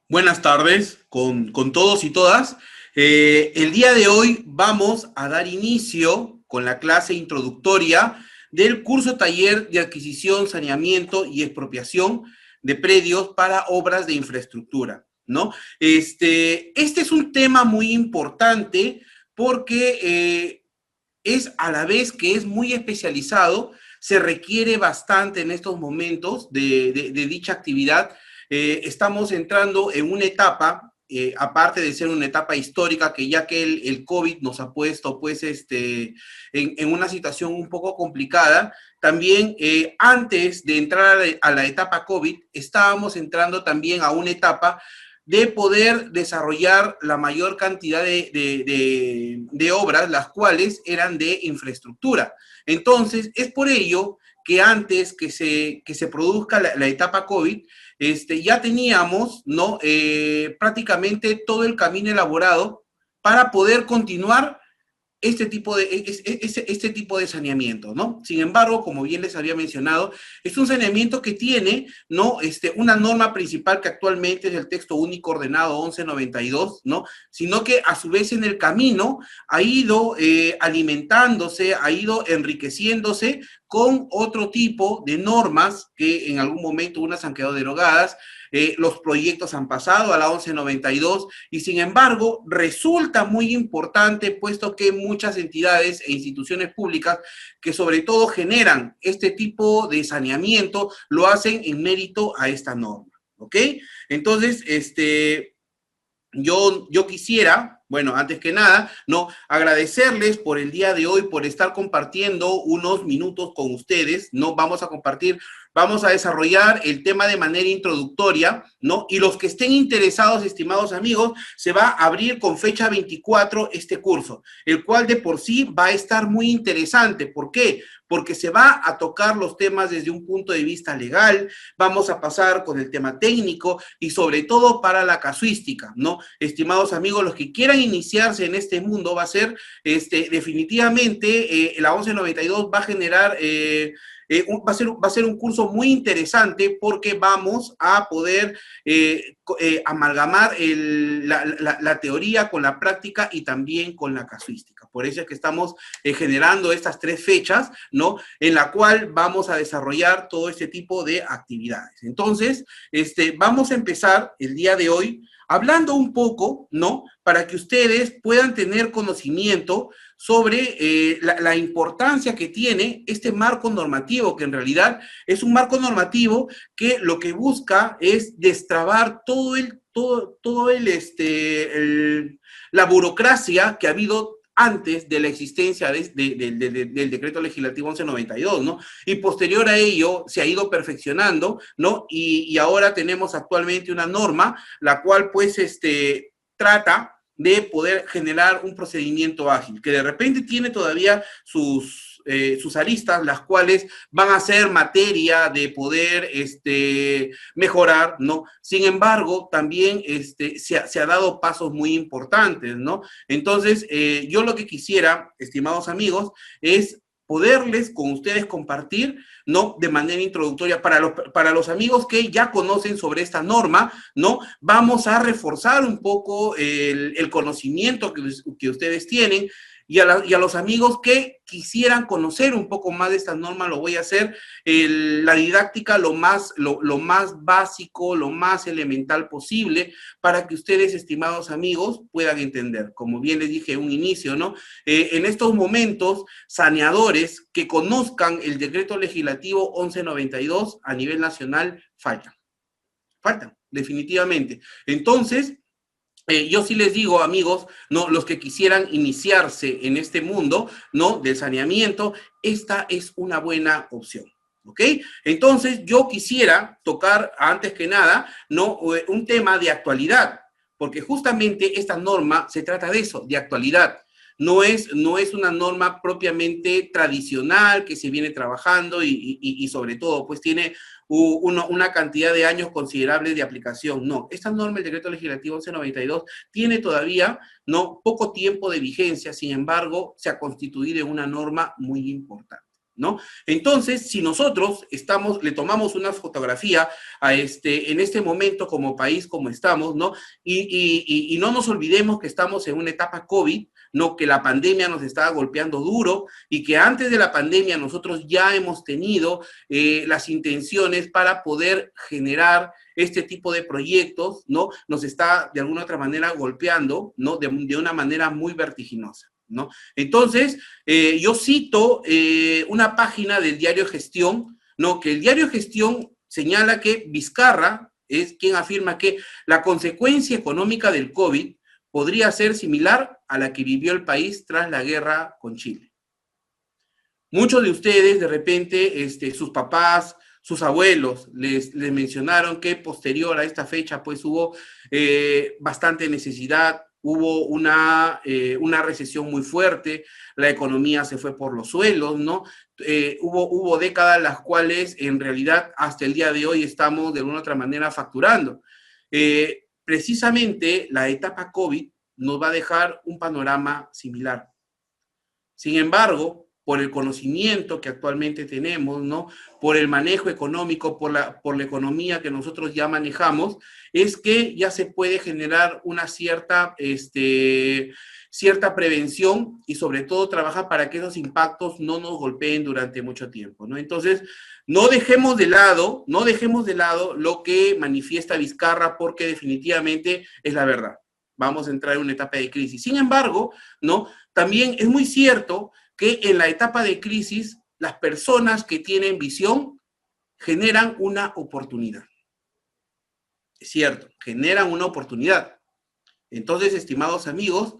Buenas tardes con todos y todas. El día de hoy vamos a dar inicio con la clase introductoria del curso taller de adquisición, saneamiento y expropiación de predios para obras de infraestructura, ¿no? Este es un tema muy importante porque es a la vez que es muy especializado, se requiere bastante en estos momentos de dicha actividad. Estamos entrando en una etapa, aparte de ser una etapa histórica, que ya que el COVID nos ha puesto pues, en una situación un poco complicada, también antes de entrar a la etapa COVID, estábamos entrando también a una etapa de poder desarrollar la mayor cantidad de obras, las cuales eran de infraestructura. Entonces, es por ello que antes que se produzca la etapa COVID, ya teníamos, ¿no? Prácticamente todo el camino elaborado para poder continuar este tipo de saneamiento, ¿no? Sin embargo, como bien les había mencionado, es un saneamiento que tiene, ¿no? Una norma principal que actualmente es el texto único ordenado 1192, ¿no? Sino que a su vez en el camino ha ido alimentándose, ha ido enriqueciéndose con otro tipo de normas que en algún momento unas han quedado derogadas, los proyectos han pasado a la 1192 y sin embargo resulta muy importante puesto que muchas entidades e instituciones públicas que sobre todo generan este tipo de saneamiento lo hacen en mérito a esta norma, ¿ok? Entonces, yo quisiera, bueno, antes que nada, no agradecerles por el día de hoy, por estar compartiendo unos minutos con ustedes, ¿no? Vamos a desarrollar el tema de manera introductoria, ¿no? Y los que estén interesados, estimados amigos, se va a abrir con fecha 24 este curso, el cual de por sí va a estar muy interesante. ¿Por qué? Porque se va a tocar los temas desde un punto de vista legal, vamos a pasar con el tema técnico y sobre todo para la casuística, ¿no? Estimados amigos, los que quieran iniciarse en este mundo va a ser, definitivamente, la 1192 va a generar, va a ser un curso muy interesante porque vamos a poder amalgamar la teoría con la práctica y también con la casuística. Por eso es que estamos generando estas tres fechas, ¿no? En la cual vamos a desarrollar todo este tipo de actividades. Entonces, vamos a empezar el día de hoy hablando un poco, ¿no? Para que ustedes puedan tener conocimiento sobre la importancia que tiene este marco normativo, que en realidad es un marco normativo que lo que busca es destrabar la burocracia que ha habido antes de la existencia del decreto legislativo 1192, ¿no? Y posterior a ello se ha ido perfeccionando, ¿no? Y ahora tenemos actualmente una norma, la cual pues trata de poder generar un procedimiento ágil, que de repente tiene todavía sus aristas, las cuales van a ser materia de poder mejorar, ¿no? Sin embargo, también se ha dado pasos muy importantes, ¿no? Entonces, yo lo que quisiera, estimados amigos, es poderles con ustedes compartir, ¿no? De manera introductoria, para los amigos que ya conocen sobre esta norma, ¿no? Vamos a reforzar un poco el conocimiento que ustedes tienen y a los amigos que quisieran conocer un poco más de esta norma, lo voy a hacer la didáctica lo más básico, lo más elemental posible, para que ustedes, estimados amigos, puedan entender. Como bien les dije en un inicio, ¿no? En estos momentos, saneadores que conozcan el decreto legislativo 1192 a nivel nacional faltan, definitivamente. Entonces, yo sí les digo, amigos, ¿no? Los que quisieran iniciarse en este mundo, ¿no? Del saneamiento, esta es una buena opción. ¿Ok? Entonces, yo quisiera tocar, antes que nada, ¿no? Un tema de actualidad, porque justamente esta norma se trata de eso, de actualidad. No es una norma propiamente tradicional que se viene trabajando y sobre todo, pues tiene una cantidad de años considerables de aplicación. No, esta norma, el decreto legislativo 1192, tiene todavía no poco tiempo de vigencia, sin embargo, se ha constituido en una norma muy importante. ¿no? Entonces, si nosotros le tomamos una fotografía en este momento como país, como estamos, ¿no? Y no nos olvidemos que estamos en una etapa COVID, ¿no? Que la pandemia nos estaba golpeando duro y que antes de la pandemia nosotros ya hemos tenido las intenciones para poder generar este tipo de proyectos, ¿no? Nos está de alguna otra manera golpeando, ¿no? De una manera muy vertiginosa, ¿no? Entonces, yo cito una página del diario Gestión, ¿no? Que el diario Gestión señala que Vizcarra es quien afirma que la consecuencia económica del COVID podría ser similar a la que vivió el país tras la guerra con Chile. Muchos de ustedes, de repente, sus papás, sus abuelos, les mencionaron que posterior a esta fecha, pues hubo bastante necesidad, hubo una recesión muy fuerte, la economía se fue por los suelos, ¿no? Hubo décadas las cuales en realidad hasta el día de hoy estamos de alguna otra manera facturando. Precisamente la etapa COVID nos va a dejar un panorama similar. Sin embargo, por el conocimiento que actualmente tenemos, ¿no? Por el manejo económico, por la economía que nosotros ya manejamos, es que ya se puede generar una cierta prevención y sobre todo trabajar para que esos impactos no nos golpeen durante mucho tiempo, ¿no? Entonces, no dejemos de lado lo que manifiesta Vizcarra porque definitivamente es la verdad. Vamos a entrar en una etapa de crisis. Sin embargo, ¿no? También es muy cierto que en la etapa de crisis, las personas que tienen visión generan una oportunidad. Es cierto, generan una oportunidad. Entonces, estimados amigos,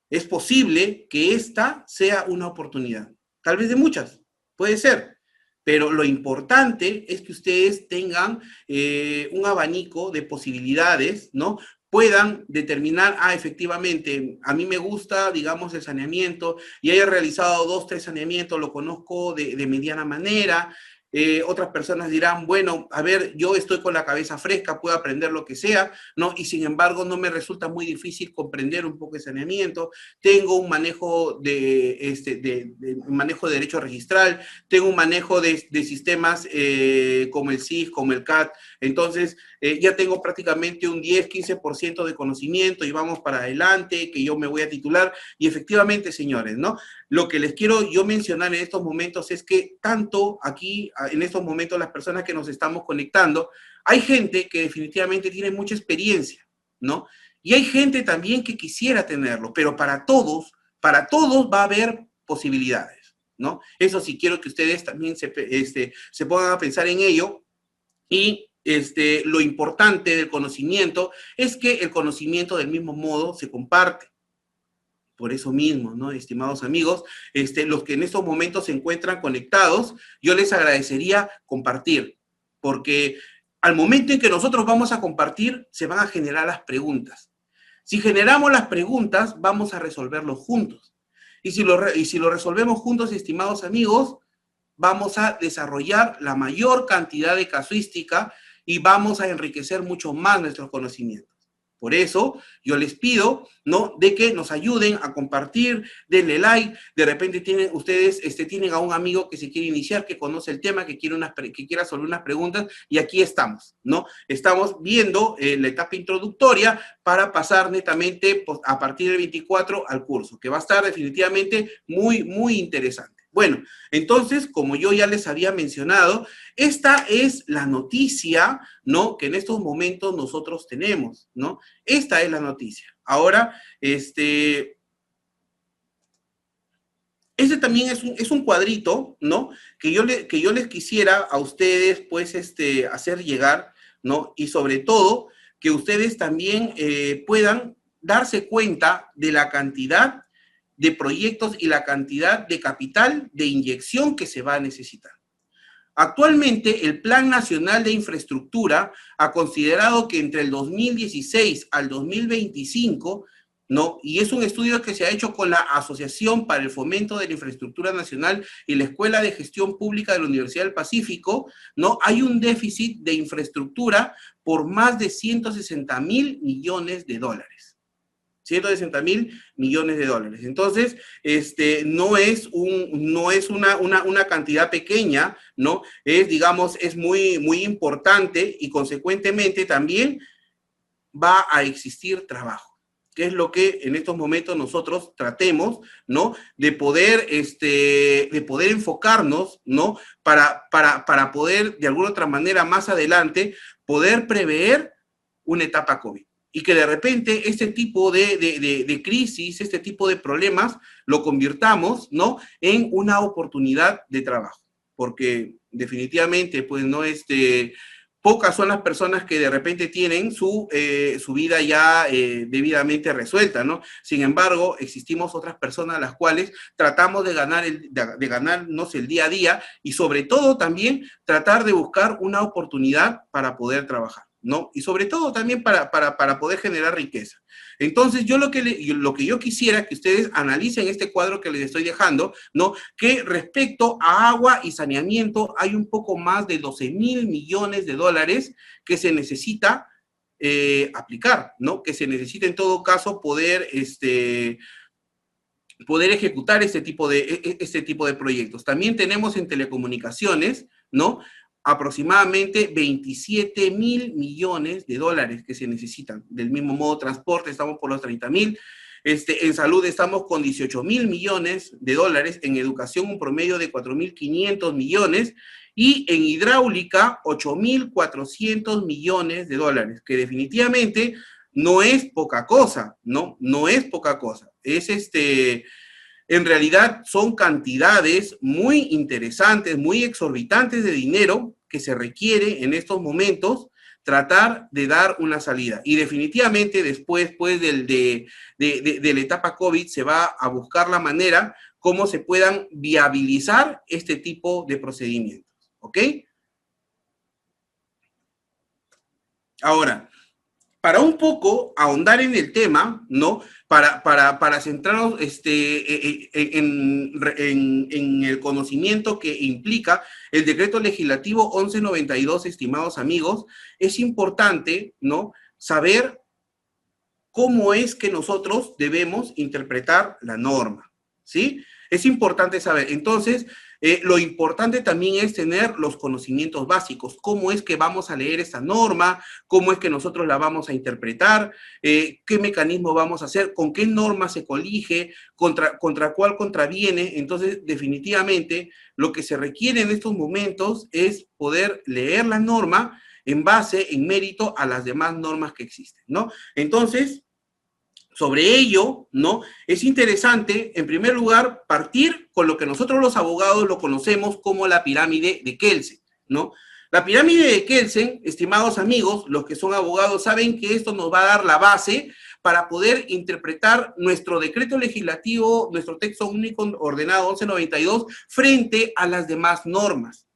es posible que esta sea una oportunidad. Tal vez de muchas, puede ser. Pero lo importante es que ustedes tengan un abanico de posibilidades, ¿no? Puedan determinar, efectivamente, a mí me gusta, digamos, el saneamiento, y haya realizado 2, 3 saneamientos, lo conozco de mediana manera. Otras personas dirán, bueno, a ver, yo estoy con la cabeza fresca, puedo aprender lo que sea, ¿no? Y sin embargo no me resulta muy difícil comprender un poco el saneamiento, tengo un manejo manejo de derecho registral, tengo un manejo de sistemas como el SIG, como el CAT, entonces ya tengo prácticamente un 10, 15% de conocimiento y vamos para adelante, que yo me voy a titular, y efectivamente, señores, ¿no? Lo que les quiero yo mencionar en estos momentos es que tanto aquí, en estos momentos, las personas que nos estamos conectando, hay gente que definitivamente tiene mucha experiencia, ¿no? Y hay gente también que quisiera tenerlo, pero para todos va a haber posibilidades, ¿no? Eso sí quiero que ustedes también se pongan a pensar en ello y lo importante del conocimiento es que el conocimiento del mismo modo se comparte. Por eso mismo, ¿no? Estimados amigos, los que en estos momentos se encuentran conectados, yo les agradecería compartir, porque al momento en que nosotros vamos a compartir, se van a generar las preguntas. Si generamos las preguntas, vamos a resolverlo juntos. Y si lo resolvemos juntos, estimados amigos, vamos a desarrollar la mayor cantidad de casuística y vamos a enriquecer mucho más nuestros conocimientos. Por eso, yo les pido, ¿no? De que nos ayuden a compartir, denle like, de repente ustedes tienen a un amigo que se quiere iniciar, que conoce el tema, que quiera resolver unas preguntas, y aquí estamos, ¿no? Estamos viendo la etapa introductoria para pasar netamente pues, a partir del 24 al curso, que va a estar definitivamente muy, muy interesante. Bueno, entonces, como yo ya les había mencionado, esta es la noticia, ¿no? Que en estos momentos nosotros tenemos, ¿no? Esta es la noticia. Ahora, este también es un cuadrito, ¿no? Que yo les quisiera a ustedes, pues, hacer llegar, ¿no? Y sobre todo, que ustedes también puedan darse cuenta de la cantidad de proyectos y la cantidad de capital de inyección que se va a necesitar. Actualmente, el Plan Nacional de Infraestructura ha considerado que entre el 2016 al 2025, ¿no? Y es un estudio que se ha hecho con la Asociación para el Fomento de la Infraestructura Nacional y la Escuela de Gestión Pública de la Universidad del Pacífico, ¿no? Hay un déficit de infraestructura por más de 160.000 millones de dólares. 160.000 millones de dólares. Entonces, no es una cantidad pequeña, ¿no? Digamos, es muy, muy importante y consecuentemente también va a existir trabajo, que es lo que en estos momentos nosotros tratemos, ¿no? De poder enfocarnos, ¿no? Para poder, de alguna otra manera, más adelante, poder prever una etapa COVID. Y que de repente este tipo de crisis, este tipo de problemas, lo convirtamos, ¿no? En una oportunidad de trabajo. Porque definitivamente, pues, no, pocas son las personas que de repente tienen su vida ya debidamente resuelta, ¿no? Sin embargo, existimos otras personas a las cuales tratamos de ganarnos el día a día y sobre todo también tratar de buscar una oportunidad para poder trabajar, ¿no? Y sobre todo también para poder generar riqueza. Entonces, yo lo que yo quisiera que ustedes analicen este cuadro que les estoy dejando, ¿no? Que respecto a agua y saneamiento hay un poco más de 12.000 millones de dólares que se necesita aplicar, ¿no? Que se necesita en todo caso poder ejecutar este tipo de proyectos. También tenemos en telecomunicaciones, ¿no? Aproximadamente 27.000 millones de dólares que se necesitan. Del mismo modo, transporte, estamos por los 30.000. En salud estamos con 18.000 millones de dólares. En educación, un promedio de 4.500 millones. Y en hidráulica, 8.400 millones de dólares, que definitivamente no es poca cosa, ¿no? No es poca cosa. En realidad son cantidades muy interesantes, muy exorbitantes de dinero que se requiere en estos momentos tratar de dar una salida. Y definitivamente después pues, de la etapa COVID se va a buscar la manera cómo se puedan viabilizar este tipo de procedimientos. ¿Ok? Ahora, para un poco ahondar en el tema, ¿no? Para centrarnos en el conocimiento que implica el decreto legislativo 1192, estimados amigos, es importante, ¿no? Saber cómo es que nosotros debemos interpretar la norma, ¿sí? Es importante saber. Entonces, lo importante también es tener los conocimientos básicos. ¿Cómo es que vamos a leer esta norma? ¿Cómo es que nosotros la vamos a interpretar? ¿Qué mecanismo vamos a hacer? ¿Con qué norma se colige? ¿Contra cuál contraviene? Entonces, definitivamente, lo que se requiere en estos momentos es poder leer la norma en base, en mérito a las demás normas que existen, ¿no? Entonces, sobre ello, ¿no? Es interesante, en primer lugar, partir con lo que nosotros los abogados lo conocemos como la pirámide de Kelsen, ¿no? La pirámide de Kelsen, estimados amigos, los que son abogados saben que esto nos va a dar la base para poder interpretar nuestro decreto legislativo, nuestro texto único ordenado 1192, frente a las demás normas.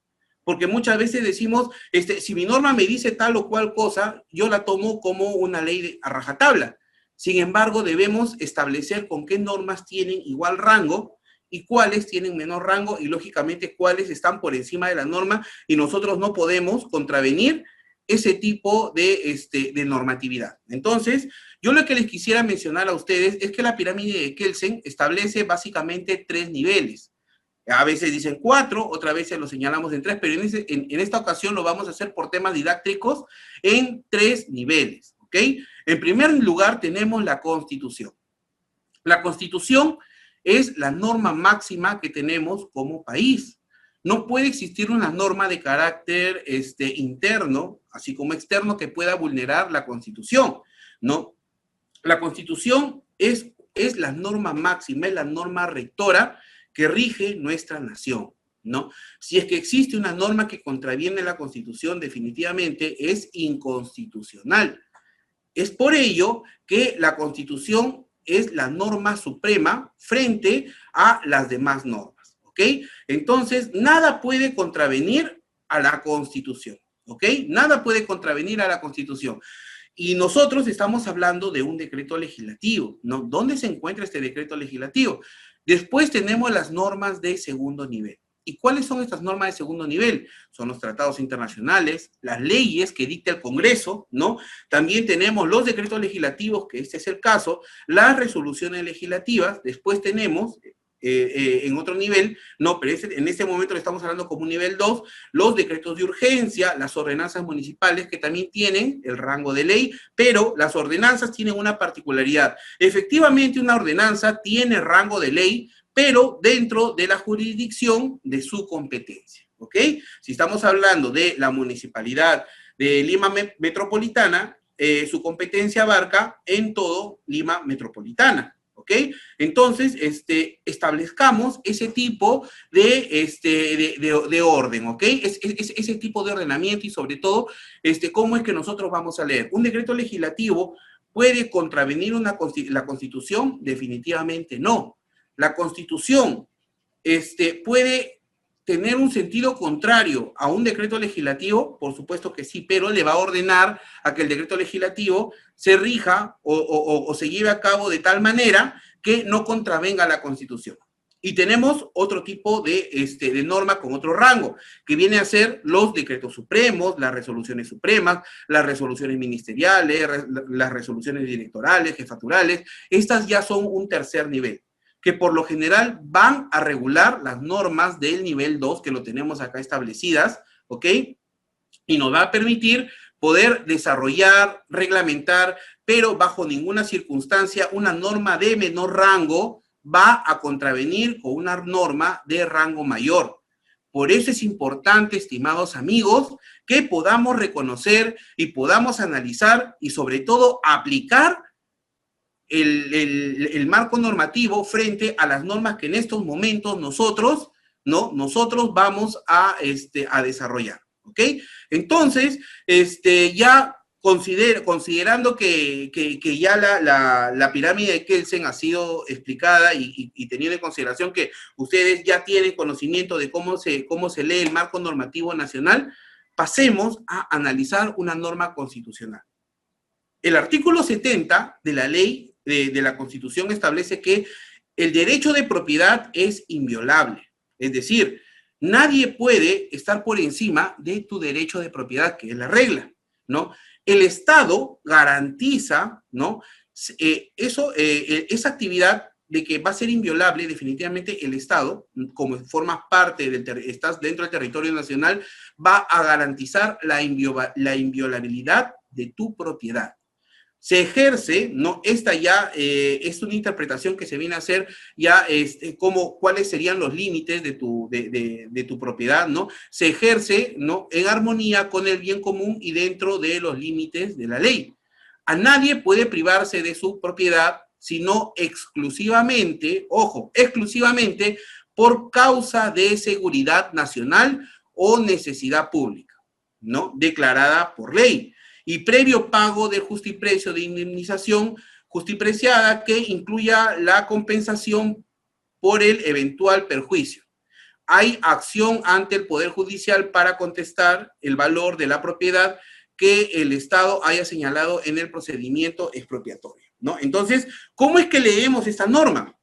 Porque muchas veces decimos, si mi norma me dice tal o cual cosa, yo la tomo como una ley a rajatabla. Sin embargo, debemos establecer con qué normas tienen igual rango y cuáles tienen menor rango y, lógicamente, cuáles están por encima de la norma y nosotros no podemos contravenir ese tipo de normatividad. Entonces, yo lo que les quisiera mencionar a ustedes es que la pirámide de Kelsen establece básicamente 3 niveles. A veces dicen 4, otras veces lo señalamos en 3, pero en esta ocasión lo vamos a hacer por temas didácticos en 3 niveles. ¿Ok? En primer lugar tenemos la Constitución. La Constitución es la norma máxima que tenemos como país. No puede existir una norma de carácter interno, así como externo, que pueda vulnerar la Constitución, ¿no? La Constitución es la norma máxima, es la norma rectora que rige nuestra nación, ¿no? Si es que existe una norma que contraviene la Constitución, definitivamente es inconstitucional. Es por ello que la Constitución es la norma suprema frente a las demás normas, ¿ok? Entonces, nada puede contravenir a la Constitución, ¿ok? Nada puede contravenir a la Constitución. Y nosotros estamos hablando de un decreto legislativo, ¿no? ¿Dónde se encuentra este decreto legislativo? Después tenemos las normas de segundo nivel. ¿Y cuáles son estas normas de segundo nivel? Son los tratados internacionales, las leyes que dicta el Congreso, ¿no? También tenemos los decretos legislativos, que este es el caso, las resoluciones legislativas, después tenemos en otro nivel, no, pero en este momento le estamos hablando como un nivel 2, los decretos de urgencia, las ordenanzas municipales que también tienen el rango de ley, pero las ordenanzas tienen una particularidad. Efectivamente, una ordenanza tiene rango de ley, pero dentro de la jurisdicción de su competencia, ¿ok? Si estamos hablando de la municipalidad de Lima Metropolitana, su competencia abarca en todo Lima Metropolitana, ¿ok? Entonces, establezcamos ese tipo de orden, ¿ok? Ese tipo de ordenamiento y sobre todo, cómo es que nosotros vamos a leer. ¿Un decreto legislativo puede contravenir la Constitución? Definitivamente no. La Constitución puede tener un sentido contrario a un decreto legislativo, por supuesto que sí, pero le va a ordenar a que el decreto legislativo se rija o se lleve a cabo de tal manera que no contravenga la Constitución. Y tenemos otro tipo de norma con otro rango, que viene a ser los decretos supremos, las resoluciones supremas, las resoluciones ministeriales, las resoluciones directorales, jefaturales. Estas ya son un tercer nivel, que por lo general van a regular las normas del nivel 2, que lo tenemos acá establecidas, ¿ok? Y nos va a permitir poder desarrollar, reglamentar, pero bajo ninguna circunstancia una norma de menor rango va a contravenir con una norma de rango mayor. Por eso es importante, estimados amigos, que podamos reconocer y podamos analizar y sobre todo aplicar el marco normativo frente a las normas que en estos momentos nosotros vamos a desarrollar, ¿ok? Entonces, ya considerando que ya la pirámide de Kelsen ha sido explicada y teniendo en consideración que ustedes ya tienen conocimiento de cómo se lee el marco normativo nacional, pasemos a analizar una norma constitucional. El artículo 70 de la ley de la Constitución establece que el derecho de propiedad es inviolable. Es decir, nadie puede estar por encima de tu derecho de propiedad, que es la regla, ¿no? El Estado garantiza, ¿no? Esa actividad de que va a ser inviolable, definitivamente el Estado, como formas parte estás dentro del territorio nacional, va a garantizar la inviolabilidad de tu propiedad. Se ejerce, ¿no? Esta ya es una interpretación que se viene a hacer ya cuáles serían los límites de tu propiedad, ¿no? Se ejerce, ¿no? En armonía con el bien común y dentro de los límites de la ley. A nadie puede privarse de su propiedad, sino exclusivamente, ojo, exclusivamente por causa de seguridad nacional o necesidad pública, ¿no? Declarada por ley. Y previo pago del justiprecio de indemnización justipreciada que incluya la compensación por el eventual perjuicio. Hay acción ante el Poder Judicial para contestar el valor de la propiedad que el Estado haya señalado en el procedimiento expropiatorio, ¿no? Entonces, ¿cómo es que leemos esta norma?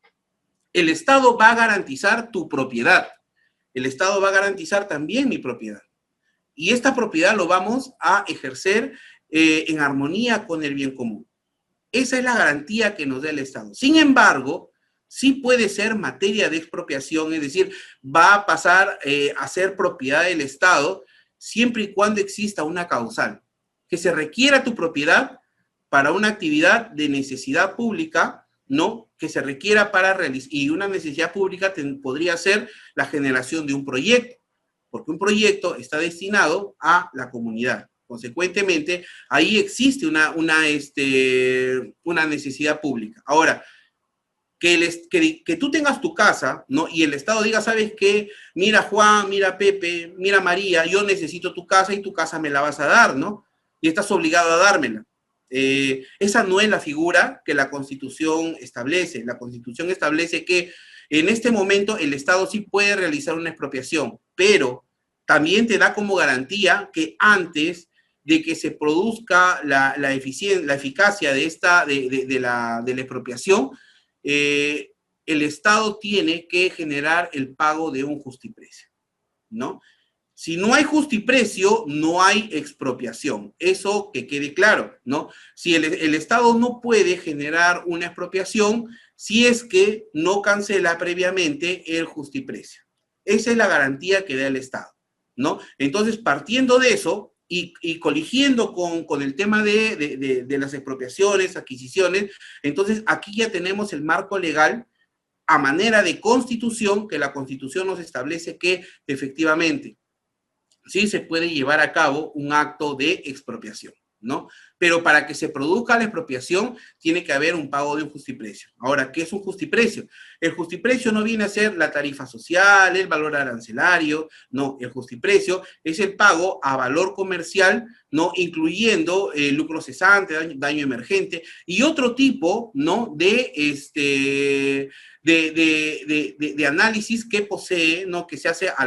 El Estado va a garantizar tu propiedad. El Estado va a garantizar también mi propiedad. Y esta propiedad lo vamos a ejercer en armonía con el bien común. Esa es la garantía que nos da el Estado. Sin embargo, sí puede ser materia de expropiación, es decir, va a pasar a ser propiedad del Estado siempre y cuando exista una causal, que se requiera tu propiedad para una actividad de necesidad pública, ¿no? Que se requiera para realizar, y una necesidad pública podría ser la generación de un proyecto, porque un proyecto está destinado a la comunidad. Consecuentemente, ahí existe una necesidad pública. Ahora, que tú tengas tu casa, ¿no? Y el Estado diga, ¿sabes qué? Mira Juan, mira Pepe, mira María, yo necesito tu casa y tu casa me la vas a dar, ¿no? Y estás obligado a dármela. Esa no es la figura que la Constitución establece. La Constitución establece que en este momento el Estado sí puede realizar una expropiación, pero también te da como garantía que antes de que se produzca la eficacia de la expropiación, el Estado tiene que generar el pago de un justiprecio. ¿no? Si no hay justiprecio, no hay expropiación. Eso que quede claro, ¿no? Si el Estado no puede generar una expropiación si es que no cancela previamente el justiprecio. Esa es la garantía que da el Estado, ¿no? Entonces, partiendo de eso y coligiendo con el tema de las expropiaciones, adquisiciones, entonces aquí ya tenemos el marco legal a manera de constitución, que la constitución nos establece que efectivamente sí se puede llevar a cabo un acto de expropiación, ¿no? Pero para que se produzca la expropiación tiene que haber un pago de un justiprecio. Ahora, ¿qué es un justiprecio? El justiprecio no viene a ser la tarifa social, el valor arancelario, no, el justiprecio es el pago a valor comercial, ¿no? Incluyendo lucro cesante, daño emergente y otro tipo, ¿no? De análisis que posee, ¿no? Que se hace a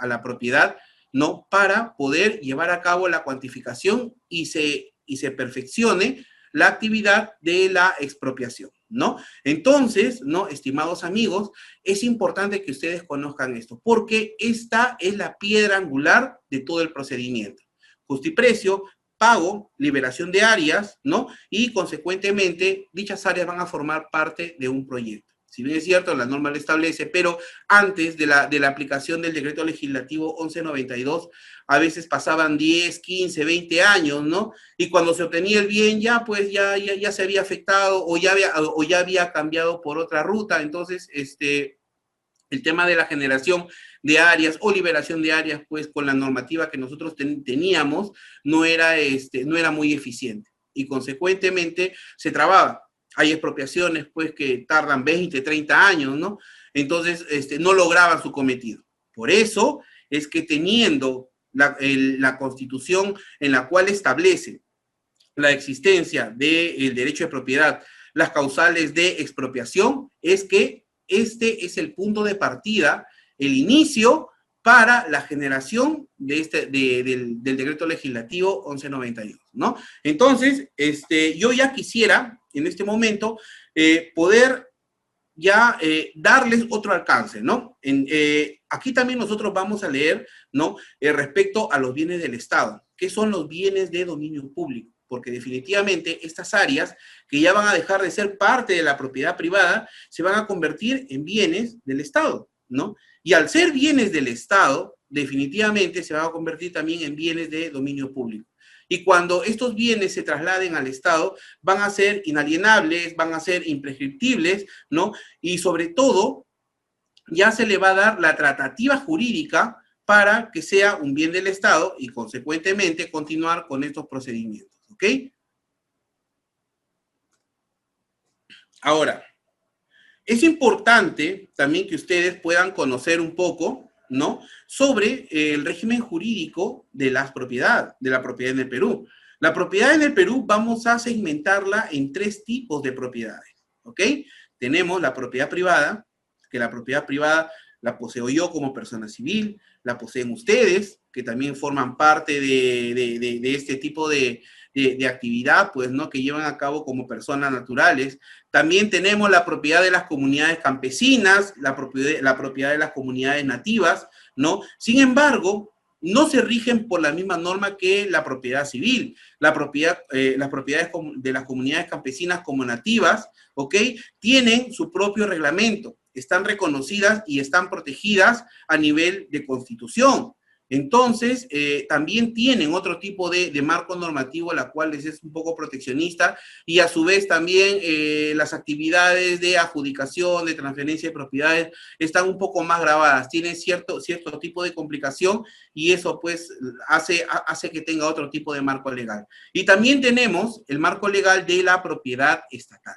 la propiedad, ¿no? Para poder llevar a cabo la cuantificación y se perfeccione la actividad de la expropiación, ¿no? Entonces, ¿no? Estimados amigos, es importante que ustedes conozcan esto, porque esta es la piedra angular de todo el procedimiento. Justiprecio, pago, liberación de áreas, ¿no? Y consecuentemente, dichas áreas van a formar parte de un proyecto. Si bien es cierto, la norma lo establece, pero antes de la aplicación del decreto legislativo 1192, a veces pasaban 10, 15, 20 años, ¿no? Y cuando se obtenía el bien, ya pues ya se había afectado o ya había cambiado por otra ruta. Entonces, el tema de la generación de áreas o liberación de áreas, pues con la normativa que nosotros teníamos, no era muy eficiente y consecuentemente se trababa. Hay expropiaciones, pues, que tardan 20, 30 años, ¿no? Entonces, no lograban su cometido. Por eso es que teniendo la Constitución en la cual establece la existencia del derecho de propiedad, las causales de expropiación, es que este es el punto de partida, el inicio para la generación del decreto legislativo 1192, ¿no? Entonces, yo ya quisiera, en este momento, poder ya darles otro alcance, ¿no? Aquí también nosotros vamos a leer, ¿no? Respecto a los bienes del Estado. ¿Qué son los bienes de dominio público? Porque definitivamente estas áreas que ya van a dejar de ser parte de la propiedad privada se van a convertir en bienes del Estado, ¿no? Y al ser bienes del Estado, definitivamente se van a convertir también en bienes de dominio público. Y cuando estos bienes se trasladen al Estado, van a ser inalienables, van a ser imprescriptibles, ¿no? Y sobre todo, ya se le va a dar la tratativa jurídica para que sea un bien del Estado y consecuentemente continuar con estos procedimientos, ¿ok? Ahora, es importante también que ustedes puedan conocer un poco, ¿no? Sobre el régimen jurídico de la propiedad en el Perú. La propiedad en el Perú vamos a segmentarla en 3 tipos de propiedades, ¿ok? Tenemos la propiedad privada, que la propiedad privada la poseo yo como persona civil, la poseen ustedes, que también forman parte de este tipo de actividad, pues, ¿no? Que llevan a cabo como personas naturales. También tenemos la propiedad de las comunidades campesinas, la propiedad de las comunidades nativas, ¿no? Sin embargo, no se rigen por la misma norma que la propiedad civil. Las propiedades de las comunidades campesinas como nativas, ¿ok? Tienen su propio reglamento, están reconocidas y están protegidas a nivel de constitución. Entonces, también tienen otro tipo de marco normativo, la cual les es un poco proteccionista, y a su vez también las actividades de adjudicación, de transferencia de propiedades, están un poco más grabadas, tienen cierto tipo de complicación, y eso pues hace que tenga otro tipo de marco legal. Y también tenemos el marco legal de la propiedad estatal,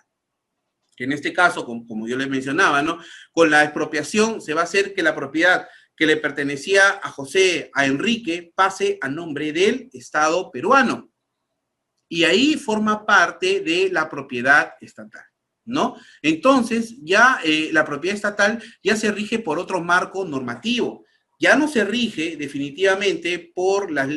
que en este caso, como yo les mencionaba, ¿no? Con la expropiación se va a hacer que la propiedad que le pertenecía a José, a Enrique, pase a nombre del Estado peruano. Y ahí forma parte de la propiedad estatal, ¿no? Entonces, ya la propiedad estatal ya se rige por otro marco normativo. Ya no se rige definitivamente por las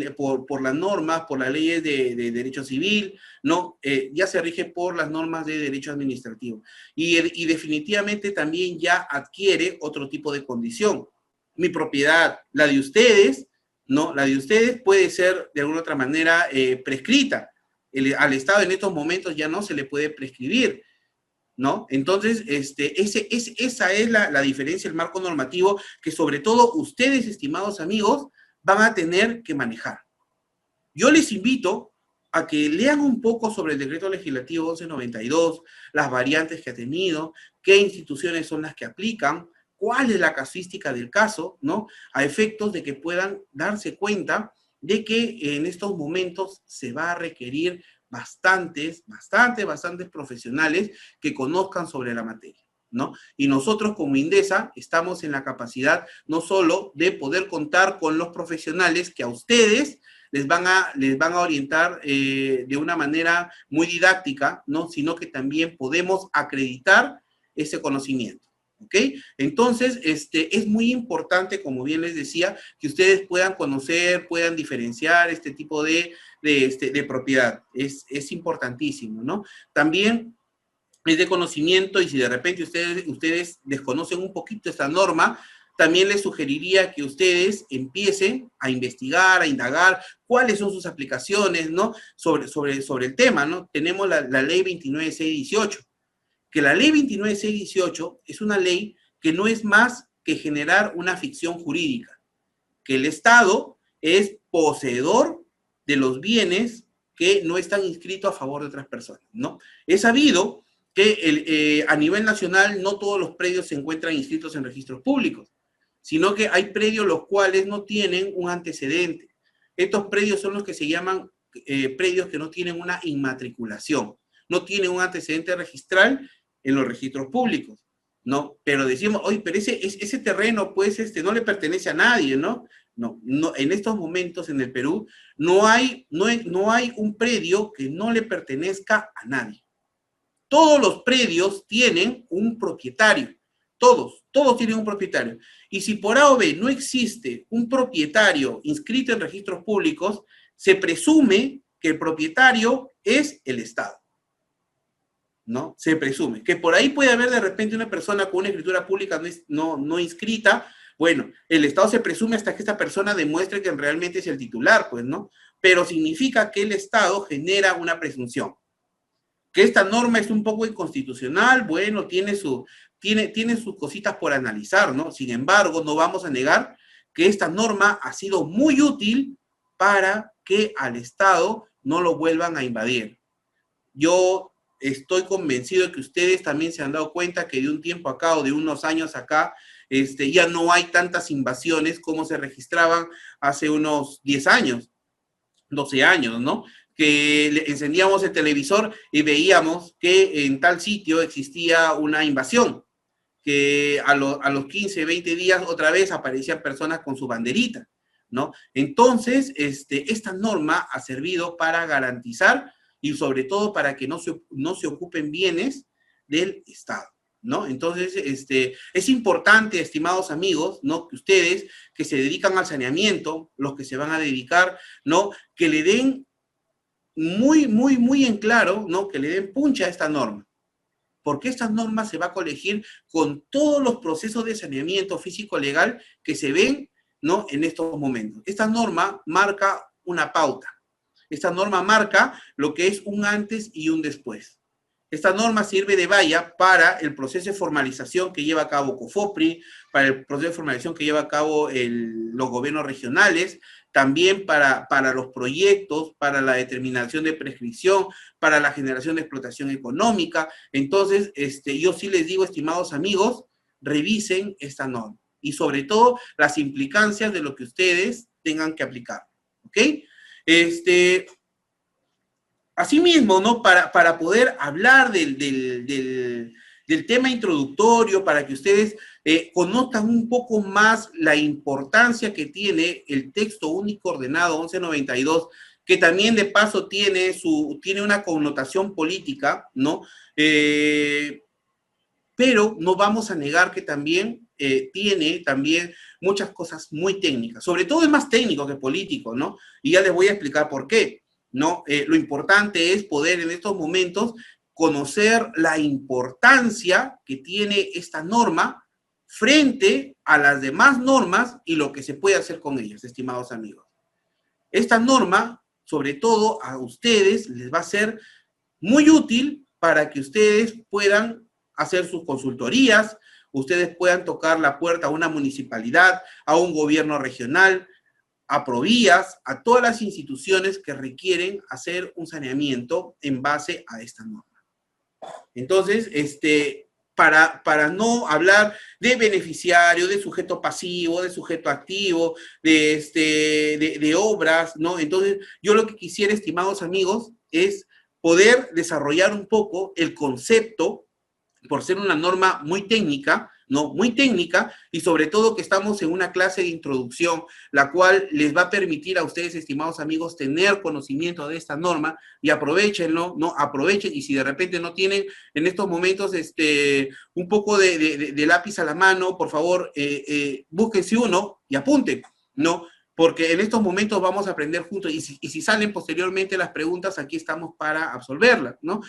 normas, por las leyes de derecho civil, ¿no? Ya se rige por las normas de derecho administrativo. Y definitivamente también ya adquiere otro tipo de condición. mi propiedad, la de ustedes, ¿no? La de ustedes puede ser de alguna otra manera prescrita. Al Estado en estos momentos ya no se le puede prescribir, ¿no? Entonces, esa es la diferencia, el marco normativo que sobre todo ustedes, estimados amigos, van a tener que manejar. Yo les invito a que lean un poco sobre el decreto legislativo 1192, las variantes que ha tenido, qué instituciones son las que aplican, cuál es la casuística del caso, ¿no? A efectos de que puedan darse cuenta de que en estos momentos se va a requerir bastantes profesionales que conozcan sobre la materia, ¿no? Y nosotros como INDESA estamos en la capacidad no solo de poder contar con los profesionales que a ustedes les van a orientar de una manera muy didáctica, ¿no? Sino que también podemos acreditar ese conocimiento, ¿ok? Entonces, es muy importante, como bien les decía, que ustedes puedan conocer, puedan diferenciar este tipo de propiedad. Es importantísimo, ¿no? También es de conocimiento, y si de repente ustedes desconocen un poquito esta norma, también les sugeriría que ustedes empiecen a investigar, a indagar cuáles son sus aplicaciones, ¿no? Sobre el tema, ¿no? Tenemos la ley 29618, que la ley 29618 es una ley que no es más que generar una ficción jurídica, que el Estado es poseedor de los bienes que no están inscritos a favor de otras personas, ¿no? Es sabido que a nivel nacional no todos los predios se encuentran inscritos en registros públicos, sino que hay predios los cuales no tienen un antecedente. Estos predios son los que se llaman predios que no tienen una inmatriculación, no tienen un antecedente registral en los registros públicos, ¿no? Pero decimos, oye, pero ese terreno, pues, no le pertenece a nadie, ¿no? No, en estos momentos en el Perú no hay un predio que no le pertenezca a nadie. Todos los predios tienen un propietario. Todos tienen un propietario. Y si por A o B no existe un propietario inscrito en registros públicos, se presume que el propietario es el Estado, ¿no? Se presume. Que por ahí puede haber de repente una persona con una escritura pública no inscrita. Bueno, el Estado se presume hasta que esta persona demuestre que realmente es el titular, pues, ¿no? Pero significa que el Estado genera una presunción. Que esta norma es un poco inconstitucional, bueno, tiene sus cositas por analizar, ¿no? Sin embargo, no vamos a negar que esta norma ha sido muy útil para que al Estado no lo vuelvan a invadir. Yo estoy convencido de que ustedes también se han dado cuenta que de un tiempo acá o de unos años acá, ya no hay tantas invasiones como se registraban hace unos 10 años, 12 años, ¿no? Que encendíamos el televisor y veíamos que en tal sitio existía una invasión, que a los 15, 20 días otra vez aparecían personas con su banderita, ¿no? Entonces, esta norma ha servido para garantizar y sobre todo para que no se ocupen bienes del Estado, ¿no? Entonces, es importante, estimados amigos, ¿no? Que ustedes que se dedican al saneamiento, los que se van a dedicar, ¿no? Que le den muy en claro, ¿no? Que le den puncha a esta norma. Porque esta norma se va a colegir con todos los procesos de saneamiento físico-legal que se ven, ¿no? En estos momentos. Esta norma marca una pauta. Esta norma marca lo que es un antes y un después. Esta norma sirve de valla para el proceso de formalización que lleva a cabo COFOPRI, para el proceso de formalización que lleva a cabo los gobiernos regionales, también para los proyectos, para la determinación de prescripción, para la generación de explotación económica. Entonces, yo sí les digo, estimados amigos, revisen esta norma y sobre todo las implicancias de lo que ustedes tengan que aplicar, ¿ok? Asimismo, ¿no? Para poder hablar del tema introductorio, para que ustedes conozcan un poco más la importancia que tiene el texto único ordenado 1192, que también de paso tiene una connotación política, ¿no? Pero no vamos a negar que también tiene muchas cosas muy técnicas. Sobre todo es más técnico que político, ¿no? Y ya les voy a explicar por qué, ¿no? Lo importante es poder en estos momentos conocer la importancia que tiene esta norma frente a las demás normas y lo que se puede hacer con ellas, estimados amigos. Esta norma, sobre todo a ustedes, les va a ser muy útil para que ustedes puedan hacer sus consultorías, ustedes puedan tocar la puerta a una municipalidad, a un gobierno regional, a Provías, a todas las instituciones que requieren hacer un saneamiento en base a esta norma. Entonces, para no hablar de beneficiario, de sujeto pasivo, de sujeto activo, de obras, ¿no? Entonces, yo lo que quisiera, estimados amigos, es poder desarrollar un poco el concepto, por ser una norma muy técnica, ¿no? Muy técnica, y sobre todo que estamos en una clase de introducción, la cual les va a permitir a ustedes, estimados amigos, tener conocimiento de esta norma, y aprovechenlo, ¿no? Aprovechen, y si de repente no tienen en estos momentos un poco de lápiz a la mano, por favor, búsquense uno y apunten, ¿no? Porque en estos momentos vamos a aprender juntos, y si salen posteriormente las preguntas, aquí estamos para absolverlas, ¿no?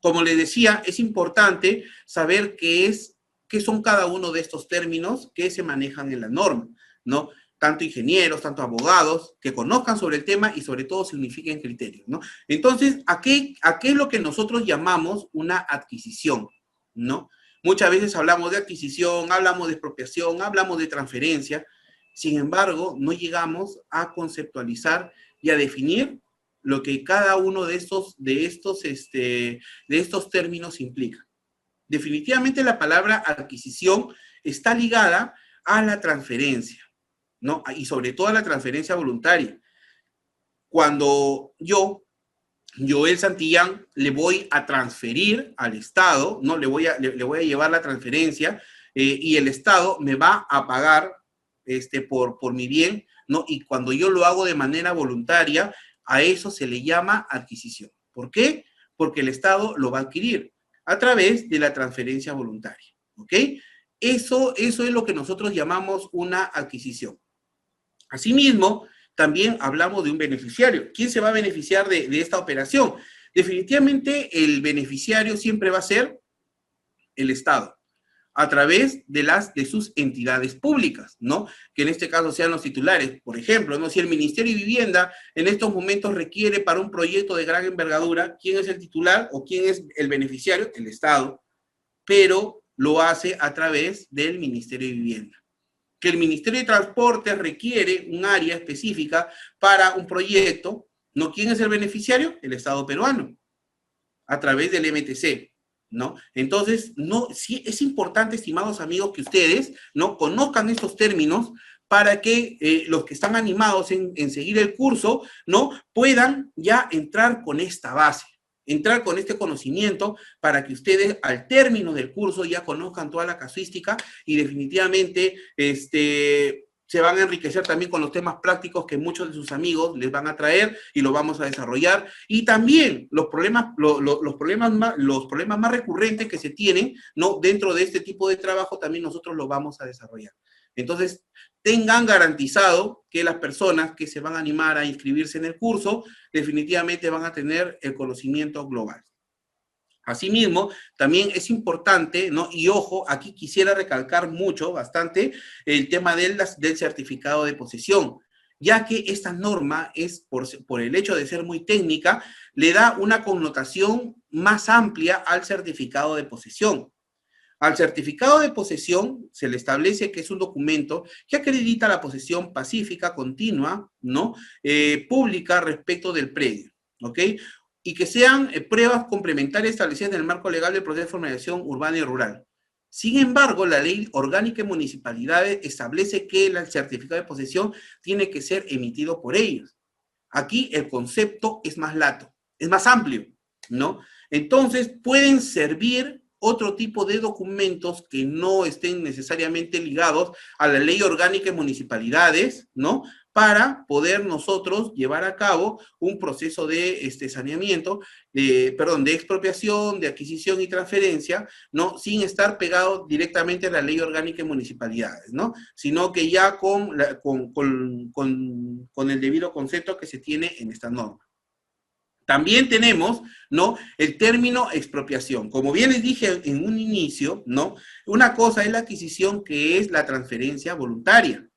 Como les decía, es importante saber qué son cada uno de estos términos que se manejan en la norma, ¿no? Tanto ingenieros, tanto abogados, que conozcan sobre el tema y sobre todo signifiquen criterios, ¿no? Entonces, ¿a qué es lo que nosotros llamamos una adquisición, ¿no? Muchas veces hablamos de adquisición, hablamos de expropiación, hablamos de transferencia, sin embargo, no llegamos a conceptualizar y a definir lo que cada uno de estos términos implica. Definitivamente la palabra adquisición está ligada a la transferencia, ¿no? Y sobre todo a la transferencia voluntaria. Cuando yo, Joel Santillán, le voy a transferir al Estado, ¿no? Le voy a llevar la transferencia y el Estado me va a pagar por mi bien, ¿no? Y cuando yo lo hago de manera voluntaria, a eso se le llama adquisición. ¿Por qué? Porque el Estado lo va a adquirir a través de la transferencia voluntaria, ¿ok? Eso es lo que nosotros llamamos una adquisición. Asimismo, también hablamos de un beneficiario. ¿Quién se va a beneficiar de esta operación? Definitivamente el beneficiario siempre va a ser el Estado, a través de sus entidades públicas, ¿no? Que en este caso sean los titulares. Por ejemplo, ¿no? Si el Ministerio de Vivienda en estos momentos requiere para un proyecto de gran envergadura, ¿quién es el titular o quién es el beneficiario? El Estado, pero lo hace a través del Ministerio de Vivienda. Que el Ministerio de Transporte requiere un área específica para un proyecto, ¿no? ¿Quién es el beneficiario? El Estado peruano, a través del MTC, ¿no? Entonces, sí es importante, estimados amigos, que ustedes, ¿no? Conozcan estos términos para que los que están animados en seguir el curso, ¿no? Puedan ya entrar con esta base, entrar con este conocimiento para que ustedes al término del curso ya conozcan toda la casuística y definitivamente se van a enriquecer también con los temas prácticos que muchos de sus amigos les van a traer y lo vamos a desarrollar. Y también los problemas más recurrentes que se tienen, ¿no? Dentro de este tipo de trabajo también nosotros lo vamos a desarrollar. Entonces, tengan garantizado que las personas que se van a animar a inscribirse en el curso definitivamente van a tener el conocimiento global. Asimismo, también es importante, ¿no? Y ojo, aquí quisiera recalcar bastante, el tema del certificado de posesión, ya que esta norma es, por el hecho de ser muy técnica, le da una connotación más amplia al certificado de posesión. Al certificado de posesión se le establece que es un documento que acredita la posesión pacífica, continua, ¿no? Pública respecto del predio, ¿ok? Y que sean pruebas complementarias establecidas en el marco legal del proceso de formalización urbana y rural. Sin embargo, la Ley Orgánica de Municipalidades establece que el certificado de posesión tiene que ser emitido por ellos. Aquí el concepto es más lato, es más amplio, ¿no? Entonces, pueden servir otro tipo de documentos que no estén necesariamente ligados a la Ley Orgánica de Municipalidades, ¿no? Para poder nosotros llevar a cabo un proceso de saneamiento, de expropiación, de adquisición y transferencia, ¿no? Sin estar pegado directamente a la Ley Orgánica de Municipalidades, ¿no? Sino que ya con el debido concepto que se tiene en esta norma. También tenemos, ¿no?, el término expropiación. Como bien les dije en un inicio, ¿no?, una cosa es la adquisición, que es la transferencia voluntaria,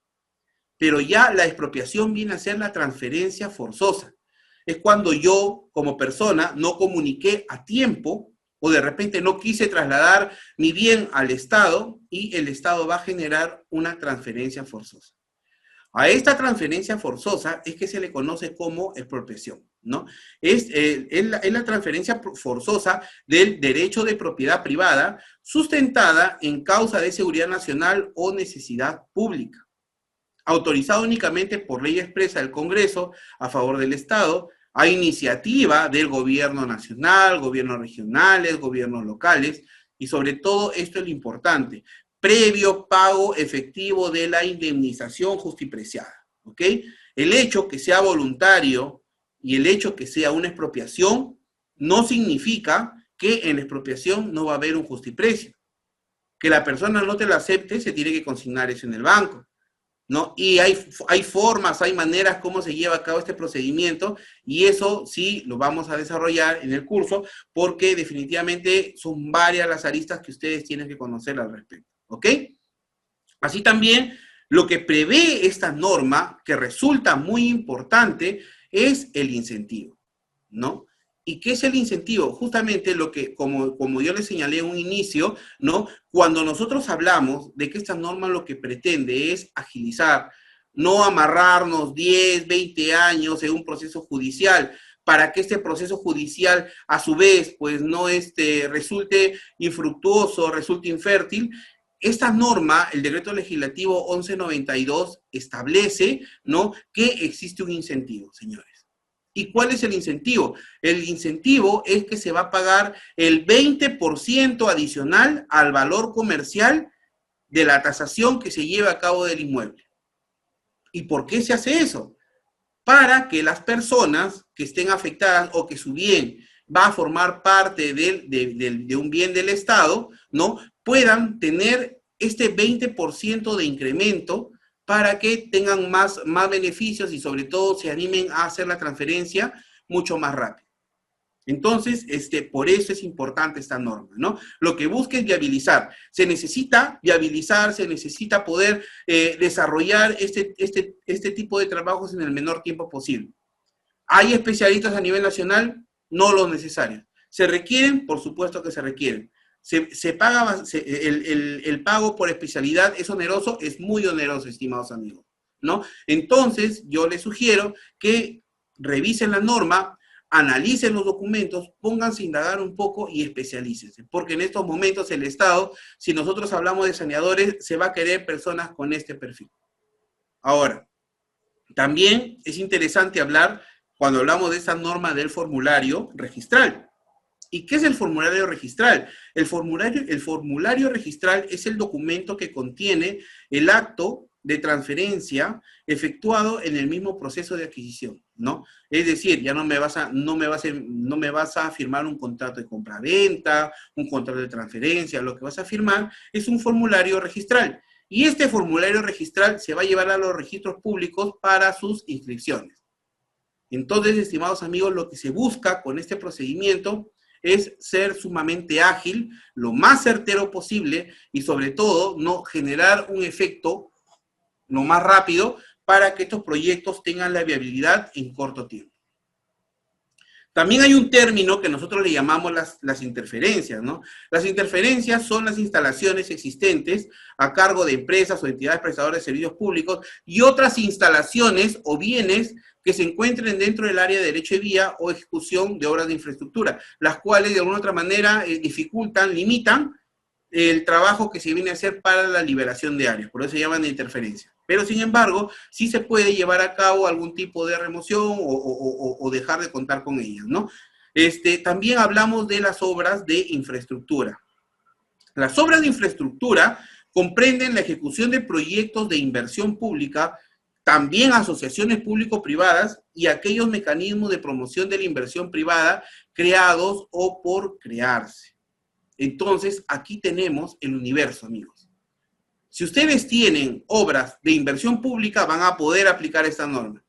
pero ya la expropiación viene a ser la transferencia forzosa. Es cuando yo, como persona, no comuniqué a tiempo o de repente no quise trasladar mi bien al Estado y el Estado va a generar una transferencia forzosa. A esta transferencia forzosa es que se le conoce como expropiación, ¿no? Es la transferencia forzosa del derecho de propiedad privada sustentada en causa de seguridad nacional o necesidad pública, autorizado únicamente por ley expresa del Congreso a favor del Estado, a iniciativa del gobierno nacional, gobiernos regionales, gobiernos locales, y sobre todo esto es lo importante, previo pago efectivo de la indemnización justipreciada, ¿ok? El hecho que sea voluntario y el hecho que sea una expropiación no significa que en la expropiación no va a haber un justiprecio. Que la persona no te lo acepte, se tiene que consignar eso en el banco, ¿no? Y hay formas, hay maneras cómo se lleva a cabo este procedimiento, y eso sí lo vamos a desarrollar en el curso, porque definitivamente son varias las aristas que ustedes tienen que conocer al respecto, ¿ok? Así también, lo que prevé esta norma, que resulta muy importante, es el incentivo, ¿no? ¿Y qué es el incentivo? Justamente lo que, como yo les señalé en un inicio, ¿no? Cuando nosotros hablamos de que esta norma lo que pretende es agilizar, no amarrarnos 10, 20 años en un proceso judicial, para que este proceso judicial, a su vez, pues no resulte infructuoso, resulte infértil. Esta norma, el decreto legislativo 1192, establece, ¿no?, que existe un incentivo, señores. ¿Y cuál es el incentivo? El incentivo es que se va a pagar el 20% adicional al valor comercial de la tasación que se lleva a cabo del inmueble. ¿Y por qué se hace eso? Para que las personas que estén afectadas o que su bien va a formar parte de un bien del Estado, ¿no?, puedan tener este 20% de incremento para que tengan más beneficios y sobre todo se animen a hacer la transferencia mucho más rápido. Entonces, por eso es importante esta norma, ¿no? Lo que busca es viabilizar. Se necesita viabilizar, se necesita poder desarrollar este tipo de trabajos en el menor tiempo posible. ¿Hay especialistas a nivel nacional? No los necesarios. ¿Se requieren? Por supuesto que se requieren. Se paga, el pago por especialidad es oneroso, es muy oneroso, estimados amigos, ¿no? Entonces, yo les sugiero que revisen la norma, analicen los documentos, pónganse a indagar un poco y especialícense, porque en estos momentos el Estado, si nosotros hablamos de saneadores, se va a querer personas con este perfil. Ahora, también es interesante hablar, cuando hablamos de esa norma, del formulario registral. ¿Y qué es el formulario registral? El formulario registral es el documento que contiene el acto de transferencia efectuado en el mismo proceso de adquisición, ¿no? Es decir, ya no me vas a firmar un contrato de compra-venta, un contrato de transferencia, lo que vas a firmar es un formulario registral. Y este formulario registral se va a llevar a los registros públicos para sus inscripciones. Entonces, estimados amigos, lo que se busca con este procedimiento es ser sumamente ágil, lo más certero posible y sobre todo no generar un efecto lo más rápido para que estos proyectos tengan la viabilidad en corto tiempo. También hay un término que nosotros le llamamos las interferencias, ¿no? Las interferencias son las instalaciones existentes a cargo de empresas o entidades prestadoras de servicios públicos y otras instalaciones o bienes que se encuentren dentro del área de derecho de vía o ejecución de obras de infraestructura, las cuales de alguna otra manera dificultan, limitan el trabajo que se viene a hacer para la liberación de áreas, por eso se llaman interferencias. Pero sin embargo, sí se puede llevar a cabo algún tipo de remoción o dejar de contar con ellas, ¿no? También hablamos de las obras de infraestructura. Las obras de infraestructura comprenden la ejecución de proyectos de inversión pública, también asociaciones público-privadas y aquellos mecanismos de promoción de la inversión privada creados o por crearse. Entonces, aquí tenemos el universo, amigos. Si ustedes tienen obras de inversión pública, van a poder aplicar esta norma.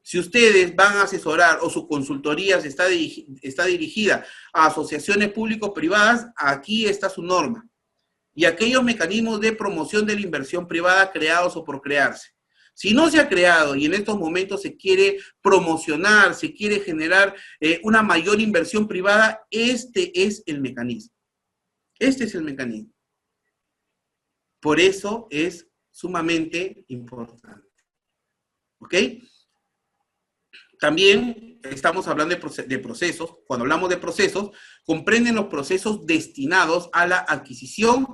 Si ustedes van a asesorar o su consultoría está dirigida a asociaciones público-privadas, aquí está su norma. Y aquellos mecanismos de promoción de la inversión privada creados o por crearse. Si no se ha creado y en estos momentos se quiere promocionar, se quiere generar una mayor inversión privada, este es el mecanismo. Este es el mecanismo. Por eso es sumamente importante. ¿Ok? También estamos hablando de procesos. Cuando hablamos de procesos, comprenden los procesos destinados a la adquisición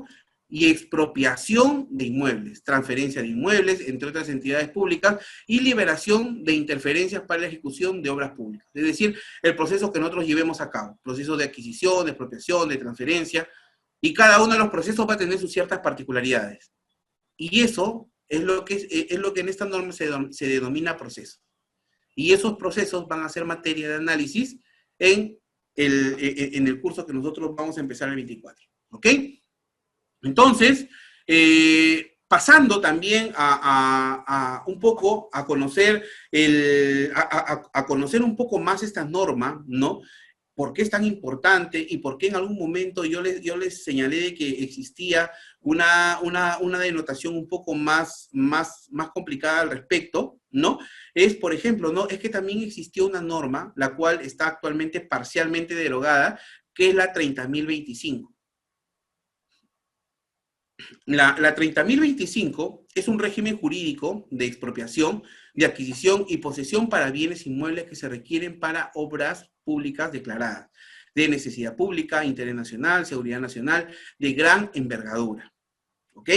y expropiación de inmuebles, transferencia de inmuebles, entre otras entidades públicas, y liberación de interferencias para la ejecución de obras públicas. Es decir, el proceso que nosotros llevemos a cabo, procesos de adquisición, de expropiación, de transferencia, y cada uno de los procesos va a tener sus ciertas particularidades. Y eso es lo que en esta norma se denomina proceso. Y esos procesos van a ser materia de análisis en el curso que nosotros vamos a empezar el 24. ¿Ok? Entonces, pasando también un poco a conocer a conocer un poco más esta norma, ¿no? ¿Por qué es tan importante y por qué en algún momento yo les señalé de que existía una denotación un poco más complicada al respecto, ¿no? Es, por ejemplo, ¿no? Es que también existió una norma, la cual está actualmente parcialmente derogada, que es la 30.025. La 30.025 es un régimen jurídico de expropiación, de adquisición y posesión para bienes inmuebles que se requieren para obras públicas declaradas, de necesidad pública, interés nacional, seguridad nacional, de gran envergadura. ¿Ok?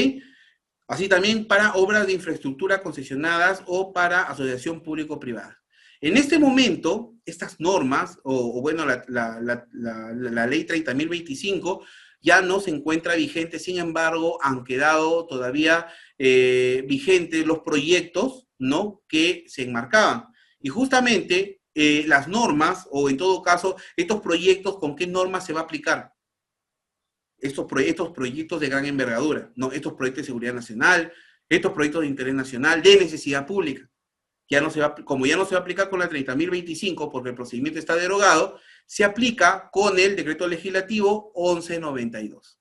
Así también para obras de infraestructura concesionadas o para asociación público-privada. En este momento, estas normas, bueno, la ley 30.025, ya no se encuentra vigente, sin embargo, han quedado todavía vigentes los proyectos, ¿no?, que se enmarcaban. Y justamente las normas, o en todo caso, estos proyectos, ¿con qué normas se va a aplicar? Estos proyectos de gran envergadura, ¿no? Estos proyectos de seguridad nacional, estos proyectos de interés nacional, de necesidad pública. Como ya no se va a aplicar con la 30.025, porque el procedimiento está derogado, se aplica con el decreto legislativo 1192.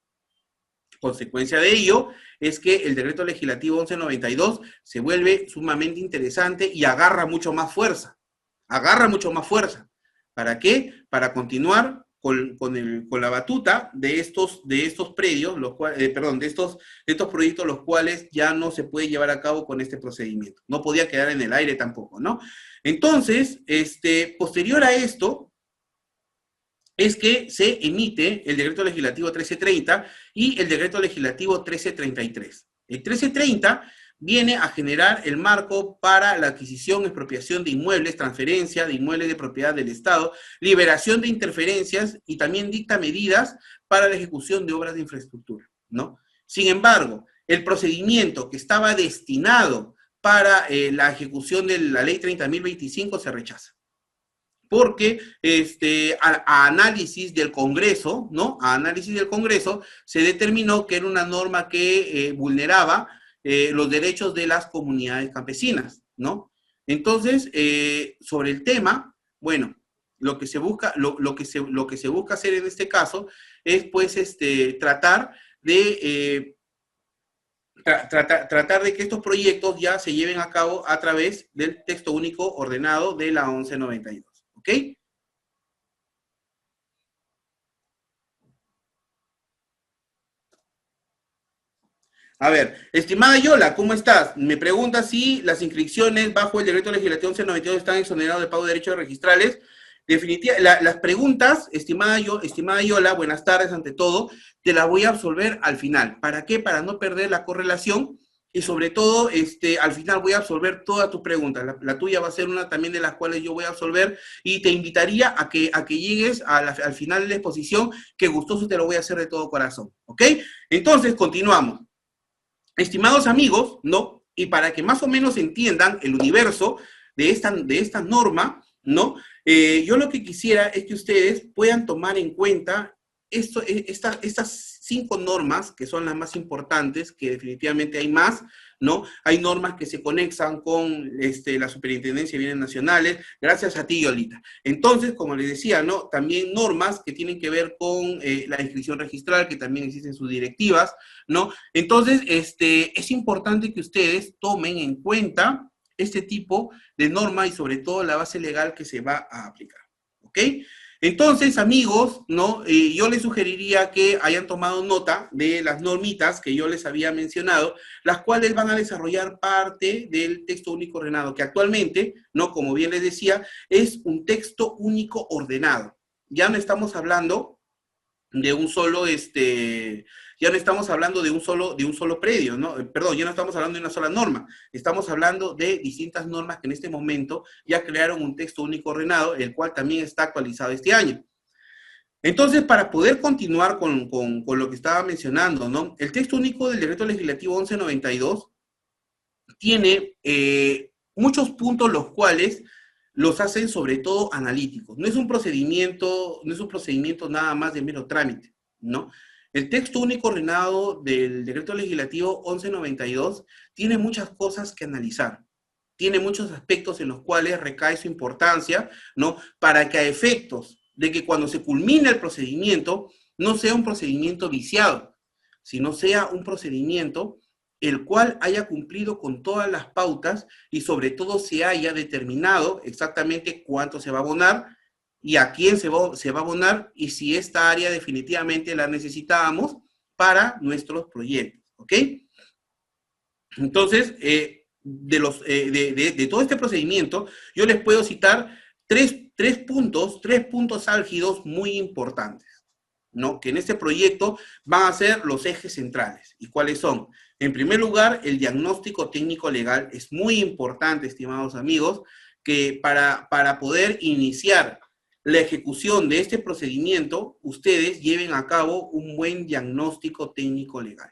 Consecuencia de ello es que el decreto legislativo 1192 se vuelve sumamente interesante y agarra mucho más fuerza. Agarra mucho más fuerza. ¿Para qué? Para continuar con la batuta de estos predios, de estos proyectos, los cuales ya no se puede llevar a cabo con este procedimiento. No podía quedar en el aire tampoco, ¿no? Entonces, posterior a esto, es que se emite el decreto legislativo 1330 y el decreto legislativo 1333. El 1330 viene a generar el marco para la adquisición, expropiación de inmuebles, transferencia de inmuebles de propiedad del Estado, liberación de interferencias y también dicta medidas para la ejecución de obras de infraestructura, ¿no? Sin embargo, el procedimiento que estaba destinado para la ejecución de la ley 30.025 se rechaza. Porque a análisis del Congreso, ¿no? A análisis del Congreso se determinó que era una norma que vulneraba los derechos de las comunidades campesinas, ¿no? Entonces, sobre el tema, bueno, lo que se busca hacer en este caso es, pues, tratar de que estos proyectos ya se lleven a cabo a través del texto único ordenado de la 1192, ¿ok? A ver, estimada Yola, ¿cómo estás? Me pregunta si las inscripciones bajo el decreto legislativo 1192 están exonerados de pago de derechos registrales. Definitivamente, las preguntas, estimada Yola, buenas tardes ante todo, te las voy a absolver al final. ¿Para qué? Para no perder la correlación y sobre todo, al final voy a absolver todas tus preguntas. La tuya va a ser una también de las cuales yo voy a absolver y te invitaría a que llegues al final de la exposición, que gustoso te lo voy a hacer de todo corazón, ¿ok? Entonces, continuamos. Estimados amigos, ¿no? Y para que más o menos entiendan el universo de esta norma, ¿no? Yo lo que quisiera es que ustedes puedan tomar en cuenta estas 5 normas que son las más importantes, que definitivamente hay más, ¿no? Hay normas que se conexan con la Superintendencia de Bienes Nacionales, gracias a ti, Yolita. Entonces, como les decía, ¿no? También normas que tienen que ver con la inscripción registral, que también existen sus directivas, ¿no? Entonces, es importante que ustedes tomen en cuenta este tipo de norma y sobre todo la base legal que se va a aplicar, ¿ok? Entonces, amigos, ¿no? Yo les sugeriría que hayan tomado nota de las normitas que yo les había mencionado, las cuales van a desarrollar parte del texto único ordenado, que actualmente, ¿no? Como bien les decía, es un texto único ordenado. Ya no estamos hablando de un solo, ya no estamos hablando de un solo predio, ¿no? Perdón, ya no estamos hablando de una sola norma, estamos hablando de distintas normas que en este momento ya crearon un texto único ordenado, el cual también está actualizado este año. Entonces, para poder continuar con lo que estaba mencionando, ¿no? El texto único del Decreto Legislativo 1192 tiene muchos puntos los cuales los hacen sobre todo analíticos. No es un procedimiento nada más de mero trámite, ¿no? El texto único ordenado del Decreto Legislativo 1192 tiene muchas cosas que analizar. Tiene muchos aspectos en los cuales recae su importancia, ¿no? Para que a efectos de que cuando se culmine el procedimiento, no sea un procedimiento viciado, sino sea un procedimiento el cual haya cumplido con todas las pautas y sobre todo se haya determinado exactamente cuánto se va a abonar y a quién se va a abonar y si esta área definitivamente la necesitábamos para nuestros proyectos, ¿ok? Entonces, de todo este procedimiento, yo les puedo citar tres puntos álgidos muy importantes, ¿no? Que en este proyecto van a ser los ejes centrales. ¿Y cuáles son? En primer lugar, el diagnóstico técnico legal es muy importante, estimados amigos, que para poder iniciar la ejecución de este procedimiento, ustedes lleven a cabo un buen diagnóstico técnico legal.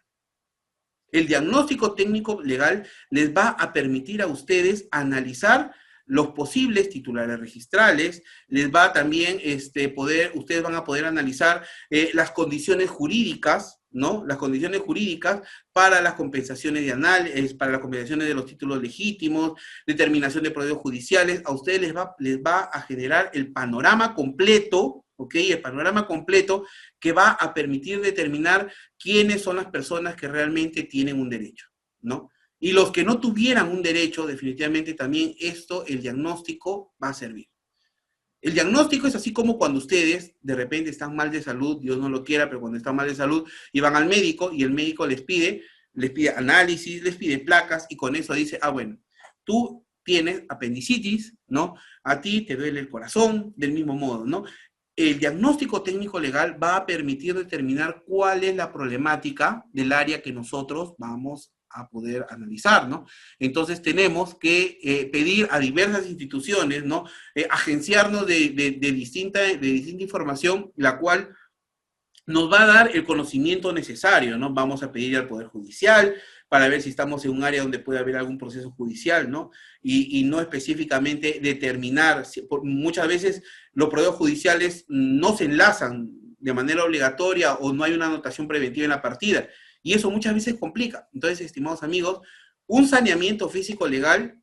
El diagnóstico técnico legal les va a permitir a ustedes analizar los posibles titulares registrales, les va también ustedes van a poder analizar las condiciones jurídicas, ¿no? Las condiciones jurídicas para las compensaciones de análisis, para las compensaciones de los títulos legítimos, determinación de procesos judiciales, a ustedes les va a generar el panorama completo, ¿ok? El panorama completo que va a permitir determinar quiénes son las personas que realmente tienen un derecho, ¿no? Y los que no tuvieran un derecho, definitivamente también el diagnóstico va a servir. El diagnóstico es así como cuando ustedes de repente están mal de salud, Dios no lo quiera, pero cuando están mal de salud y van al médico y el médico les pide análisis, les pide placas y con eso dice, bueno, tú tienes apendicitis, ¿no? A ti te duele el corazón, del mismo modo, ¿no? El diagnóstico técnico legal va a permitir determinar cuál es la problemática del área que nosotros vamos a poder analizar, ¿no? Entonces tenemos que pedir a diversas instituciones, ¿no? Agenciarnos de distinta información, la cual nos va a dar el conocimiento necesario, ¿no? Vamos a pedir al Poder Judicial para ver si estamos en un área donde puede haber algún proceso judicial, ¿no? Y no específicamente determinar, muchas veces los procesos judiciales no se enlazan de manera obligatoria o no hay una anotación preventiva en la partida. Y eso muchas veces complica. Entonces, estimados amigos, un saneamiento físico legal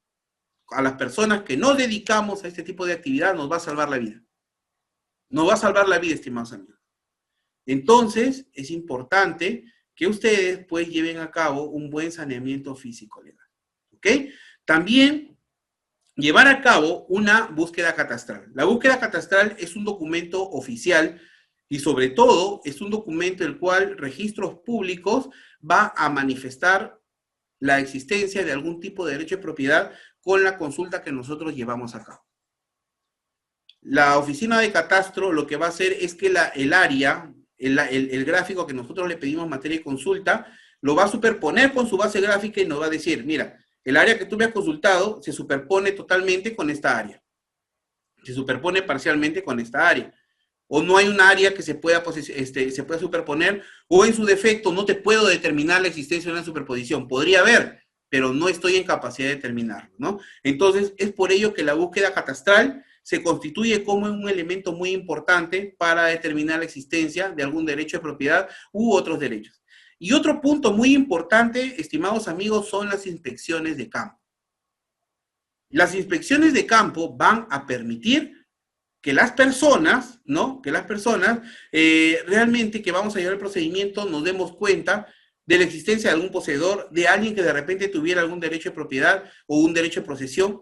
a las personas que nos dedicamos a este tipo de actividad nos va a salvar la vida. Nos va a salvar la vida, estimados amigos. Entonces, es importante que ustedes pues lleven a cabo un buen saneamiento físico legal. ¿Ok? También llevar a cabo una búsqueda catastral. La búsqueda catastral es un documento oficial y sobre todo es un documento el cual registros públicos va a manifestar la existencia de algún tipo de derecho de propiedad con la consulta que nosotros llevamos a cabo. La oficina de catastro lo que va a hacer es que el área, el gráfico que nosotros le pedimos materia de consulta, lo va a superponer con su base gráfica y nos va a decir, mira, el área que tú me has consultado se superpone totalmente con esta área. Se superpone parcialmente con esta área. O no hay un área que se pueda superponer, o en su defecto no te puedo determinar la existencia de una superposición. Podría haber, pero no estoy en capacidad de determinarlo, ¿no? Entonces, es por ello que la búsqueda catastral se constituye como un elemento muy importante para determinar la existencia de algún derecho de propiedad u otros derechos. Y otro punto muy importante, estimados amigos, son las inspecciones de campo. Las inspecciones de campo van a permitir que las personas, ¿no? Que las personas realmente que vamos a llevar el procedimiento nos demos cuenta de la existencia de algún poseedor, de alguien que de repente tuviera algún derecho de propiedad o un derecho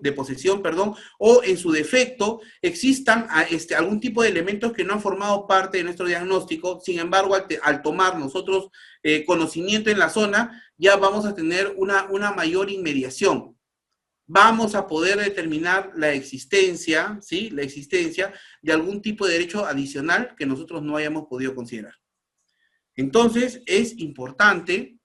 de posesión, perdón, o en su defecto existan algún tipo de elementos que no han formado parte de nuestro diagnóstico. Sin embargo, al tomar nosotros conocimiento en la zona, ya vamos a tener una mayor inmediación. Vamos a poder determinar la existencia, ¿sí? La existencia de algún tipo de derecho adicional que nosotros no hayamos podido considerar. Entonces, es importante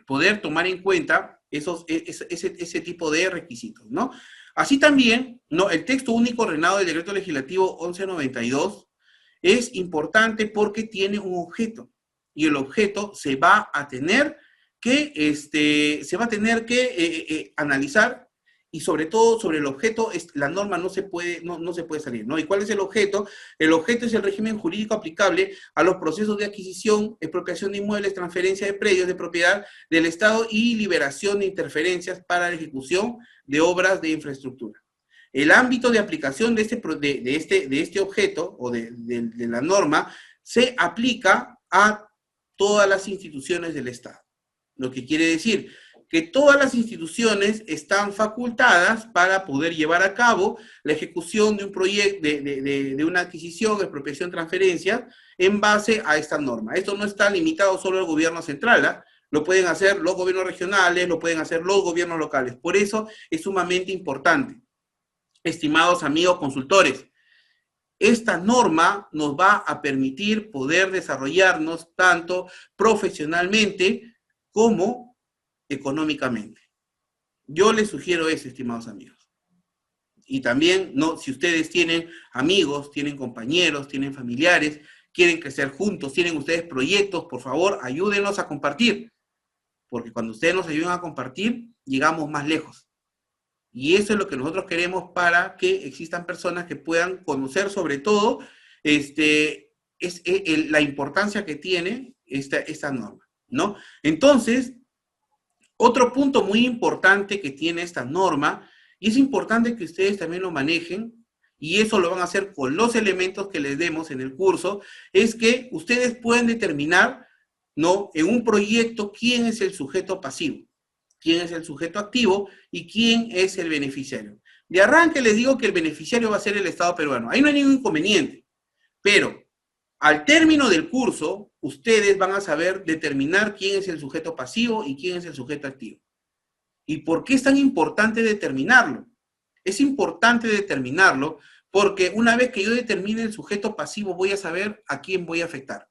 poder tomar en cuenta ese tipo de requisitos, ¿no? Así también, ¿no? El texto único ordenado del Decreto Legislativo 1192 es importante porque tiene un objeto, y el objeto se va a tener que, analizar, y sobre todo sobre el objeto, la norma no se puede salir, ¿no? ¿Y cuál es el objeto? El objeto es el régimen jurídico aplicable a los procesos de adquisición, expropiación de inmuebles, transferencia de predios de propiedad del Estado y liberación de interferencias para la ejecución de obras de infraestructura. El ámbito de aplicación de este objeto o de la norma se aplica a todas las instituciones del Estado. Lo que quiere decir que todas las instituciones están facultadas para poder llevar a cabo la ejecución de un proyecto, de una adquisición, expropiación, transferencia, en base a esta norma. Esto no está limitado solo al gobierno central, ¿eh? Lo pueden hacer los gobiernos regionales, lo pueden hacer los gobiernos locales. Por eso es sumamente importante. Estimados amigos consultores, esta norma nos va a permitir poder desarrollarnos tanto profesionalmente como económicamente. Yo les sugiero eso, estimados amigos. Y también, no, si ustedes tienen amigos, tienen compañeros, tienen familiares, quieren crecer juntos, tienen ustedes proyectos, por favor, ayúdennos a compartir. Porque cuando ustedes nos ayudan a compartir, llegamos más lejos. Y eso es lo que nosotros queremos para que existan personas que puedan conocer sobre todo la importancia que tiene esta norma, ¿no? Entonces, otro punto muy importante que tiene esta norma, y es importante que ustedes también lo manejen, y eso lo van a hacer con los elementos que les demos en el curso, es que ustedes pueden determinar, ¿no? En un proyecto quién es el sujeto pasivo, quién es el sujeto activo y quién es el beneficiario. De arranque les digo que el beneficiario va a ser el Estado peruano. Ahí no hay ningún inconveniente, pero al término del curso, ustedes van a saber determinar quién es el sujeto pasivo y quién es el sujeto activo. ¿Y por qué es tan importante determinarlo? Es importante determinarlo porque una vez que yo determine el sujeto pasivo, voy a saber a quién voy a afectar.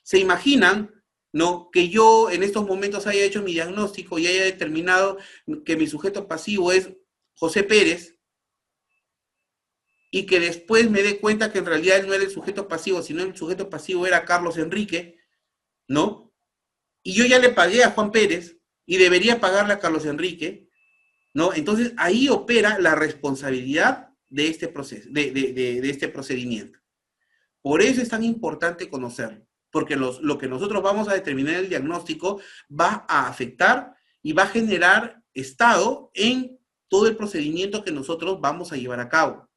¿Se imaginan, no, que yo en estos momentos haya hecho mi diagnóstico y haya determinado que mi sujeto pasivo es José Pérez, y que después me dé cuenta que en realidad él no era el sujeto pasivo, sino el sujeto pasivo era Carlos Enrique, ¿no? Y yo ya le pagué a Juan Pérez y debería pagarle a Carlos Enrique, ¿no? Entonces ahí opera la responsabilidad de este proceso, de este procedimiento. Por eso es tan importante conocerlo, porque lo que nosotros vamos a determinar en el diagnóstico va a afectar y va a generar estado en todo el procedimiento que nosotros vamos a llevar a cabo.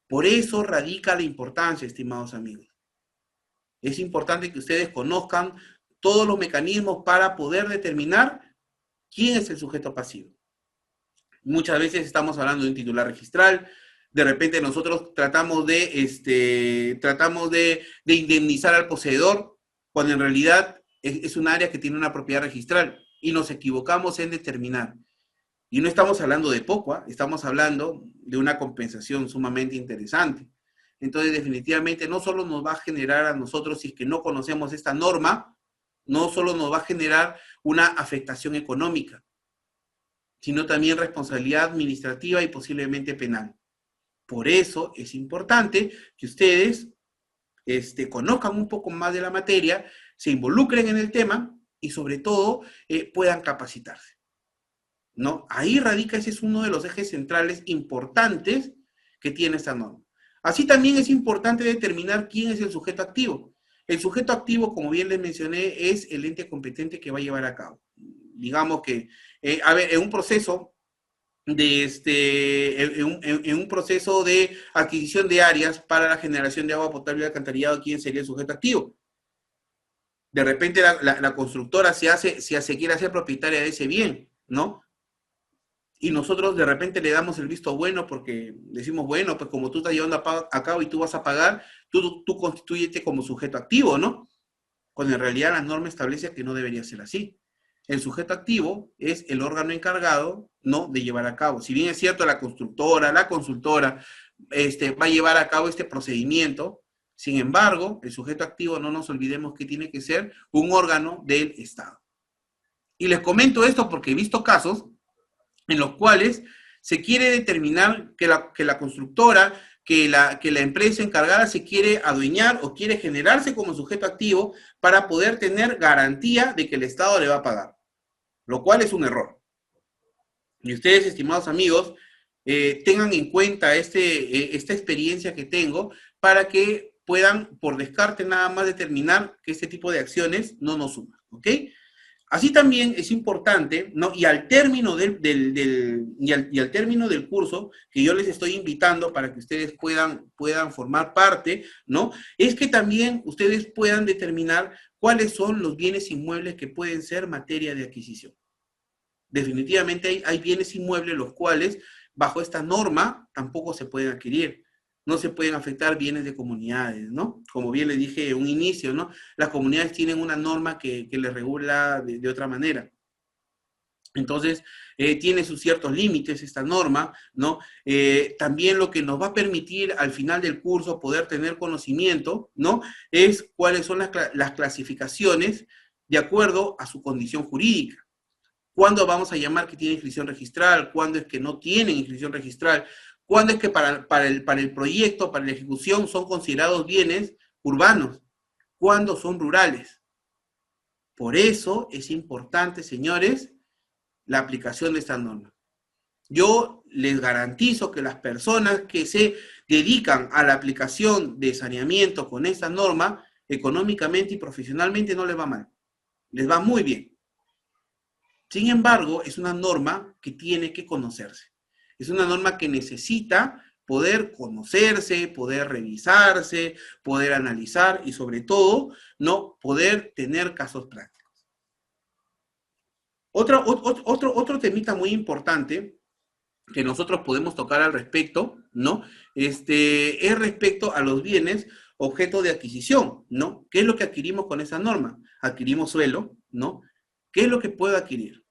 Por eso radica la importancia, estimados amigos. Es importante que ustedes conozcan todos los mecanismos para poder determinar quién es el sujeto pasivo. Muchas veces estamos hablando de un titular registral, de repente nosotros tratamos de indemnizar al poseedor, cuando en realidad es un área que tiene una propiedad registral, y nos equivocamos en determinar. Y no estamos hablando de poco, ¿eh? Estamos hablando de una compensación sumamente interesante. Entonces, definitivamente, no solo nos va a generar a nosotros, si es que no conocemos esta norma, no solo nos va a generar una afectación económica, sino también responsabilidad administrativa y posiblemente penal. Por eso es importante que ustedes conozcan un poco más de la materia, se involucren en el tema y sobre todo puedan capacitarse, ¿no? Ahí radica, ese es uno de los ejes centrales importantes que tiene esta norma. Así también es importante determinar quién es el sujeto activo. El sujeto activo, como bien les mencioné, es el ente competente que va a llevar a cabo. Digamos que, en un proceso en un proceso de adquisición de áreas para la generación de agua potable y alcantarillado, ¿quién sería el sujeto activo? De repente la constructora se quiere hacer propietaria de ese bien, ¿no? Y nosotros de repente le damos el visto bueno porque decimos, bueno, pues como tú estás llevando a cabo y tú vas a pagar, tú constituyete como sujeto activo, ¿no? Cuando en realidad la norma establece que no debería ser así. El sujeto activo es el órgano encargado, ¿no?, de llevar a cabo. Si bien es cierto, la constructora, la consultora, va a llevar a cabo este procedimiento, sin embargo, el sujeto activo, no nos olvidemos que tiene que ser un órgano del Estado. Y les comento esto porque he visto casos en los cuales se quiere determinar que la constructora, que la empresa encargada se quiere adueñar o quiere generarse como sujeto activo para poder tener garantía de que el Estado le va a pagar, lo cual es un error. Y ustedes, estimados amigos, tengan en cuenta esta experiencia que tengo para que puedan, por descarte nada más, determinar que este tipo de acciones no nos suman, ¿ok? Así también es importante, ¿no? Y al término al término del curso, que yo les estoy invitando para que ustedes puedan formar parte, ¿no? Es que también ustedes puedan determinar cuáles son los bienes inmuebles que pueden ser materia de adquisición. Definitivamente hay bienes inmuebles los cuales, bajo esta norma, tampoco se pueden adquirir. No se pueden afectar bienes de comunidades, ¿no? Como bien les dije en un inicio, ¿no? Las comunidades tienen una norma que les regula de otra manera. Entonces, tiene sus ciertos límites esta norma, ¿no? También lo que nos va a permitir al final del curso poder tener conocimiento, ¿no? Es cuáles son las clasificaciones de acuerdo a su condición jurídica. ¿Cuándo vamos a llamar que tiene inscripción registral? ¿Cuándo es que no tienen inscripción registral? ¿Cuándo es que para el proyecto, para la ejecución, son considerados bienes urbanos? ¿Cuándo son rurales? Por eso es importante, señores, la aplicación de esta norma. Yo les garantizo que las personas que se dedican a la aplicación de saneamiento con esta norma, económicamente y profesionalmente no les va mal. Les va muy bien. Sin embargo, es una norma que tiene que conocerse. Es una norma que necesita poder conocerse, poder revisarse, poder analizar y sobre todo, ¿no?, poder tener casos prácticos. Otro temita muy importante que nosotros podemos tocar al respecto, ¿no? Es respecto a los bienes objeto de adquisición, ¿no? ¿Qué es lo que adquirimos con esa norma? Adquirimos suelo, ¿no? ¿Qué es lo que puedo adquirir?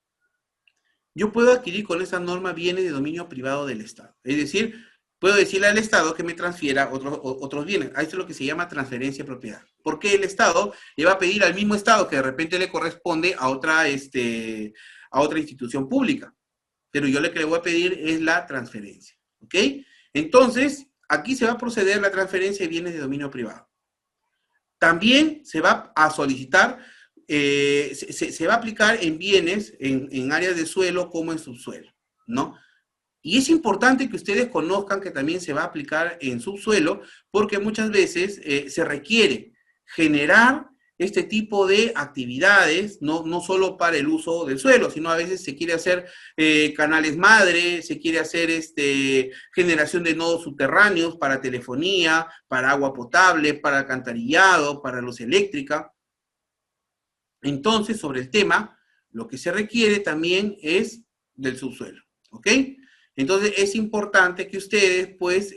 Yo puedo adquirir con esa norma bienes de dominio privado del Estado. Es decir, puedo decirle al Estado que me transfiera otros bienes. A esto es lo que se llama transferencia de propiedad. Porque el Estado le va a pedir al mismo Estado que de repente le corresponde a otra institución pública. Pero yo lo que le voy a pedir es la transferencia. ¿Ok? Entonces, aquí se va a proceder la transferencia de bienes de dominio privado. También se va a solicitar, se va a aplicar en bienes, en áreas de suelo como en subsuelo, ¿no? Y es importante que ustedes conozcan que también se va a aplicar en subsuelo, porque muchas veces se requiere generar este tipo de actividades, no solo para el uso del suelo, sino a veces se quiere hacer canales madre, se quiere hacer generación de nodos subterráneos para telefonía, para agua potable, para alcantarillado, para luz eléctrica. Entonces, sobre el tema, lo que se requiere también es del subsuelo, ¿ok? Entonces, es importante que ustedes, pues,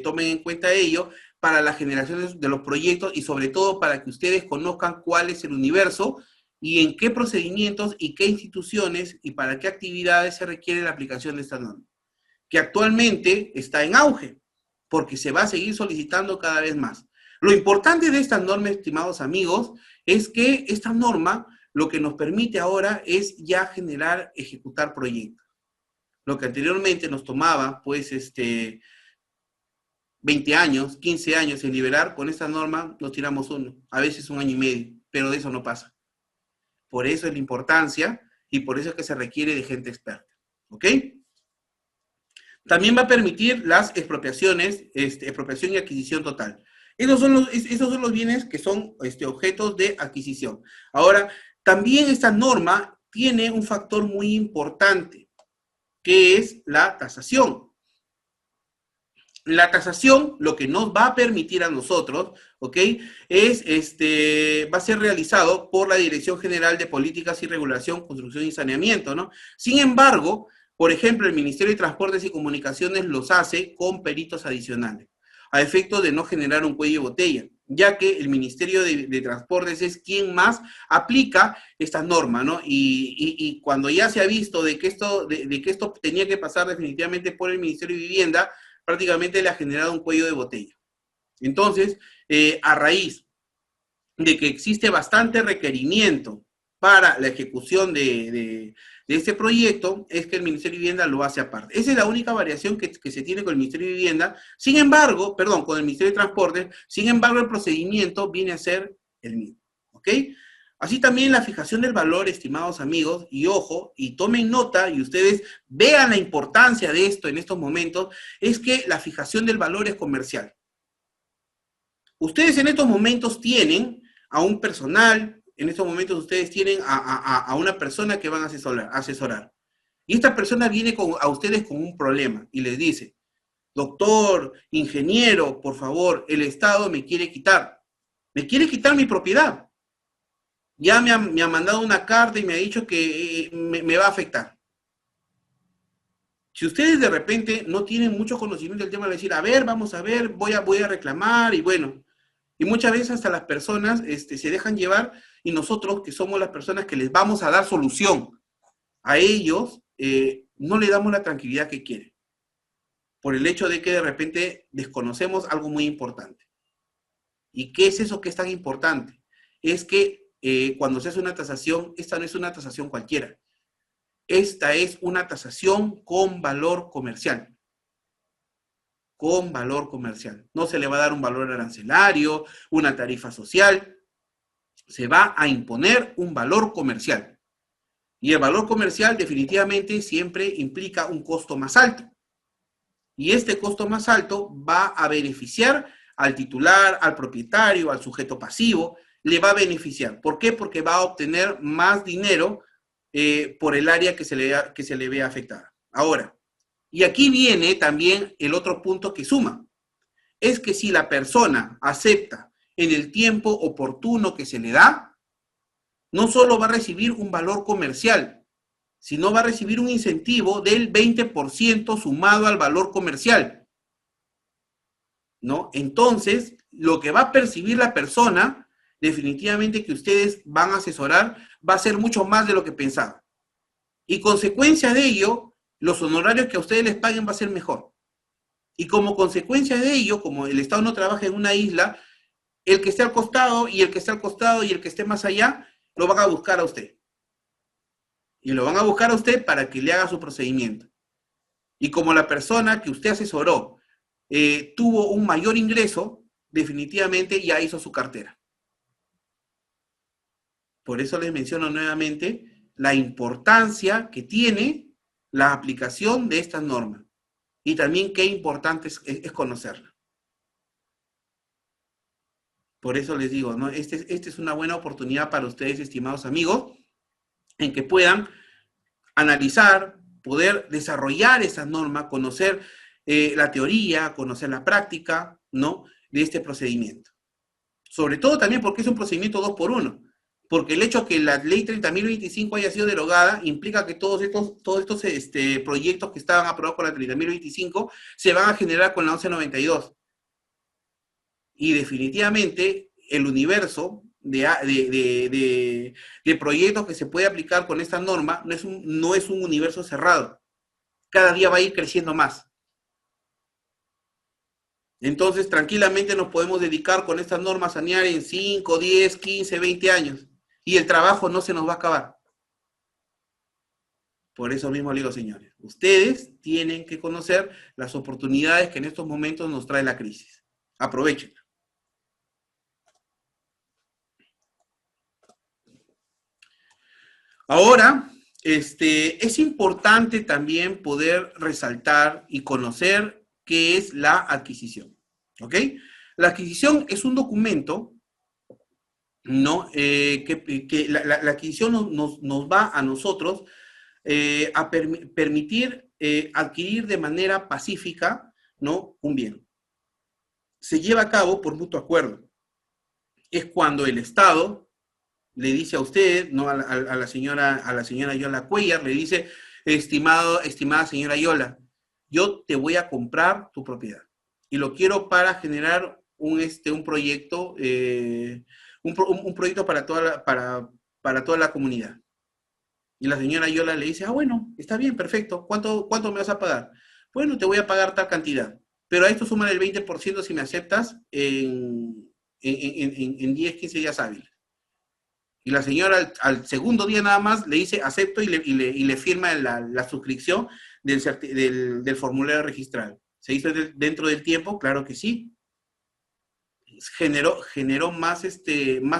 tomen en cuenta ello para la generación de los proyectos y sobre todo para que ustedes conozcan cuál es el universo y en qué procedimientos y qué instituciones y para qué actividades se requiere la aplicación de esta norma, que actualmente está en auge, porque se va a seguir solicitando cada vez más. Lo importante de esta norma, estimados amigos, es que esta norma lo que nos permite ahora es ya ejecutar proyectos. Lo que anteriormente nos tomaba, pues, 20 años, 15 años en liberar, con esta norma nos tiramos a veces 1 año y medio, pero de eso no pasa. Por eso es la importancia y por eso es que se requiere de gente experta, ¿ok? También va a permitir las expropiaciones, expropiación y adquisición total. Esos son los bienes que son objetos de adquisición. Ahora, también esta norma tiene un factor muy importante, que es la tasación. La tasación, lo que nos va a permitir a nosotros, ¿ok? Va a ser realizado por la Dirección General de Políticas y Regulación, Construcción y Saneamiento, ¿no? Sin embargo, por ejemplo, el Ministerio de Transportes y Comunicaciones los hace con peritos adicionales, a efecto de no generar un cuello de botella, ya que el Ministerio de Transportes es quien más aplica esta norma, ¿no? Y cuando ya se ha visto de que esto tenía que pasar definitivamente por el Ministerio de Vivienda, prácticamente le ha generado un cuello de botella. Entonces, a raíz de que existe bastante requerimiento para la ejecución de este proyecto, es que el Ministerio de Vivienda lo hace aparte. Esa es la única variación que se tiene con el Ministerio de Vivienda. Sin embargo, perdón, con el Ministerio de Transporte, sin embargo, el procedimiento viene a ser el mismo. ¿Ok? Así también la fijación del valor, estimados amigos, y ojo, y tomen nota, y ustedes vean la importancia de esto en estos momentos, es que la fijación del valor es comercial. Ustedes en estos momentos tienen a un personal, en estos momentos ustedes tienen a una persona que van a asesorar. Y esta persona viene a ustedes con un problema y les dice, doctor, ingeniero, por favor, el Estado me quiere quitar mi propiedad. Ya me ha mandado una carta y me ha dicho que me va a afectar. Si ustedes de repente no tienen mucho conocimiento del tema, van a decir, a ver, vamos a ver, voy a reclamar, y bueno, y muchas veces hasta las personas se dejan llevar, y nosotros, que somos las personas que les vamos a dar solución a ellos, no le damos la tranquilidad que quieren, por el hecho de que de repente desconocemos algo muy importante. ¿Y qué es eso que es tan importante? Es que cuando se hace una tasación, esta no es una tasación cualquiera. Esta es una tasación con valor comercial. Con valor comercial. No se le va a dar un valor arancelario, una tarifa social. Se va a imponer un valor comercial. Y el valor comercial definitivamente siempre implica un costo más alto. Y este costo más alto va a beneficiar al titular, al propietario, al sujeto pasivo, le va a beneficiar. ¿Por qué? Porque va a obtener más dinero por el área que se le ve afectada. Ahora, y aquí viene también el otro punto que suma, es que si la persona acepta en el tiempo oportuno que se le da, no solo va a recibir un valor comercial, sino va a recibir un incentivo del 20% sumado al valor comercial, ¿no? Entonces, lo que va a percibir la persona, definitivamente que ustedes van a asesorar, va a ser mucho más de lo que pensaban. Y consecuencia de ello, los honorarios que a ustedes les paguen va a ser mejor. Y como consecuencia de ello, como el Estado no trabaja en una isla, el que esté al costado y el que esté al costado y el que esté más allá, lo van a buscar a usted. Y lo van a buscar a usted para que le haga su procedimiento. Y como la persona que usted asesoró tuvo un mayor ingreso, definitivamente ya hizo su cartera. Por eso les menciono nuevamente la importancia que tiene la aplicación de estas normas. Y también qué importante es conocerla. Por eso les digo, ¿no? Esta es una buena oportunidad para ustedes, estimados amigos, en que puedan analizar, poder desarrollar esa norma, conocer la teoría, conocer la práctica, ¿no? De este procedimiento. Sobre todo también porque es un procedimiento 2x1. Porque el hecho de que la ley 30.025 haya sido derogada implica que todos estos proyectos que estaban aprobados con la 30.025 se van a generar con la 1192. Y definitivamente el universo de proyectos que se puede aplicar con esta norma no es un universo cerrado. Cada día va a ir creciendo más. Entonces, tranquilamente nos podemos dedicar con estas normas a sanear en 5, 10, 15, 20 años. Y el trabajo no se nos va a acabar. Por eso mismo le digo, señores, ustedes tienen que conocer las oportunidades que en estos momentos nos trae la crisis. Aprovechen. Ahora, es importante también poder resaltar y conocer qué es la adquisición, ¿ok? La adquisición es un documento, ¿no? La adquisición nos va a nosotros a permitir adquirir de manera pacífica, ¿no? Un bien. Se lleva a cabo por mutuo acuerdo. Es cuando el Estado le dice a usted, ¿no? A la señora Yola Cuellar, le dice, estimada señora Yola, yo te voy a comprar tu propiedad y lo quiero para generar un proyecto, un proyecto para toda la comunidad. Y la señora Yola le dice, bueno, está bien, perfecto, ¿cuánto me vas a pagar? Bueno, te voy a pagar tal cantidad, pero a esto suma el 20% si me aceptas en 10, 15 días hábiles. Y la señora al segundo día nada más le dice acepto y le firma la suscripción del formulario registral. ¿Se hizo dentro del tiempo? Claro que sí. ¿Generó más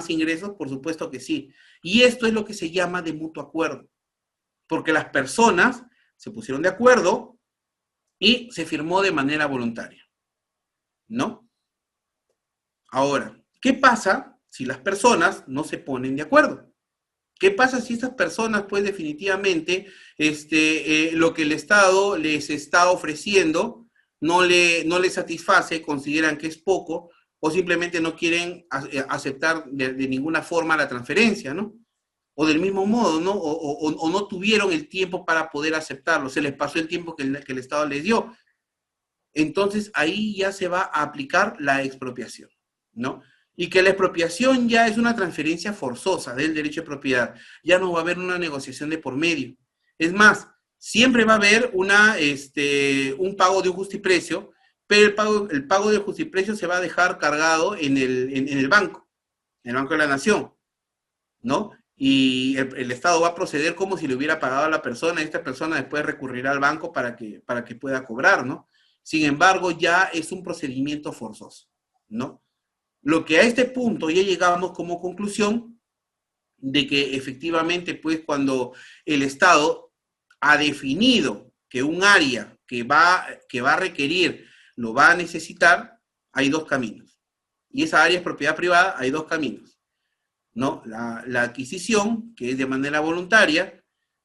ingresos? Por supuesto que sí. Y esto es lo que se llama de mutuo acuerdo. Porque las personas se pusieron de acuerdo y se firmó de manera voluntaria. ¿No? Ahora, ¿qué pasa si las personas no se ponen de acuerdo? ¿Qué pasa si estas personas, pues definitivamente, lo que el Estado les está ofreciendo no le satisface, consideran que es poco, o simplemente no quieren aceptar de ninguna forma la transferencia, ¿no? O del mismo modo, ¿no? O no tuvieron el tiempo para poder aceptarlo, se les pasó el tiempo que el Estado les dio. Entonces ahí ya se va a aplicar la expropiación, ¿no? Y que la expropiación ya es una transferencia forzosa del derecho de propiedad. Ya no va a haber una negociación de por medio. Es más, siempre va a haber un pago de un justiprecio, pero el pago de justiprecio se va a dejar cargado en el Banco de la Nación, ¿no? Y el Estado va a proceder como si le hubiera pagado a la persona, y esta persona después recurrirá al banco para que pueda cobrar, ¿no? Sin embargo, ya es un procedimiento forzoso, ¿no? Lo que a este punto ya llegamos como conclusión de que efectivamente, pues cuando el Estado ha definido que un área que va a requerir, lo va a necesitar, hay dos caminos. Y esa área es propiedad privada, hay dos caminos, ¿no? La adquisición, que es de manera voluntaria,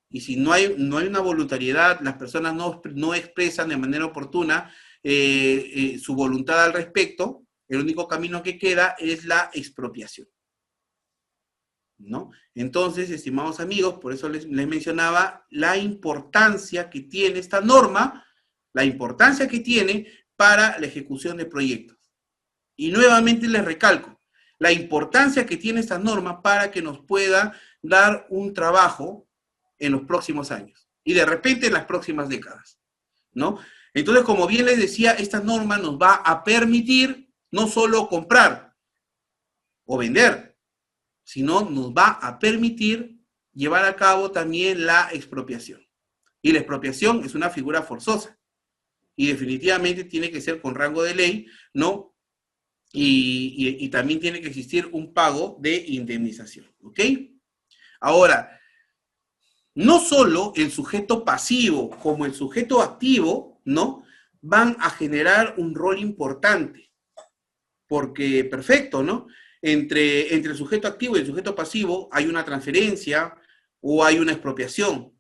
y si no hay una voluntariedad, las personas no expresan de manera oportuna su voluntad al respecto, el único camino que queda es la expropiación, ¿no? Entonces, estimados amigos, por eso les mencionaba la importancia que tiene esta norma, la importancia que tiene para la ejecución de proyectos. Y nuevamente les recalco, la importancia que tiene esta norma para que nos pueda dar un trabajo en los próximos años y de repente en las próximas décadas, ¿no? Entonces, como bien les decía, esta norma nos va a permitir no solo comprar o vender, sino nos va a permitir llevar a cabo también la expropiación. Y la expropiación es una figura forzosa y definitivamente tiene que ser con rango de ley, ¿no? Y también tiene que existir un pago de indemnización, ¿ok? Ahora, no solo el sujeto pasivo como el sujeto activo, ¿no? Van a generar un rol importante. Porque, perfecto, ¿no? Entre el sujeto activo y el sujeto pasivo hay una transferencia o hay una expropiación.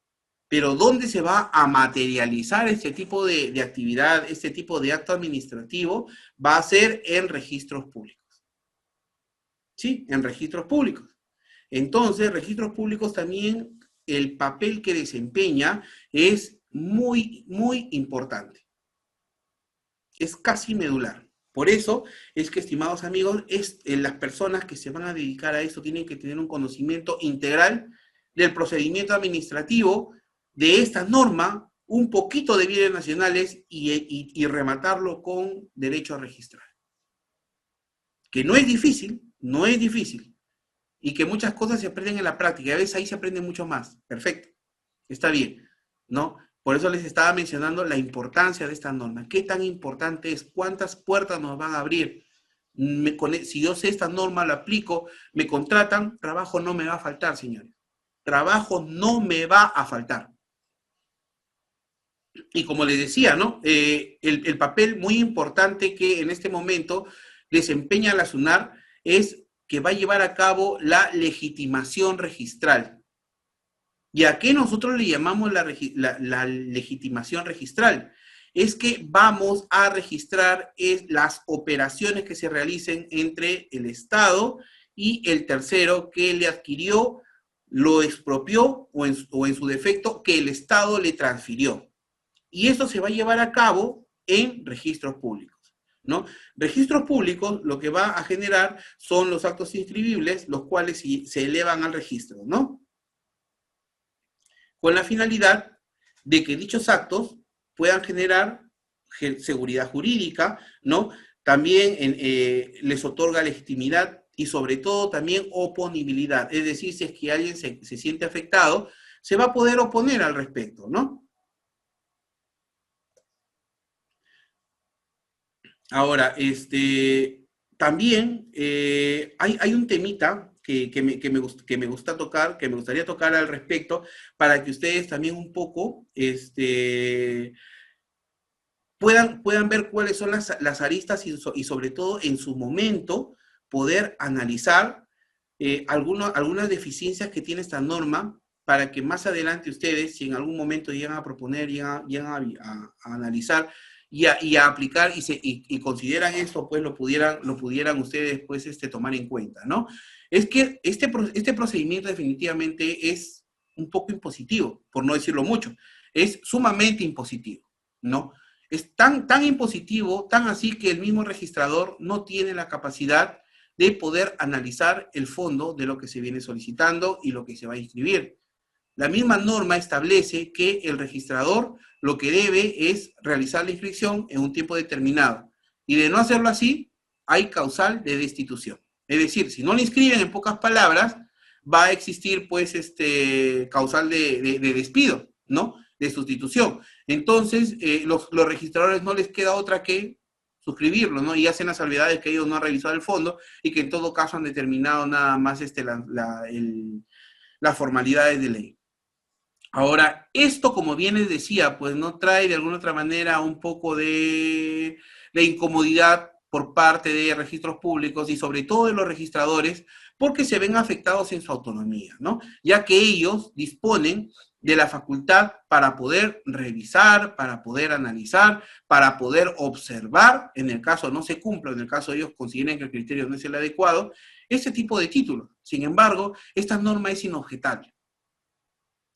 Pero ¿dónde se va a materializar este tipo de actividad, este tipo de acto administrativo? Va a ser en registros públicos. ¿Sí? En registros públicos. Entonces, registros públicos también, el papel que desempeña es muy, muy importante. Es casi medular. Por eso es que, estimados amigos, las personas que se van a dedicar a esto tienen que tener un conocimiento integral del procedimiento administrativo, de esta norma, un poquito de bienes nacionales y rematarlo con derecho a registrar. Que no es difícil, no es difícil. Y que muchas cosas se aprenden en la práctica. Y a veces ahí se aprende mucho más. Perfecto. Está bien, ¿no? Por eso les estaba mencionando la importancia de esta norma. ¿Qué tan importante es? ¿Cuántas puertas nos van a abrir? Si yo sé esta norma, la aplico, me contratan, trabajo no me va a faltar, señores. trabajo no me va a faltar. Y como les decía, ¿no? El papel muy importante que en este momento desempeña la SUNAR es que va a llevar a cabo la legitimación registral. ¿Y a qué nosotros le llamamos la legitimación registral? Es que vamos a registrar las operaciones que se realicen entre el Estado y el tercero que le adquirió, lo expropió o en su defecto que el Estado le transfirió. Y esto se va a llevar a cabo en registros públicos, ¿no? Registros públicos lo que va a generar son los actos inscribibles, los cuales se elevan al registro, ¿no? Con la finalidad de que dichos actos puedan generar seguridad jurídica, ¿no? También les otorga legitimidad y sobre todo también oponibilidad, es decir, si es que alguien se siente afectado, se va a poder oponer al respecto, ¿no? Ahora, también hay un temita que me gusta tocar, que me gustaría tocar al respecto, para que ustedes también un poco puedan ver cuáles son las aristas y sobre todo en su momento poder analizar algunas deficiencias que tiene esta norma para que más adelante ustedes, si en algún momento llegan a proponer, llegan a analizar y a aplicar y consideran esto, pues lo pudieran ustedes pues, tomar en cuenta, ¿no? Es que este procedimiento definitivamente es un poco impositivo, por no decirlo mucho. Es sumamente impositivo, ¿no? Es tan impositivo, tan así que el mismo registrador no tiene la capacidad de poder analizar el fondo de lo que se viene solicitando y lo que se va a inscribir. La misma norma establece que el registrador lo que debe es realizar la inscripción en un tiempo determinado. Y de no hacerlo así, hay causal de destitución. Es decir, si no lo inscriben, en pocas palabras, va a existir pues causal de despido, ¿no? De sustitución. Entonces, los registradores no les queda otra que suscribirlo, ¿no? Y hacen las salvedades que ellos no han revisado el fondo y que en todo caso han determinado nada más las formalidades de ley. Ahora, esto, como bien les decía, pues no trae de alguna otra manera un poco de incomodidad por parte de registros públicos y sobre todo de los registradores, porque se ven afectados en su autonomía, ¿no? Ya que ellos disponen de la facultad para poder revisar, para poder analizar, para poder observar, en el caso no se cumpla, en el caso ellos consideren que el criterio no es el adecuado, ese tipo de títulos. Sin embargo, esta norma es inobjetable.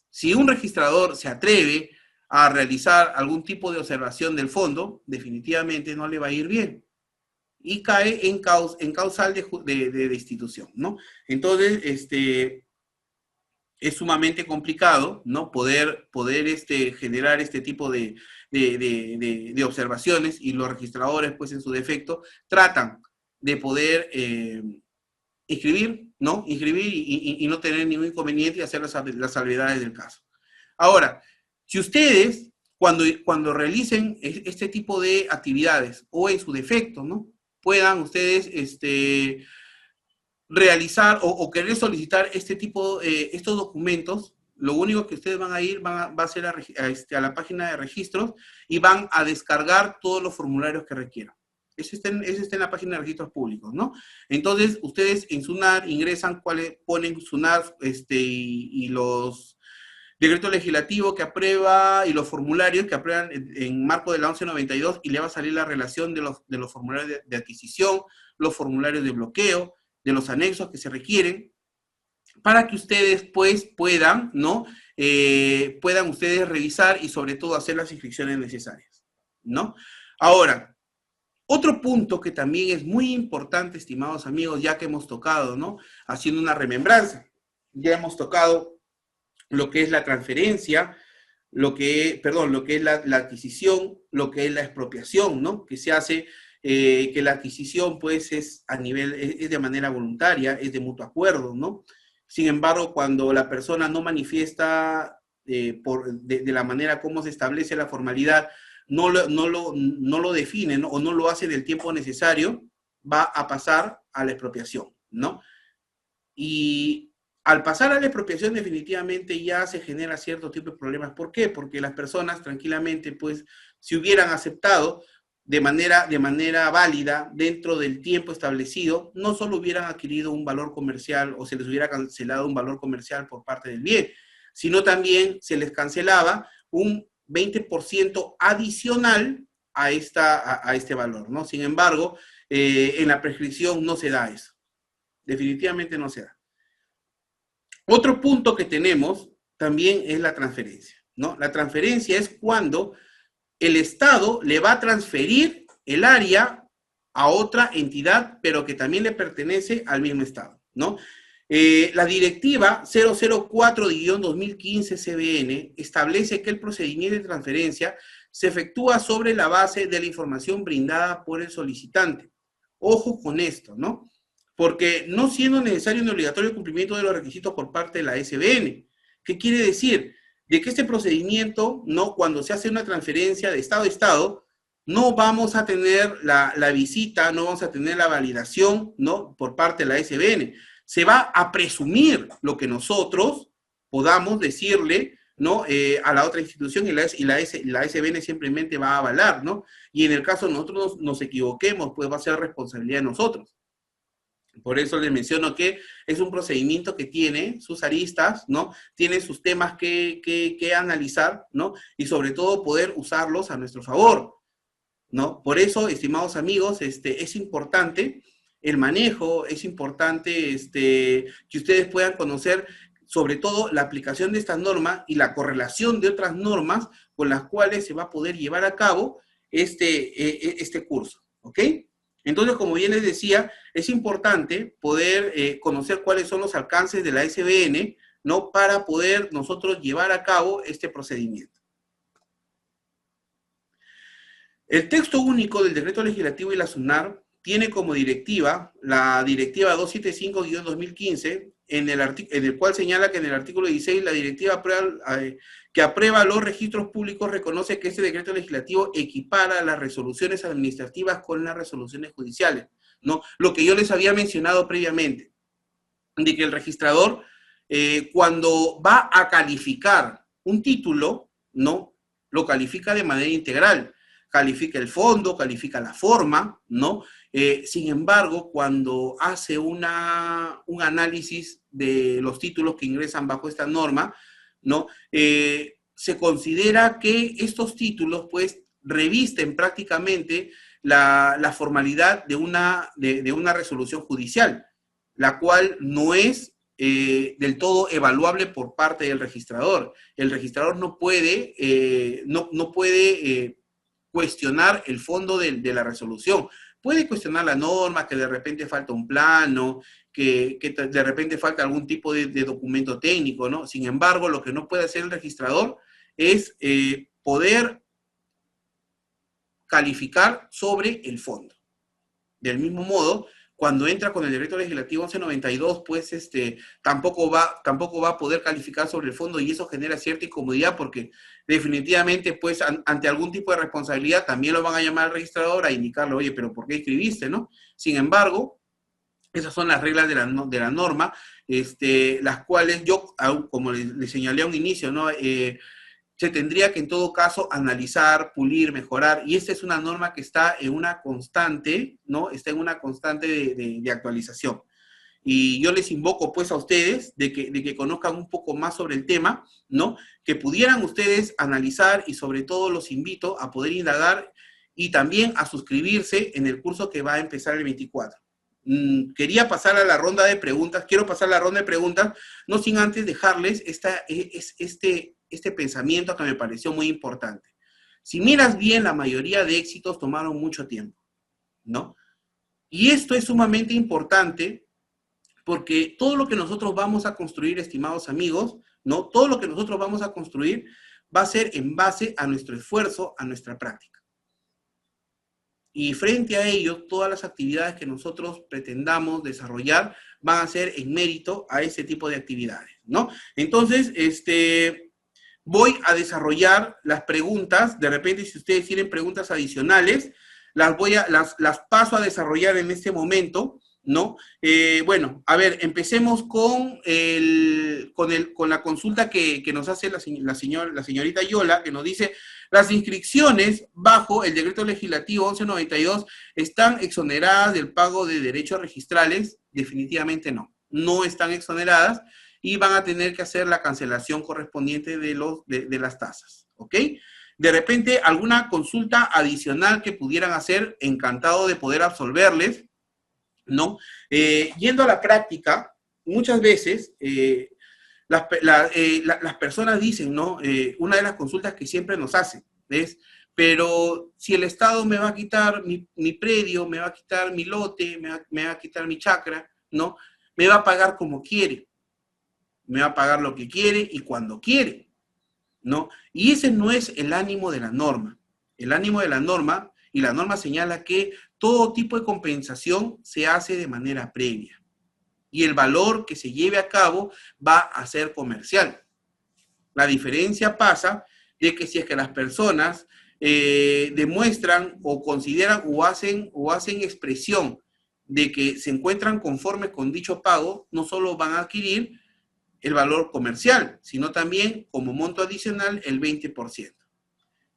Si un registrador se atreve a realizar algún tipo de observación del fondo, definitivamente no le va a ir bien. Y cae en causal de destitución, ¿no? Entonces, es sumamente complicado, ¿no? Poder generar este tipo de observaciones y los registradores, pues en su defecto, tratan de poder inscribir, ¿no? Inscribir y no tener ningún inconveniente y hacer las salvedades del caso. Ahora, si ustedes, cuando realicen este tipo de actividades o en su defecto, ¿no? Puedan ustedes realizar o querer solicitar estos documentos, lo único que ustedes van a ir va a ser a la página de registros y van a descargar todos los formularios que requieran. Eso está en la página de registros públicos, ¿no? Entonces, ustedes en SUNAR ingresan, ponen SUNAR y los decretos legislativos que aprueba y los formularios que aprueban en marco de la 1192 y le va a salir la relación de los formularios de adquisición, los formularios de bloqueo, de los anexos que se requieren, para que ustedes pues puedan, ¿no? Puedan ustedes revisar y sobre todo hacer las inscripciones necesarias, ¿no? Ahora, otro punto que también es muy importante, estimados amigos, ya que hemos tocado, ¿no? Haciendo una remembranza, ya hemos tocado lo que es la transferencia, lo que es la adquisición, lo que es la expropiación, ¿no? Que se hace, que la adquisición, pues, es de manera voluntaria, es de mutuo acuerdo, ¿no? Sin embargo, cuando la persona no manifiesta de la manera como se establece la formalidad, no lo define, ¿no? O no lo hace en el tiempo necesario, va a pasar a la expropiación, ¿no? Y Al pasar a la expropiación definitivamente ya se genera cierto tipo de problemas. ¿Por qué? Porque las personas tranquilamente, pues, si hubieran aceptado de manera válida, dentro del tiempo establecido, no solo hubieran adquirido un valor comercial o se les hubiera cancelado un valor comercial por parte del bien, sino también se les cancelaba un 20% adicional a este valor, ¿no? Sin embargo, en la prescripción no se da eso. Definitivamente no se da. Otro punto que tenemos también es la transferencia, ¿no? La transferencia es cuando el Estado le va a transferir el área a otra entidad, pero que también le pertenece al mismo Estado, ¿no? La directiva 004-2015 CBN establece que el procedimiento de transferencia se efectúa sobre la base de la información brindada por el solicitante. Ojo con esto, ¿no? Porque no siendo necesario ni obligatorio el cumplimiento de los requisitos por parte de la SBN. ¿Qué quiere decir? De que este procedimiento, ¿no? Cuando se hace una transferencia de Estado a Estado, no vamos a tener la visita, no vamos a tener la validación, ¿no? Por parte de la SBN. Se va a presumir lo que nosotros podamos decirle, ¿no? A la otra institución y la SBN simplemente va a avalar, ¿no? Y en el caso de nosotros nos equivoquemos, pues va a ser responsabilidad de nosotros. Por eso les menciono que es un procedimiento que tiene sus aristas, ¿no? Tiene sus temas que analizar, ¿no? Y sobre todo poder usarlos a nuestro favor, ¿no? Por eso, estimados amigos, es importante el manejo, es importante que ustedes puedan conocer sobre todo la aplicación de estas normas y la correlación de otras normas con las cuales se va a poder llevar a cabo este curso, ¿ok? Entonces, como bien les decía, es importante poder conocer cuáles son los alcances de la SBN, ¿no? Para poder nosotros llevar a cabo este procedimiento. El texto único del decreto legislativo y la SUNAR tiene como directiva la directiva 275-2015, en el cual señala que en el artículo 16 la directiva que aprueba los registros públicos reconoce que este decreto legislativo equipara las resoluciones administrativas con las resoluciones judiciales, ¿no? Lo que yo les había mencionado previamente, de que el registrador, cuando va a calificar un título, ¿no? Lo califica de manera integral. Califica el fondo, califica la forma, ¿no? Sin embargo, cuando hace un análisis de los títulos que ingresan bajo esta norma, ¿no? Se considera que estos títulos, pues, revisten prácticamente la formalidad de una resolución judicial, la cual no es del todo evaluable por parte del registrador. El registrador no puede cuestionar el fondo de la resolución. Puede cuestionar la norma, que de repente falta un plano, que de repente falta algún tipo de documento técnico, ¿no? Sin embargo, lo que no puede hacer el registrador es poder calificar sobre el fondo. Del mismo modo, cuando entra con el decreto legislativo 1192, pues tampoco va a poder calificar sobre el fondo, y eso genera cierta incomodidad porque definitivamente, pues, ante algún tipo de responsabilidad también lo van a llamar al registrador a indicarle, oye, pero ¿por qué escribiste, no? Sin embargo, esas son las reglas de la norma, las cuales yo, como les señalé a un inicio, ¿no? Se tendría que en todo caso analizar, pulir, mejorar, y esta es una norma que está en una constante, ¿no? Está en una constante de actualización. Y yo les invoco pues a ustedes de que conozcan un poco más sobre el tema, ¿no? Que pudieran ustedes analizar, y sobre todo los invito a poder indagar y también a suscribirse en el curso que va a empezar el 24. Quería pasar a la ronda de preguntas, quiero pasar a la ronda de preguntas, no sin antes dejarles este pensamiento que me pareció muy importante. Si miras bien, la mayoría de éxitos tomaron mucho tiempo, ¿no? Y esto es sumamente importante porque todo lo que nosotros vamos a construir, estimados amigos, ¿no? Todo lo que nosotros vamos a construir va a ser en base a nuestro esfuerzo, a nuestra práctica. Y frente a ello, todas las actividades que nosotros pretendamos desarrollar van a ser en mérito a ese tipo de actividades, ¿no? Entonces, voy a desarrollar las preguntas. De repente, si ustedes tienen preguntas adicionales, las paso a desarrollar en este momento, ¿no? Bueno, a ver, empecemos con la consulta que nos hace la señorita Yola, que nos dice, las inscripciones bajo el decreto legislativo 1192 están exoneradas del pago de derechos registrales. Definitivamente no, no están exoneradas y van a tener que hacer la cancelación correspondiente de las tasas, ¿ok? De repente, alguna consulta adicional que pudieran hacer, encantado de poder absolverles, ¿no? Yendo a la práctica, muchas veces las personas dicen, ¿no? Una de las consultas que siempre nos hacen es, pero si el Estado me va a quitar mi predio, me va a quitar mi lote, me va a quitar mi chacra, ¿no? Me va a pagar como quiere, me va a pagar lo que quiere y cuando quiere, ¿no? Y ese no es el ánimo de la norma. El ánimo de la norma, y la norma señala que todo tipo de compensación se hace de manera previa. Y el valor que se lleve a cabo va a ser comercial. La diferencia pasa de que si es que las personas demuestran o consideran o hacen expresión de que se encuentran conformes con dicho pago, no solo van a adquirir el valor comercial, sino también como monto adicional el 20%.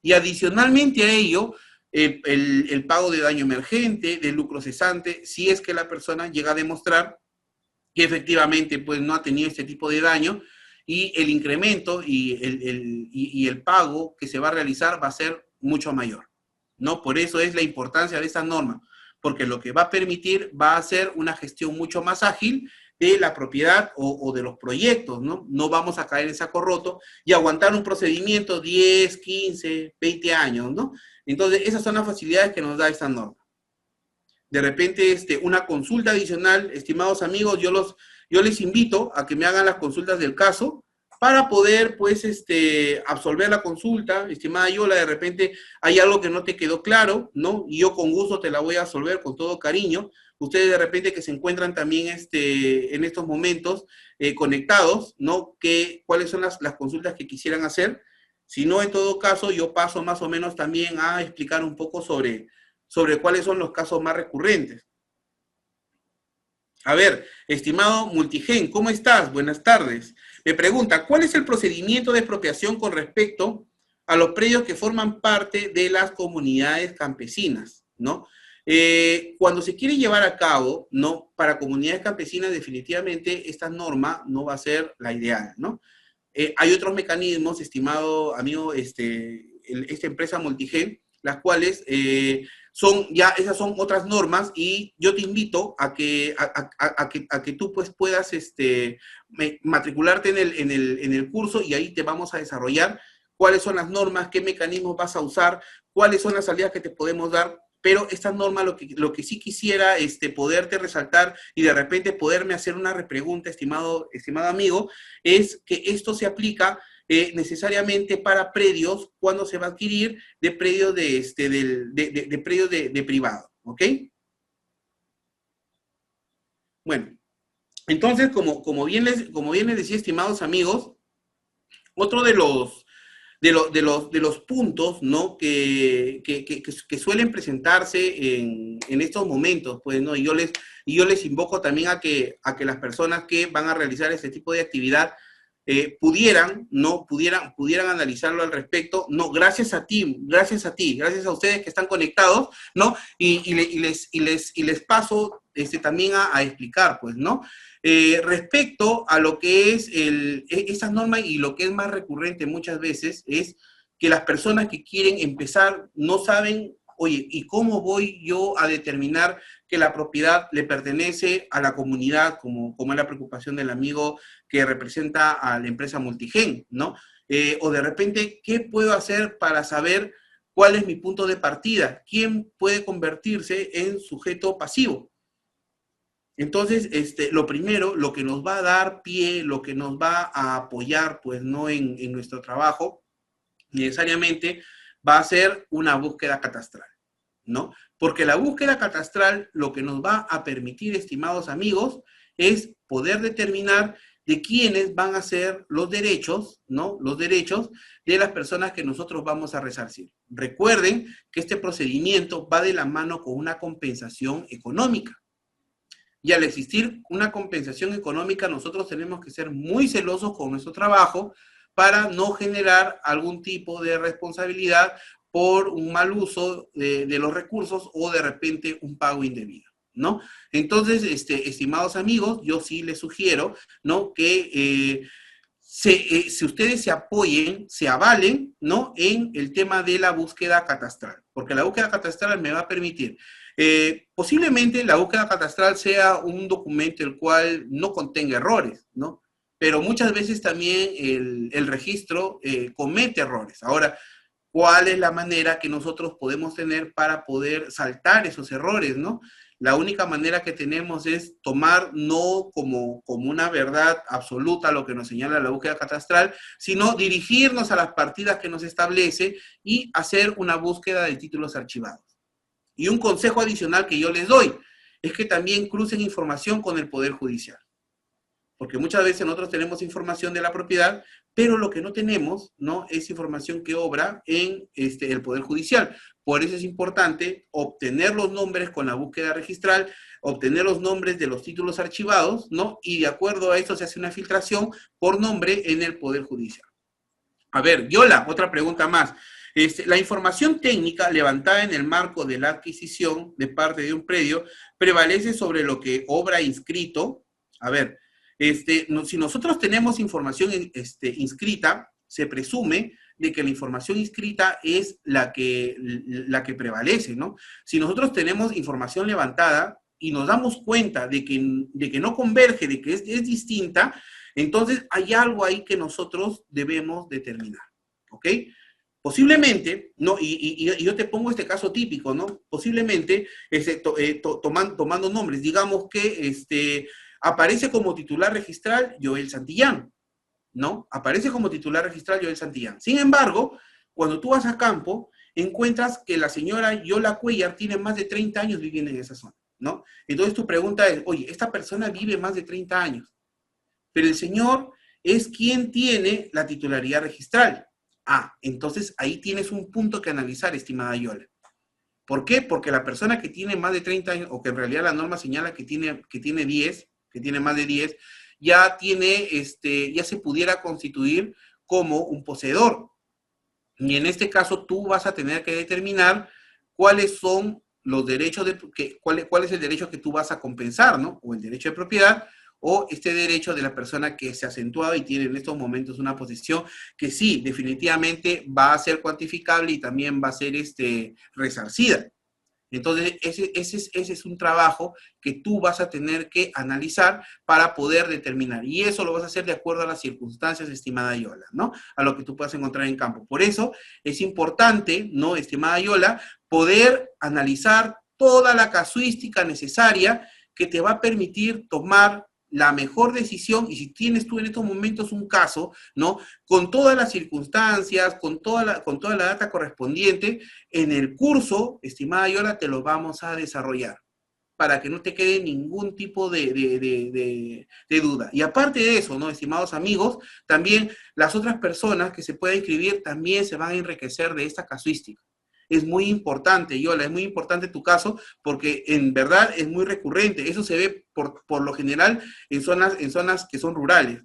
Y adicionalmente a ello, el pago de daño emergente, de lucro cesante, si es que la persona llega a demostrar que efectivamente pues, no ha tenido este tipo de daño y el incremento y el pago que se va a realizar va a ser mucho mayor, ¿no? Por eso es la importancia de esta norma, porque lo que va a permitir va a ser una gestión mucho más ágil de la propiedad o de los proyectos, ¿no? No vamos a caer en saco roto y aguantar un procedimiento 10, 15, 20 años, ¿no? Entonces, esas son las facilidades que nos da esta norma. De repente, una consulta adicional, estimados amigos, yo les invito a que me hagan las consultas del caso para poder, pues, absolver la consulta. Estimada Yola, de repente hay algo que no te quedó claro, ¿no? Y yo con gusto te la voy a absolver con todo cariño. Ustedes de repente que se encuentran también en estos momentos conectados, ¿no? ¿Cuáles son las consultas que quisieran hacer? Si no, en todo caso, yo paso más o menos también a explicar un poco sobre cuáles son los casos más recurrentes. A ver, estimado Multigen, ¿cómo estás? Buenas tardes. Me pregunta, ¿cuál es el procedimiento de expropiación con respecto a los predios que forman parte de las comunidades campesinas, ¿no? Cuando se quiere llevar a cabo, ¿no? Para comunidades campesinas, definitivamente esta norma no va a ser la ideal, ¿no? Hay otros mecanismos, estimado amigo, esta empresa Multigen, las cuales esas son otras normas y yo te invito a que tú pues puedas matricularte en el curso y ahí te vamos a desarrollar cuáles son las normas, qué mecanismos vas a usar, cuáles son las salidas que te podemos dar, pero esta norma lo que sí quisiera poderte resaltar y de repente poderme hacer una repregunta, estimado amigo, es que esto se aplica necesariamente para predios cuando se va a adquirir de predios de predios de privado, ¿ok? Bueno, entonces, como bien les decía, estimados amigos, otro de los puntos, ¿no? que suelen presentarse en estos momentos, pues, ¿no? Y yo les invoco también a que las personas que van a realizar este tipo de actividad pudieran analizarlo al respecto, no, gracias a gracias a ustedes que están conectados, ¿no? Y les paso también a explicar, pues, ¿no? Respecto a lo que es esas normas y lo que es más recurrente muchas veces es que las personas que quieren empezar no saben, oye, ¿y cómo voy yo a determinar que la propiedad le pertenece a la comunidad, como es la preocupación del amigo que representa a la empresa Multigen, ¿no? O de repente, ¿qué puedo hacer para saber cuál es mi punto de partida? ¿Quién puede convertirse en sujeto pasivo? Entonces, lo primero, lo que nos va a dar pie, lo que nos va a apoyar, pues, no en nuestro trabajo, necesariamente va a ser una búsqueda catastral, ¿no? Porque la búsqueda catastral lo que nos va a permitir, estimados amigos, es poder determinar de quiénes van a ser los derechos, ¿no? Los derechos de las personas que nosotros vamos a resarcir. Recuerden que este procedimiento va de la mano con una compensación económica. Y al existir una compensación económica, nosotros tenemos que ser muy celosos con nuestro trabajo para no generar algún tipo de responsabilidad por un mal uso de los recursos o de repente un pago indebido, ¿no? Entonces, estimados amigos, yo sí les sugiero, ¿no? Que si ustedes se apoyen, se avalen, ¿no? En el tema de la búsqueda catastral, porque la búsqueda catastral me va a permitir, posiblemente la búsqueda catastral sea un documento el cual no contenga errores, ¿no? Pero muchas veces también el registro comete errores. Ahora, ¿cuál es la manera que nosotros podemos tener para poder saltar esos errores, ¿no? La única manera que tenemos es tomar no como una verdad absoluta lo que nos señala la búsqueda catastral, sino dirigirnos a las partidas que nos establece y hacer una búsqueda de títulos archivados. Y un consejo adicional que yo les doy es que también crucen información con el Poder Judicial. Porque muchas veces nosotros tenemos información de la propiedad, pero lo que no tenemos, ¿no? Es información que obra en el Poder Judicial. Por eso es importante obtener los nombres con la búsqueda registral, obtener los nombres de los títulos archivados, ¿no? Y de acuerdo a eso se hace una filtración por nombre en el Poder Judicial. A ver, Yola, otra pregunta más. La información técnica levantada en el marco de la adquisición de parte de un predio prevalece sobre lo que obra inscrito. A ver, si nosotros tenemos información inscrita, se presume de que la información inscrita es la que prevalece, ¿no? Si nosotros tenemos información levantada y nos damos cuenta de que no converge, de que es distinta, entonces hay algo ahí que nosotros debemos determinar, ¿ok? Posiblemente, ¿no? Y yo te pongo este caso típico, ¿no? Posiblemente, tomando nombres, digamos que aparece como titular registral Joel Santillán, ¿no? Aparece como titular registral Joel Santillán. Sin embargo, cuando tú vas a campo, encuentras que la señora Yola Cuellar tiene más de 30 años viviendo en esa zona, ¿no? Entonces tu pregunta es, oye, esta persona vive más de 30 años, pero el señor es quien tiene la titularidad registral. Ah, entonces ahí tienes un punto que analizar, estimada Yola. ¿Por qué? Porque la persona que tiene más de 30 años, o que en realidad la norma señala que tiene 10, que tiene más de 10, ya ya se pudiera constituir como un poseedor. Y en este caso tú vas a tener que determinar cuáles son los derechos cuál es el derecho que tú vas a compensar, ¿no? O el derecho de propiedad, o este derecho de la persona que se ha acentuado y tiene en estos momentos una posesión que sí, definitivamente va a ser cuantificable y también va a ser resarcida. Entonces, ese es un trabajo que tú vas a tener que analizar para poder determinar. Y eso lo vas a hacer de acuerdo a las circunstancias, estimada Yola, ¿no? A lo que tú puedas encontrar en campo. Por eso es importante, ¿no, estimada Yola, poder analizar toda la casuística necesaria que te va a permitir tomar la mejor decisión, y si tienes tú en estos momentos un caso, ¿no? Con todas las circunstancias, con toda la data correspondiente, en el curso, estimada Yola, te lo vamos a desarrollar para que no te quede ningún tipo de duda. Y aparte de eso, ¿no, estimados amigos? También las otras personas que se puedan inscribir también se van a enriquecer de esta casuística. Es muy importante, Yola, es muy importante tu caso, porque en verdad es muy recurrente. Eso se ve por lo general en zonas que son rurales.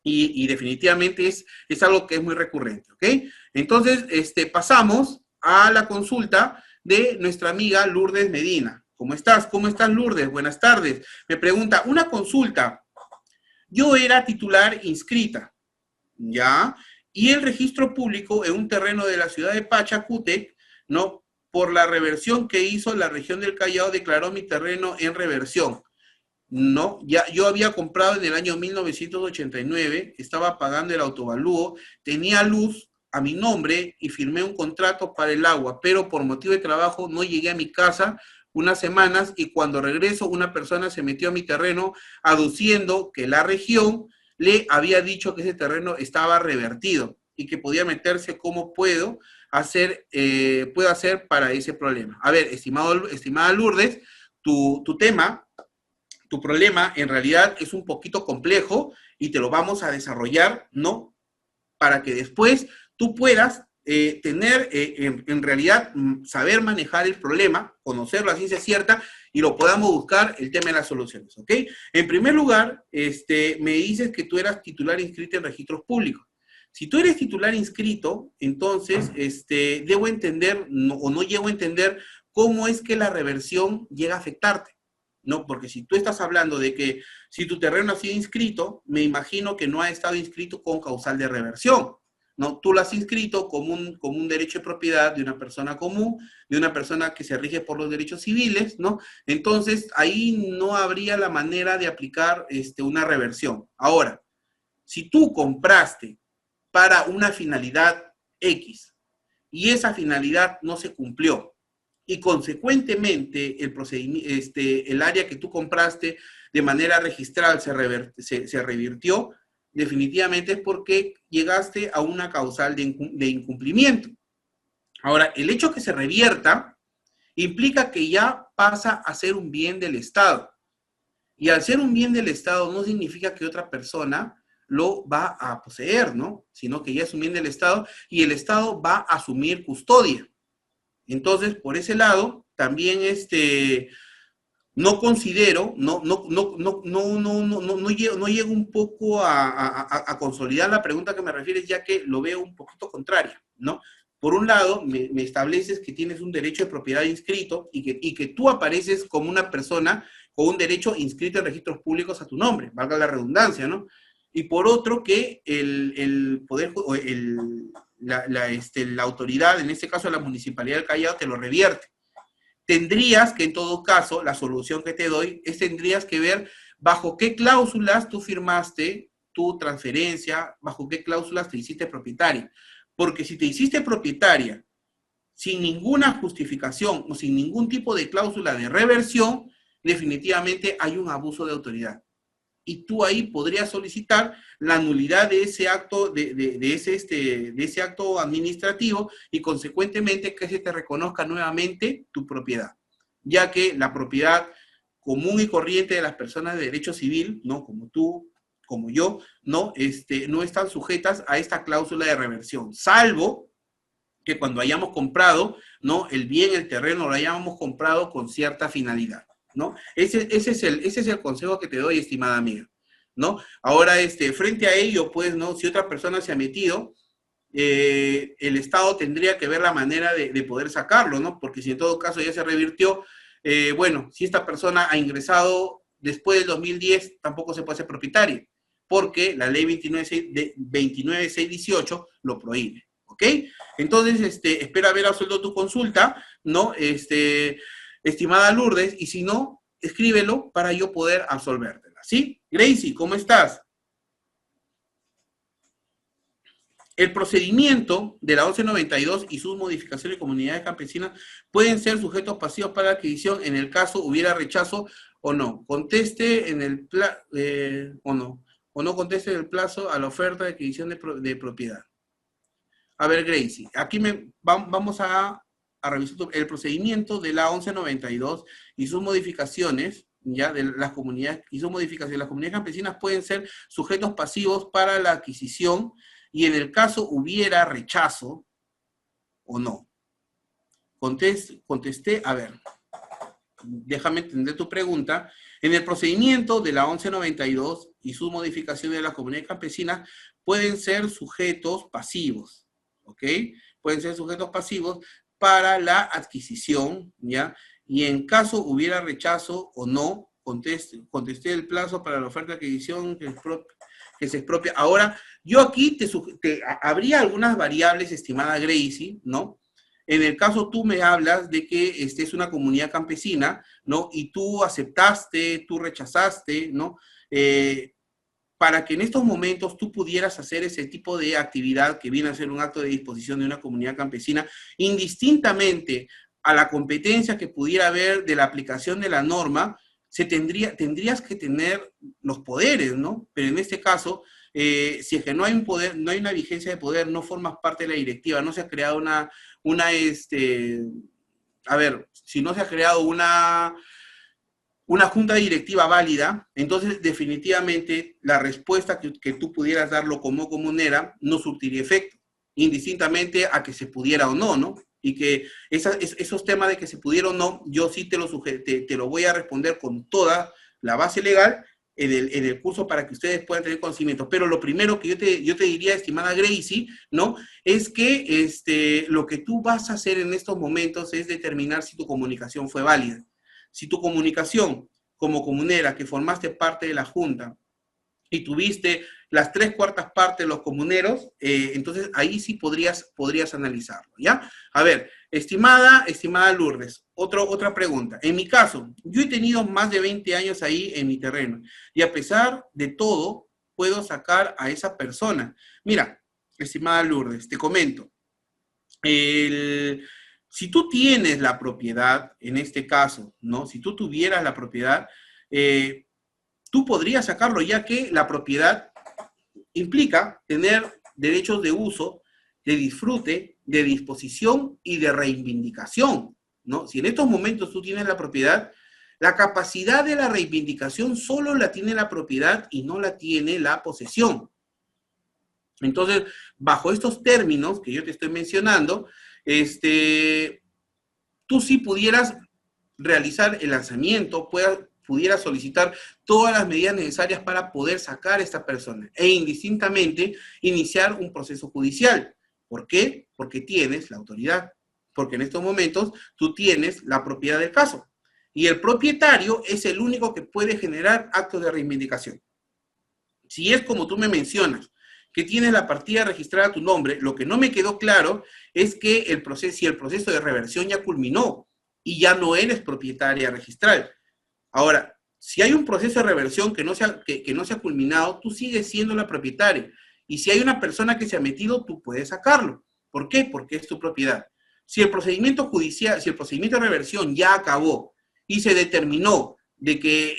Y definitivamente es algo que es muy recurrente, ¿ok? Entonces, pasamos a la consulta de nuestra amiga Lourdes Medina. ¿Cómo estás? ¿Cómo estás, Lourdes? Buenas tardes. Me pregunta, una consulta. Yo era titular inscrita, ¿ya? Y el registro público en un terreno de la ciudad de Pachacútec, ¿no? Por la reversión que hizo la región del Callao, declaró mi terreno en reversión. No, ya yo había comprado en el año 1989, estaba pagando el autovalúo, tenía luz a mi nombre y firmé un contrato para el agua, pero por motivo de trabajo no llegué a mi casa unas semanas y cuando regreso una persona se metió a mi terreno aduciendo que la región le había dicho que ese terreno estaba revertido y que podía meterse como puedo hacer para ese problema. A ver, estimada Lourdes, tu tema, tu problema en realidad es un poquito complejo y te lo vamos a desarrollar, ¿no? Para que después tú puedas tener, en realidad, saber manejar el problema, conocerlo a ciencia cierta y lo podamos buscar el tema de las soluciones, ¿ok? En primer lugar, me dices que tú eras titular inscrito en registros públicos. Si tú eres titular inscrito, entonces debo entender o no llego a entender cómo es que la reversión llega a afectarte, ¿no? Porque si tú estás hablando de que si tu terreno ha sido inscrito, me imagino que no ha estado inscrito con causal de reversión, ¿no? Tú lo has inscrito como un derecho de propiedad de una persona común, de una persona que se rige por los derechos civiles, ¿no? Entonces, ahí no habría la manera de aplicar una reversión. Ahora, si tú compraste para una finalidad X y esa finalidad no se cumplió y consecuentemente el área que tú compraste de manera registral se revirtió, definitivamente es porque llegaste a una causal de incumplimiento. Ahora, el hecho que se revierta implica que ya pasa a ser un bien del Estado. Y al ser un bien del Estado no significa que otra persona lo va a poseer, ¿no? Sino que ya es un bien del Estado y el Estado va a asumir custodia. Entonces, por ese lado, también no considero, no llego un poco a consolidar la pregunta que me refieres, ya que lo veo un poquito contraria, ¿no? Por un lado, me estableces que tienes un derecho de propiedad inscrito y que tú apareces como una persona con un derecho inscrito en registros públicos a tu nombre, valga la redundancia, ¿no? Y por otro, que la autoridad, en este caso la Municipalidad del Callao, te lo revierte. Tendrías que, en todo caso, la solución que te doy es tendrías que ver bajo qué cláusulas tú firmaste tu transferencia, bajo qué cláusulas te hiciste propietaria. Porque si te hiciste propietaria sin ninguna justificación o sin ningún tipo de cláusula de reversión, definitivamente hay un abuso de autoridad. Y tú ahí podrías solicitar la nulidad de ese acto, de ese acto administrativo y consecuentemente que se te reconozca nuevamente tu propiedad, ya que la propiedad común y corriente de las personas de derecho civil, ¿no? Como tú, como yo, no están sujetas a esta cláusula de reversión, salvo que cuando hayamos comprado, ¿no? El bien, el terreno, lo hayamos comprado con cierta finalidad, ¿no? Ese es el consejo que te doy, estimada amiga, ¿no? Ahora, frente a ello, pues, ¿no? Si otra persona se ha metido, el Estado tendría que ver la manera de poder sacarlo, ¿no? Porque si en todo caso ya se revirtió, bueno, si esta persona ha ingresado después del 2010, tampoco se puede ser propietario, porque la ley 29618 lo prohíbe, ¿ok? Entonces, espero haber resuelto tu consulta, ¿no? Estimada Lourdes, y si no, escríbelo para yo poder absolvértela, ¿sí? Gracie, ¿cómo estás? El procedimiento de la 1192 y sus modificaciones de comunidades campesinas pueden ser sujetos pasivos para adquisición en el caso hubiera rechazo o no. Conteste en el o no conteste en el plazo a la oferta de adquisición de propiedad. A ver, Gracie, aquí vamos a revisar el procedimiento de la 1192 y sus modificaciones, ya, de las comunidades, y sus modificaciones. Las comunidades campesinas pueden ser sujetos pasivos para la adquisición y en el caso hubiera rechazo o no. Contesté, a ver, déjame entender tu pregunta. En el procedimiento de la 1192 y sus modificaciones de las comunidades campesinas pueden ser sujetos pasivos, ¿ok? Pueden ser sujetos pasivos para la adquisición, ¿ya? Y en caso hubiera rechazo o no, contesté el plazo para la oferta de adquisición que se expropia. Ahora, yo aquí habría algunas variables, estimada Gracie, ¿no? En el caso tú me hablas de que es una comunidad campesina, ¿no? Y tú aceptaste, tú rechazaste, ¿no? Para que en estos momentos tú pudieras hacer ese tipo de actividad que viene a ser un acto de disposición de una comunidad campesina, indistintamente a la competencia que pudiera haber de la aplicación de la norma, tendrías que tener los poderes, ¿no? Pero en este caso, si es que no hay un poder, no hay una vigencia de poder, no formas parte de la directiva, no se ha creado si no se ha creado una junta directiva válida, entonces definitivamente la respuesta que tú pudieras darlo como comunera no surtiría efecto, indistintamente a que se pudiera o no, ¿no? y que esos temas de que se pudieron o no, yo sí te lo voy a responder con toda la base legal en el curso para que ustedes puedan tener conocimiento. Pero lo primero que yo te diría, estimada Gracie, ¿no? Es que lo que tú vas a hacer en estos momentos es determinar si tu comunicación fue válida. Si tu comunicación como comunera, que formaste parte de la Junta, y tuviste las 3/4 partes de los comuneros, entonces ahí sí podrías analizarlo, ¿ya? A ver, estimada Lourdes, otra pregunta. En mi caso, yo he tenido más de 20 años ahí en mi terreno, y a pesar de todo, puedo sacar a esa persona. Mira, estimada Lourdes, te comento. Si tú tienes la propiedad, en este caso, ¿no? Si tú tuvieras la propiedad, tú podrías sacarlo, ya que la propiedad implica tener derechos de uso, de disfrute, de disposición y de reivindicación, ¿no? Si en estos momentos tú tienes la propiedad, la capacidad de la reivindicación solo la tiene la propiedad y no la tiene la posesión. Entonces, bajo estos términos que yo te estoy mencionando, tú sí pudieras realizar el lanzamiento, pudiera solicitar todas las medidas necesarias para poder sacar a esta persona e indistintamente iniciar un proceso judicial. ¿Por qué? Porque tienes la autoridad, porque en estos momentos tú tienes la propiedad del caso y el propietario es el único que puede generar actos de reivindicación. Si es como tú me mencionas, que tienes la partida registrada a tu nombre, lo que no me quedó claro es que si el proceso de reversión ya culminó y ya no eres propietaria registral. Ahora, si hay un proceso de reversión que no se ha culminado, tú sigues siendo la propietaria. Y si hay una persona que se ha metido, tú puedes sacarlo. ¿Por qué? Porque es tu propiedad. Si el procedimiento judicial, si el procedimiento de reversión ya acabó y se determinó de que,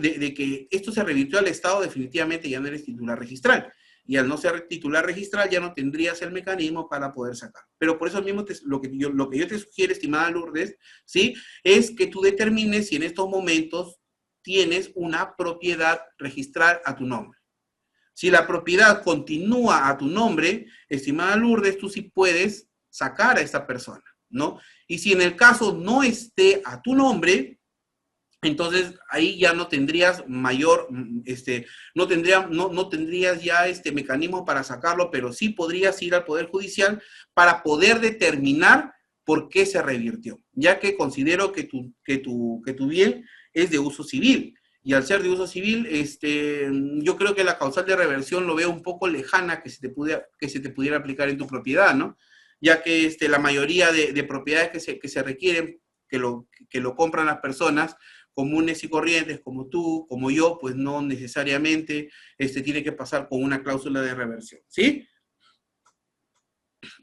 de que esto se revirtió al Estado, definitivamente ya no eres titular registral. Y al no ser titular registral ya no tendrías el mecanismo para poder sacar. Pero por eso mismo lo que yo te sugiero, estimada Lourdes, ¿sí? Es que tú determines si en estos momentos tienes una propiedad registral a tu nombre. Si la propiedad continúa a tu nombre, estimada Lourdes, tú sí puedes sacar a esta persona, ¿no? Y si en el caso no esté a tu nombre, entonces ahí ya no tendrías no tendrías ya mecanismo para sacarlo, pero sí podrías ir al Poder Judicial para poder determinar por qué se revirtió, ya que considero que tu bien es de uso civil, y al ser de uso civil, yo creo que la causal de reversión lo veo un poco lejana que se te pudiera aplicar en tu propiedad, ¿no? Ya que la mayoría de propiedades que se requieren, que lo compran las personas comunes y corrientes, como tú, como yo, pues no necesariamente tiene que pasar con una cláusula de reversión, ¿sí?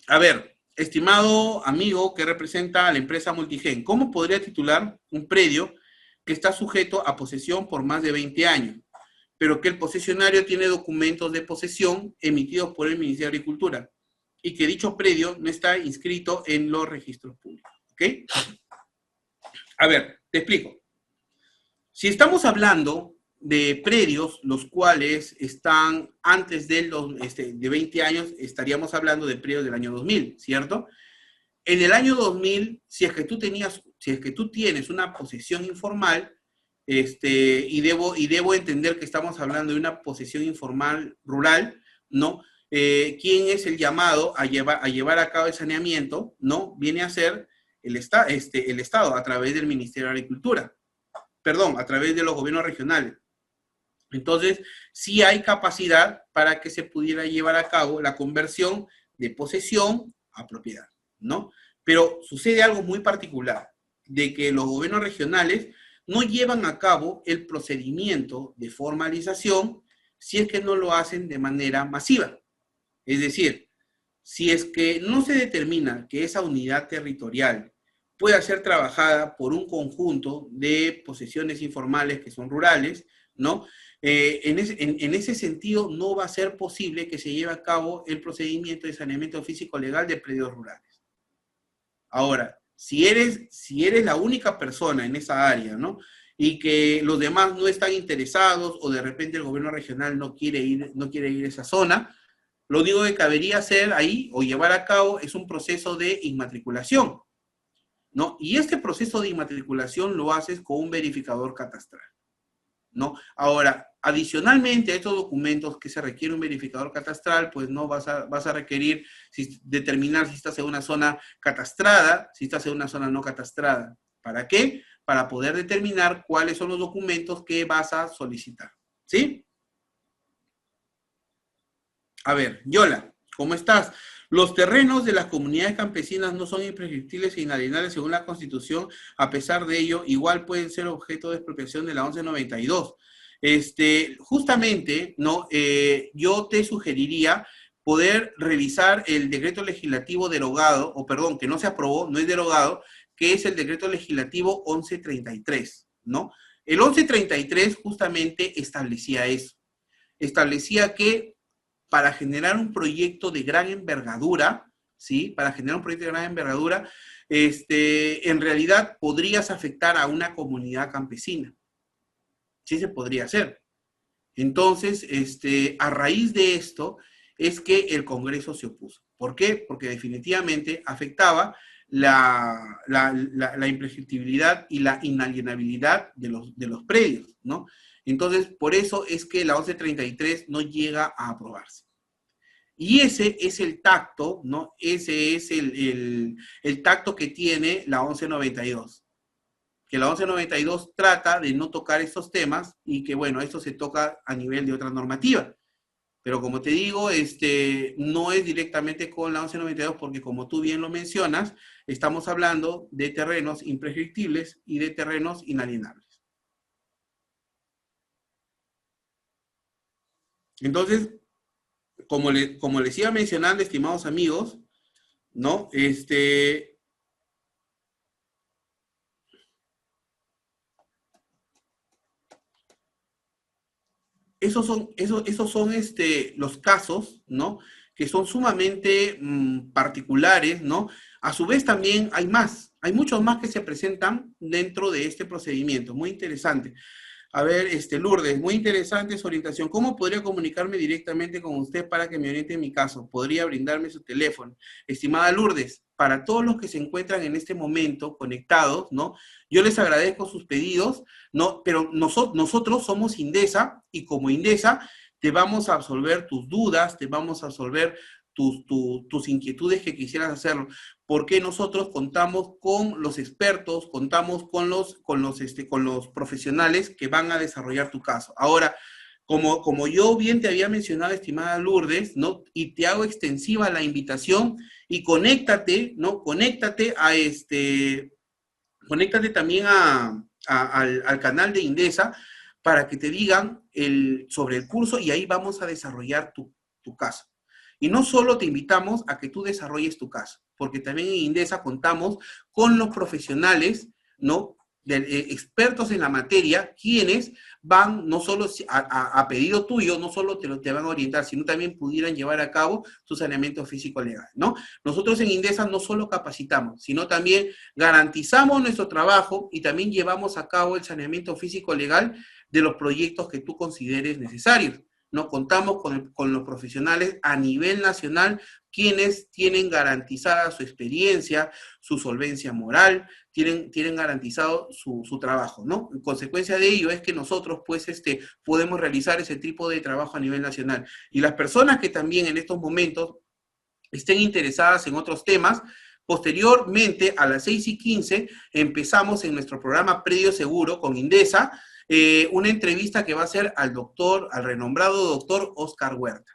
A ver, estimado amigo que representa a la empresa Multigen, ¿cómo podría titular un predio que está sujeto a posesión por más de 20 años, pero que el posesionario tiene documentos de posesión emitidos por el Ministerio de Agricultura y que dicho predio no está inscrito en los registros públicos? ¿Ok? A ver, te explico. Si estamos hablando de predios, los cuales están antes de 20 años, estaríamos hablando de predios del año 2000, ¿cierto? En el año 2000, si es que tú tienes una posesión informal, y debo entender que estamos hablando de una posesión informal rural, ¿no? ¿Quién es el llamado a llevar a cabo el saneamiento? ¿No? Viene a ser el Estado a través del Ministerio de Agricultura. Perdón, a través de los gobiernos regionales. Entonces, sí hay capacidad para que se pudiera llevar a cabo la conversión de posesión a propiedad, ¿no? Pero sucede algo muy particular, de que los gobiernos regionales no llevan a cabo el procedimiento de formalización si es que no lo hacen de manera masiva. Es decir, si es que no se determina que esa unidad territorial pueda ser trabajada por un conjunto de posesiones informales que son rurales, ¿no? En ese sentido, no va a ser posible que se lleve a cabo el procedimiento de saneamiento físico-legal de predios rurales. Ahora, si eres la única persona en esa área, ¿no? Y que los demás no están interesados o de repente el gobierno regional no quiere ir a esa zona, Lo único que cabería hacer ahí o llevar a cabo es un proceso de inmatriculación, ¿no? Y este proceso de inmatriculación lo haces con un verificador catastral, ¿no? Ahora, adicionalmente a estos documentos que se requiere un verificador catastral, pues no vas a requerir determinar si estás en una zona catastrada, si estás en una zona no catastrada. ¿Para qué? Para poder determinar cuáles son los documentos que vas a solicitar, ¿sí? A ver, Yola, ¿cómo estás? Los terrenos de las comunidades campesinas no son imprescriptibles e inalienables según la Constitución. A pesar de ello, igual pueden ser objeto de expropiación de la 1192. Justamente, ¿no? Yo te sugeriría poder revisar el decreto legislativo derogado, o perdón, que no se aprobó, no es derogado, que es el decreto legislativo 1133, ¿no? El 1133 justamente establecía eso. Establecía que para generar un proyecto de gran envergadura, ¿sí? Para generar un proyecto de gran envergadura, en realidad podrías afectar a una comunidad campesina. Sí se podría hacer. Entonces, a raíz de esto es que el Congreso se opuso. ¿Por qué? Porque definitivamente afectaba la imprescriptibilidad y la inalienabilidad de los predios, ¿no? Entonces, por eso es que la 1133 no llega a aprobarse. Y ese es el tacto, ¿no? Ese es el tacto que tiene la 1192. Que la 1192 trata de no tocar estos temas y que, bueno, esto se toca a nivel de otra normativa. Pero como te digo, no es directamente con la 1192 porque, como tú bien lo mencionas, estamos hablando de terrenos imprescriptibles y de terrenos inalienables. Entonces, como les iba mencionando, estimados amigos, ¿no? Esos son los casos, ¿no? Que son sumamente particulares, ¿no? A su vez también hay muchos más que se presentan dentro de este procedimiento, muy interesante. A ver, Lourdes, muy interesante su orientación. ¿Cómo podría comunicarme directamente con usted para que me oriente en mi caso? ¿Podría brindarme su teléfono? Estimada Lourdes, para todos los que se encuentran en este momento conectados, ¿no? Yo les agradezco sus pedidos, ¿no? Pero nosotros somos Indesa y como Indesa te vamos a absolver tus dudas, te vamos a absolver tus inquietudes que quisieras hacerlo, porque nosotros contamos con los expertos, contamos con los profesionales que van a desarrollar tu caso. Ahora, como yo bien te había mencionado, estimada Lourdes, ¿no? Y te hago extensiva la invitación y conéctate, ¿no? Conéctate también al canal de Indesa para que te digan sobre el curso y ahí vamos a desarrollar tu caso. Y no solo te invitamos a que tú desarrolles tu caso, porque también en Indesa contamos con los profesionales, ¿no? Expertos en la materia, quienes van no solo a pedido tuyo, no solo te van a orientar, sino también pudieran llevar a cabo tu saneamiento físico legal, ¿no? Nosotros en Indesa no solo capacitamos, sino también garantizamos nuestro trabajo y también llevamos a cabo el saneamiento físico legal de los proyectos que tú consideres necesarios. No contamos con los profesionales a nivel nacional, quienes tienen garantizada su experiencia, su solvencia moral, tienen garantizado su trabajo, ¿no? En consecuencia de ello es que nosotros, pues, podemos realizar ese tipo de trabajo a nivel nacional. Y las personas que también en estos momentos estén interesadas en otros temas, posteriormente a las 6:15 empezamos en nuestro programa Predio Seguro con Indesa, una entrevista que va a ser al renombrado doctor Oscar Huerta,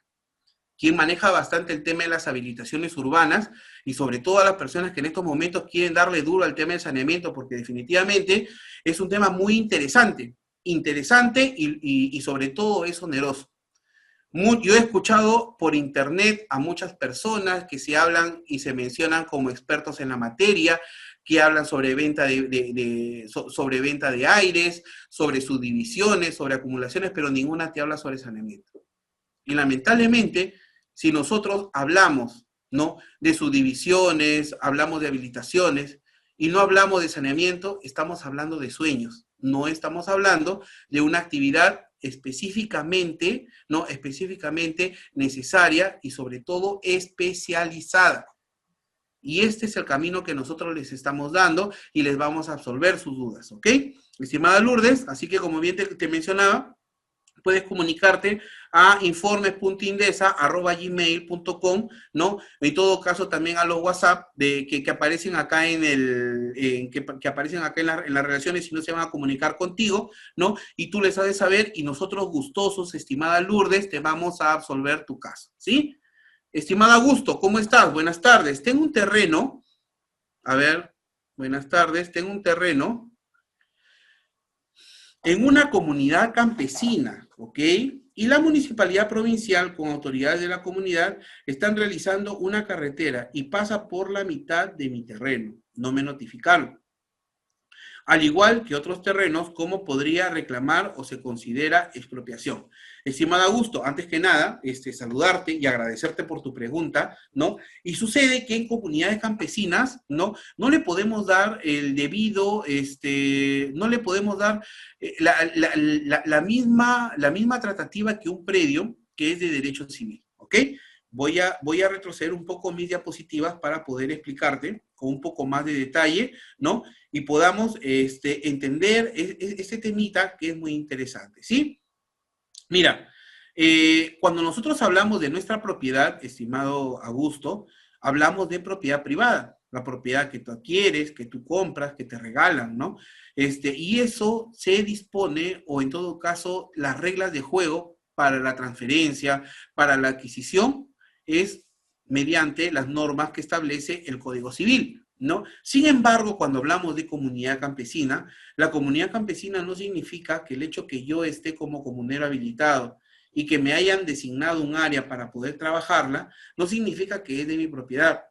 quien maneja bastante el tema de las habilitaciones urbanas y sobre todo a las personas que en estos momentos quieren darle duro al tema del saneamiento, porque definitivamente es un tema muy interesante y sobre todo es oneroso. Yo he escuchado por internet a muchas personas que se hablan y se mencionan como expertos en la materia, que hablan sobre venta sobre venta de aires, sobre subdivisiones, sobre acumulaciones, pero ninguna te habla sobre saneamiento. Y lamentablemente, si nosotros hablamos, ¿no?, de subdivisiones, hablamos de habilitaciones y no hablamos de saneamiento, estamos hablando de sueños. No estamos hablando de una actividad específicamente, ¿no? Específicamente necesaria y sobre todo especializada. Y este es el camino que nosotros les estamos dando y les vamos a absolver sus dudas, ¿ok? Estimada Lourdes, así que como bien te mencionaba, puedes comunicarte a informes.indesa@gmail.com, ¿no? En todo caso, también a los WhatsApp que aparecen acá que aparecen acá en las relaciones, si no se van a comunicar contigo, ¿no? Y tú les haces saber y nosotros gustosos, estimada Lourdes, te vamos a absolver tu caso, ¿sí? Estimada Augusto, ¿cómo estás? Buenas tardes. Tengo un terreno, a ver, buenas tardes, tengo un terreno en una comunidad campesina, ¿ok? Y la municipalidad provincial, con autoridades de la comunidad, están realizando una carretera y pasa por la mitad de mi terreno. No me notificaron. Al igual que otros terrenos, ¿cómo podría reclamar o se considera expropiación? Estimada Augusto, antes que nada, saludarte y agradecerte por tu pregunta, ¿no? Y sucede que en comunidades campesinas, ¿no? No le podemos dar el debido, no le podemos dar la misma tratativa que un predio que es de derecho civil, ¿ok? Voy a retroceder un poco mis diapositivas para poder explicarte con un poco más de detalle, ¿no? Y podamos entender este temita que es muy interesante, ¿sí? Mira, cuando nosotros hablamos de nuestra propiedad, estimado Augusto, hablamos de propiedad privada, la propiedad que tú adquieres, que tú compras, que te regalan, ¿no? Y eso se dispone, o en todo caso, las reglas de juego para la transferencia, para la adquisición, es mediante las normas que establece el Código Civil, ¿no? Sin embargo, cuando hablamos de comunidad campesina, la comunidad campesina no significa que el hecho que yo esté como comunero habilitado y que me hayan designado un área para poder trabajarla, no significa que es de mi propiedad,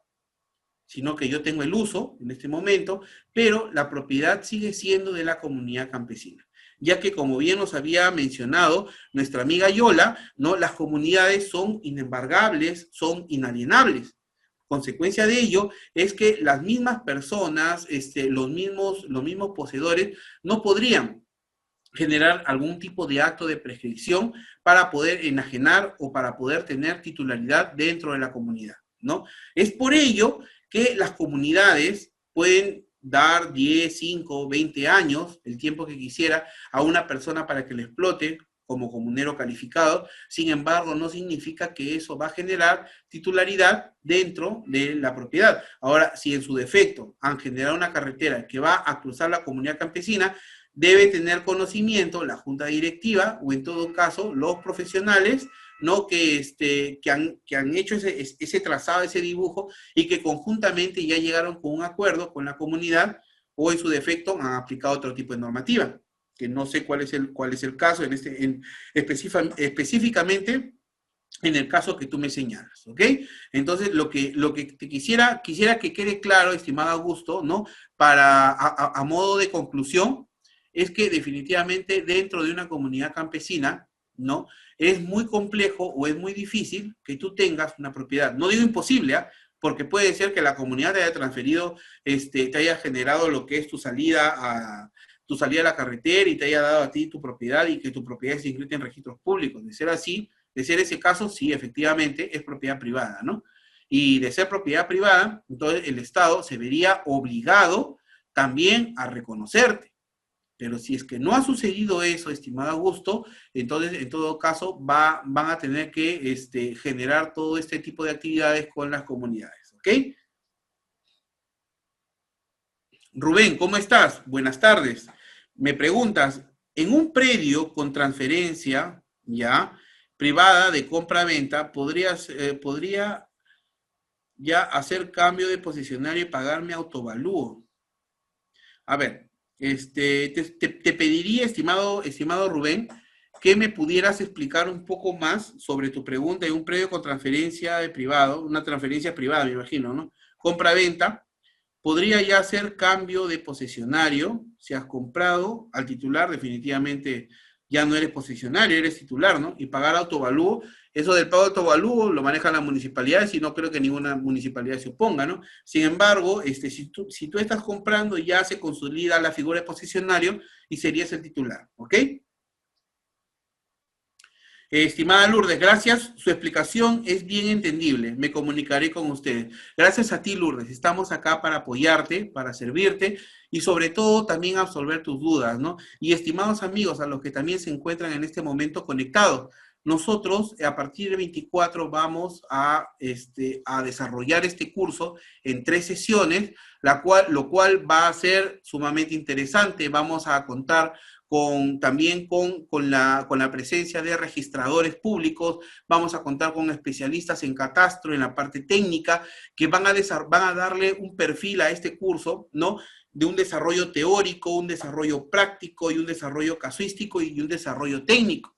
sino que yo tengo el uso en este momento, pero la propiedad sigue siendo de la comunidad campesina. Ya que, como bien nos había mencionado nuestra amiga Yola, ¿no? Las comunidades son inembargables, son inalienables. Consecuencia de ello es que las mismas personas, los mismos poseedores, no podrían generar algún tipo de acto de prescripción para poder enajenar o para poder tener titularidad dentro de la comunidad, ¿no? Es por ello que las comunidades pueden dar 10, 5, 20 años, el tiempo que quisiera, a una persona para que le explote como comunero calificado. Sin embargo, no significa que eso va a generar titularidad dentro de la propiedad. Ahora, si en su defecto han generado una carretera que va a cruzar la comunidad campesina, debe tener conocimiento la junta directiva o en todo caso los profesionales, ¿no? que han hecho ese trazado, ese dibujo y que conjuntamente ya llegaron con un acuerdo con la comunidad o en su defecto han aplicado otro tipo de normativa, que no sé cuál es el caso específicamente en el caso que tú me señalas, ¿ok? Entonces, lo que te quisiera que quede claro, estimado Augusto, ¿no? A modo de conclusión, es que definitivamente dentro de una comunidad campesina, ¿no? Es muy complejo o es muy difícil que tú tengas una propiedad. No digo imposible, ¿eh? Porque puede ser que la comunidad te haya transferido, te haya generado lo que es tu salida a la carretera y te haya dado a ti tu propiedad y que tu propiedad se inscrita en registros públicos. De ser así, de ser ese caso, sí, efectivamente, es propiedad privada, ¿no? Y de ser propiedad privada, entonces el Estado se vería obligado también a reconocerte. Pero si es que no ha sucedido eso, estimado Augusto, entonces en todo caso van a tener que generar todo este tipo de actividades con las comunidades, ¿ok? Rubén, ¿cómo estás? Buenas tardes. Me preguntas, en un predio con transferencia, ya, privada de compra-venta, ¿podría ya hacer cambio de posicionario y pagarme autovalúo? A ver, te pediría, estimado Rubén, que me pudieras explicar un poco más sobre tu pregunta de un predio con transferencia de privado, una transferencia privada, me imagino, ¿no? Compra-venta, podría ya hacer cambio de posesionario. Si has comprado al titular, definitivamente ya no eres posesionario, eres titular, ¿no? Y pagar autovalúo. Eso del pago de autovalúo lo manejan las municipalidades y no creo que ninguna municipalidad se oponga, ¿no? Sin embargo, si tú estás comprando, ya se consolida la figura de posesionario y serías el titular, ¿ok? Estimada Lourdes, gracias. Su explicación es bien entendible. Me comunicaré con ustedes. Gracias a ti, Lourdes. Estamos acá para apoyarte, para servirte y sobre todo también absolver tus dudas, ¿no? Y estimados amigos, a los que también se encuentran en este momento conectados, nosotros a partir del 24 vamos a desarrollar este curso en 3 sesiones, lo cual va a ser sumamente interesante. Vamos a contar también con la presencia de registradores públicos, vamos a contar con especialistas en catastro, en la parte técnica, que van a darle un perfil a este curso, ¿no? De un desarrollo teórico, un desarrollo práctico y un desarrollo casuístico y un desarrollo técnico.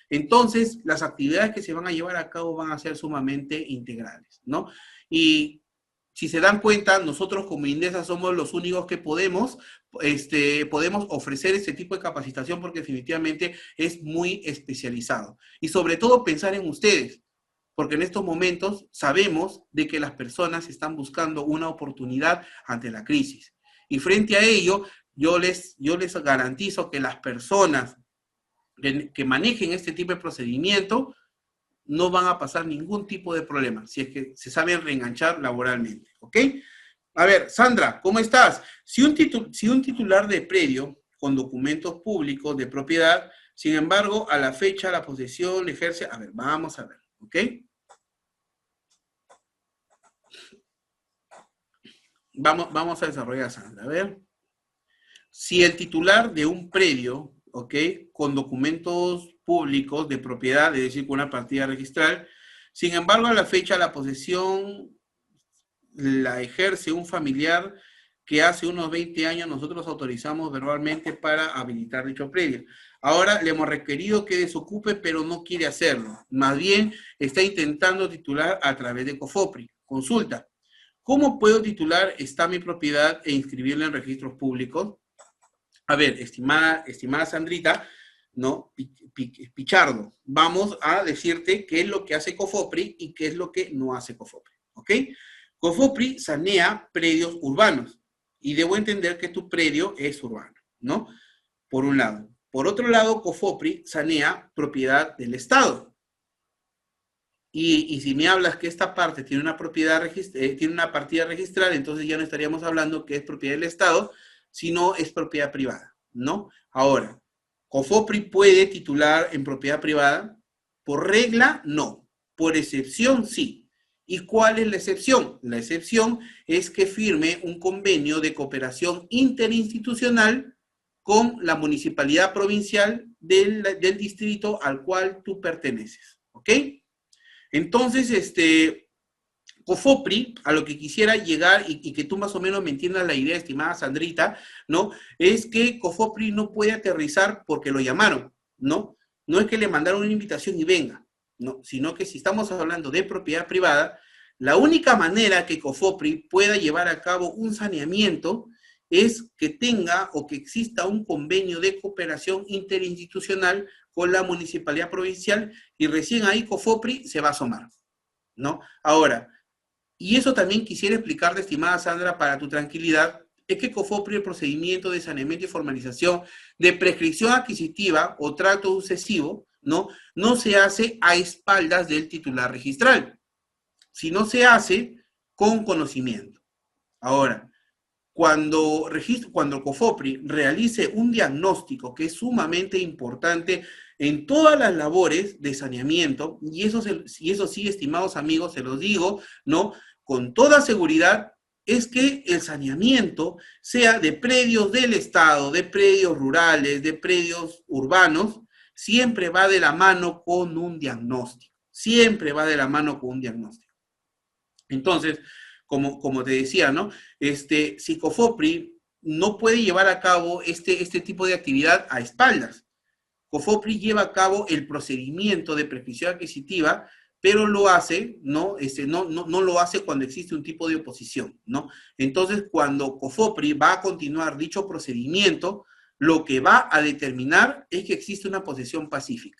Entonces, las actividades que se van a llevar a cabo van a ser sumamente integrales, ¿no? Y si se dan cuenta, nosotros como Indesa somos los únicos que podemos ofrecer este tipo de capacitación porque definitivamente es muy especializado. Y sobre todo pensar en ustedes, porque en estos momentos sabemos de que las personas están buscando una oportunidad ante la crisis. Y frente a ello, yo les garantizo que las personas que manejen este tipo de procedimiento no van a pasar ningún tipo de problema, si es que se saben reenganchar laboralmente, ¿ok? A ver, Sandra, ¿cómo estás? Si un titular de predio con documentos públicos de propiedad, sin embargo, a la fecha la posesión ejerce... A ver, vamos a ver, ¿ok? Vamos a desarrollar, Sandra, a ver. Si el titular de un predio, ¿ok? Con documentos públicos de propiedad, es decir, con una partida registral, sin embargo, a la fecha la posesión la ejerce un familiar que hace unos 20 años nosotros autorizamos verbalmente para habilitar dicho predio. Ahora le hemos requerido que desocupe, pero no quiere hacerlo. Más bien, está intentando titular a través de COFOPRI. Consulta. ¿Cómo puedo titular esta mi propiedad e inscribirla en registros públicos? A ver, estimada Sandrita, ¿no? Pichardo, vamos a decirte qué es lo que hace COFOPRI y qué es lo que no hace COFOPRI, ¿ok? COFOPRI sanea predios urbanos y debo entender que tu predio es urbano, ¿no? Por un lado. Por otro lado, COFOPRI sanea propiedad del Estado. Y si me hablas que esta parte tiene una tiene una partida registral, entonces ya no estaríamos hablando que es propiedad del Estado, sino es propiedad privada, ¿no? Ahora, ¿COFOPRI puede titular en propiedad privada? Por regla, no. Por excepción, sí. ¿Y cuál es la excepción? La excepción es que firme un convenio de cooperación interinstitucional con la municipalidad provincial del distrito al cual tú perteneces, ¿ok? Entonces, COFOPRI, a lo que quisiera llegar y que tú más o menos me entiendas la idea, estimada Sandrita, ¿no? Es que COFOPRI no puede aterrizar porque lo llamaron, ¿no? No es que le mandaron una invitación y venga, ¿no? Sino que si estamos hablando de propiedad privada, la única manera que COFOPRI pueda llevar a cabo un saneamiento es que tenga o que exista un convenio de cooperación interinstitucional con la municipalidad provincial y recién ahí COFOPRI se va a asomar, ¿no? Ahora, y eso también quisiera explicarte, estimada Sandra, para tu tranquilidad, es que COFOPRI, el procedimiento de saneamiento y formalización de prescripción adquisitiva o trato sucesivo, ¿no? No se hace a espaldas del titular registral, sino se hace con conocimiento. Ahora, cuando COFOPRI realice un diagnóstico que es sumamente importante en todas las labores de saneamiento, y eso sí, estimados amigos, se los digo, ¿no? Con toda seguridad, es que el saneamiento sea de predios del Estado, de predios rurales, de predios urbanos, siempre va de la mano con un diagnóstico. Siempre va de la mano con un diagnóstico. Entonces, como te decía, ¿no? Si COFOPRI no puede llevar a cabo este tipo de actividad a espaldas. COFOPRI lleva a cabo el procedimiento de prescripción adquisitiva, pero lo hace, ¿no? No lo hace cuando existe un tipo de oposición, ¿no? Entonces, cuando COFOPRI va a continuar dicho procedimiento, lo que va a determinar es que existe una posesión pacífica.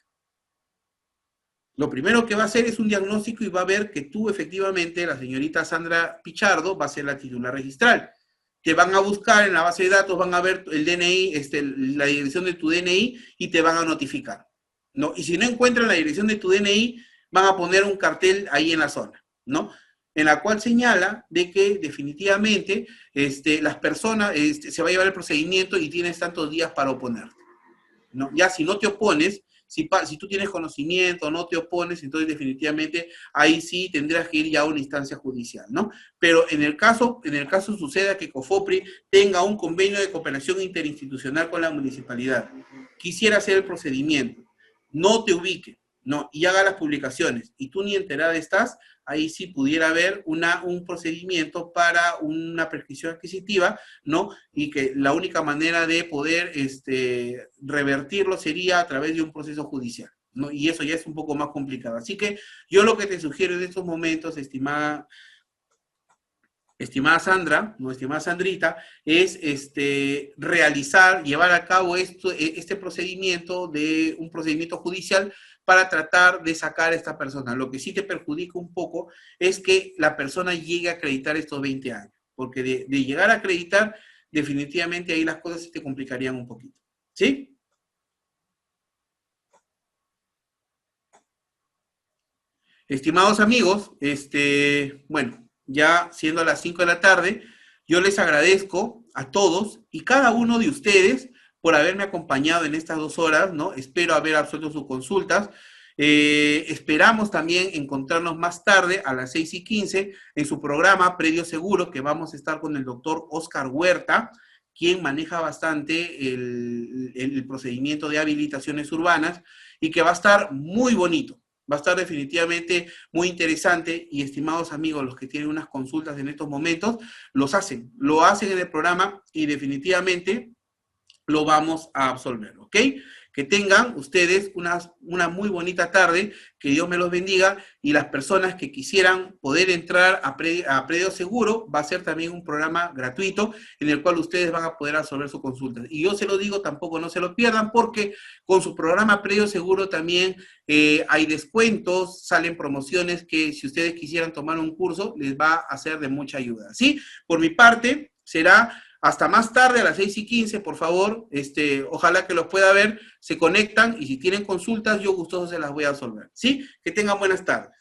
Lo primero que va a hacer es un diagnóstico y va a ver que tú efectivamente, la señorita Sandra Pichardo, va a ser la titular registral. Te van a buscar en la base de datos, van a ver el DNI, la dirección de tu DNI y te van a notificar. ¿no? Y si no encuentran la dirección de tu DNI, van a poner un cartel ahí en la zona, ¿no? En la cual señala de que definitivamente las personas, se va a llevar el procedimiento y tienes tantos días para oponerte, ¿no? Ya si no te opones, si tú tienes conocimiento, no te opones, entonces definitivamente ahí sí tendrás que ir ya a una instancia judicial, ¿no? Pero en el caso suceda que COFOPRI tenga un convenio de cooperación interinstitucional con la municipalidad, quisiera hacer el procedimiento, no te ubique, ¿no? Y haga las publicaciones, y tú ni enterada estás, ahí sí pudiera haber un procedimiento para una prescripción adquisitiva, ¿no? Y que la única manera de poder revertirlo sería a través de un proceso judicial, ¿no? Y eso ya es un poco más complicado. Así que yo lo que te sugiero en estos momentos, estimada Sandra, no estimada Sandrita, es llevar a cabo este procedimiento de un procedimiento judicial para tratar de sacar a esta persona. Lo que sí te perjudica un poco es que la persona llegue a acreditar estos 20 años, porque de llegar a acreditar, definitivamente ahí las cosas se te complicarían un poquito. ¿Sí? Estimados amigos, bueno, ya siendo las 5 de la tarde, yo les agradezco a todos y cada uno de ustedes por haberme acompañado en estas 2 horas, ¿no? Espero haber absuelto sus consultas. Esperamos también encontrarnos más tarde a las 6:15 en su programa Predio Seguro, que vamos a estar con el doctor Oscar Huerta, quien maneja bastante el procedimiento de habilitaciones urbanas y que va a estar muy bonito. Va a estar definitivamente muy interesante y estimados amigos, los que tienen unas consultas en estos momentos, lo hacen en el programa y definitivamente lo vamos a absolver, ¿ok? Que tengan ustedes una muy bonita tarde, que Dios me los bendiga, y las personas que quisieran poder entrar a Predio Seguro, va a ser también un programa gratuito en el cual ustedes van a poder resolver sus consultas. Y yo se lo digo, tampoco no se lo pierdan, porque con su programa Predio Seguro también hay descuentos, salen promociones que si ustedes quisieran tomar un curso, les va a ser de mucha ayuda, ¿sí? Por mi parte, será hasta más tarde, a las 6:15, por favor, ojalá que los pueda ver, se conectan y si tienen consultas, yo gustoso se las voy a resolver, ¿sí? Que tengan buenas tardes.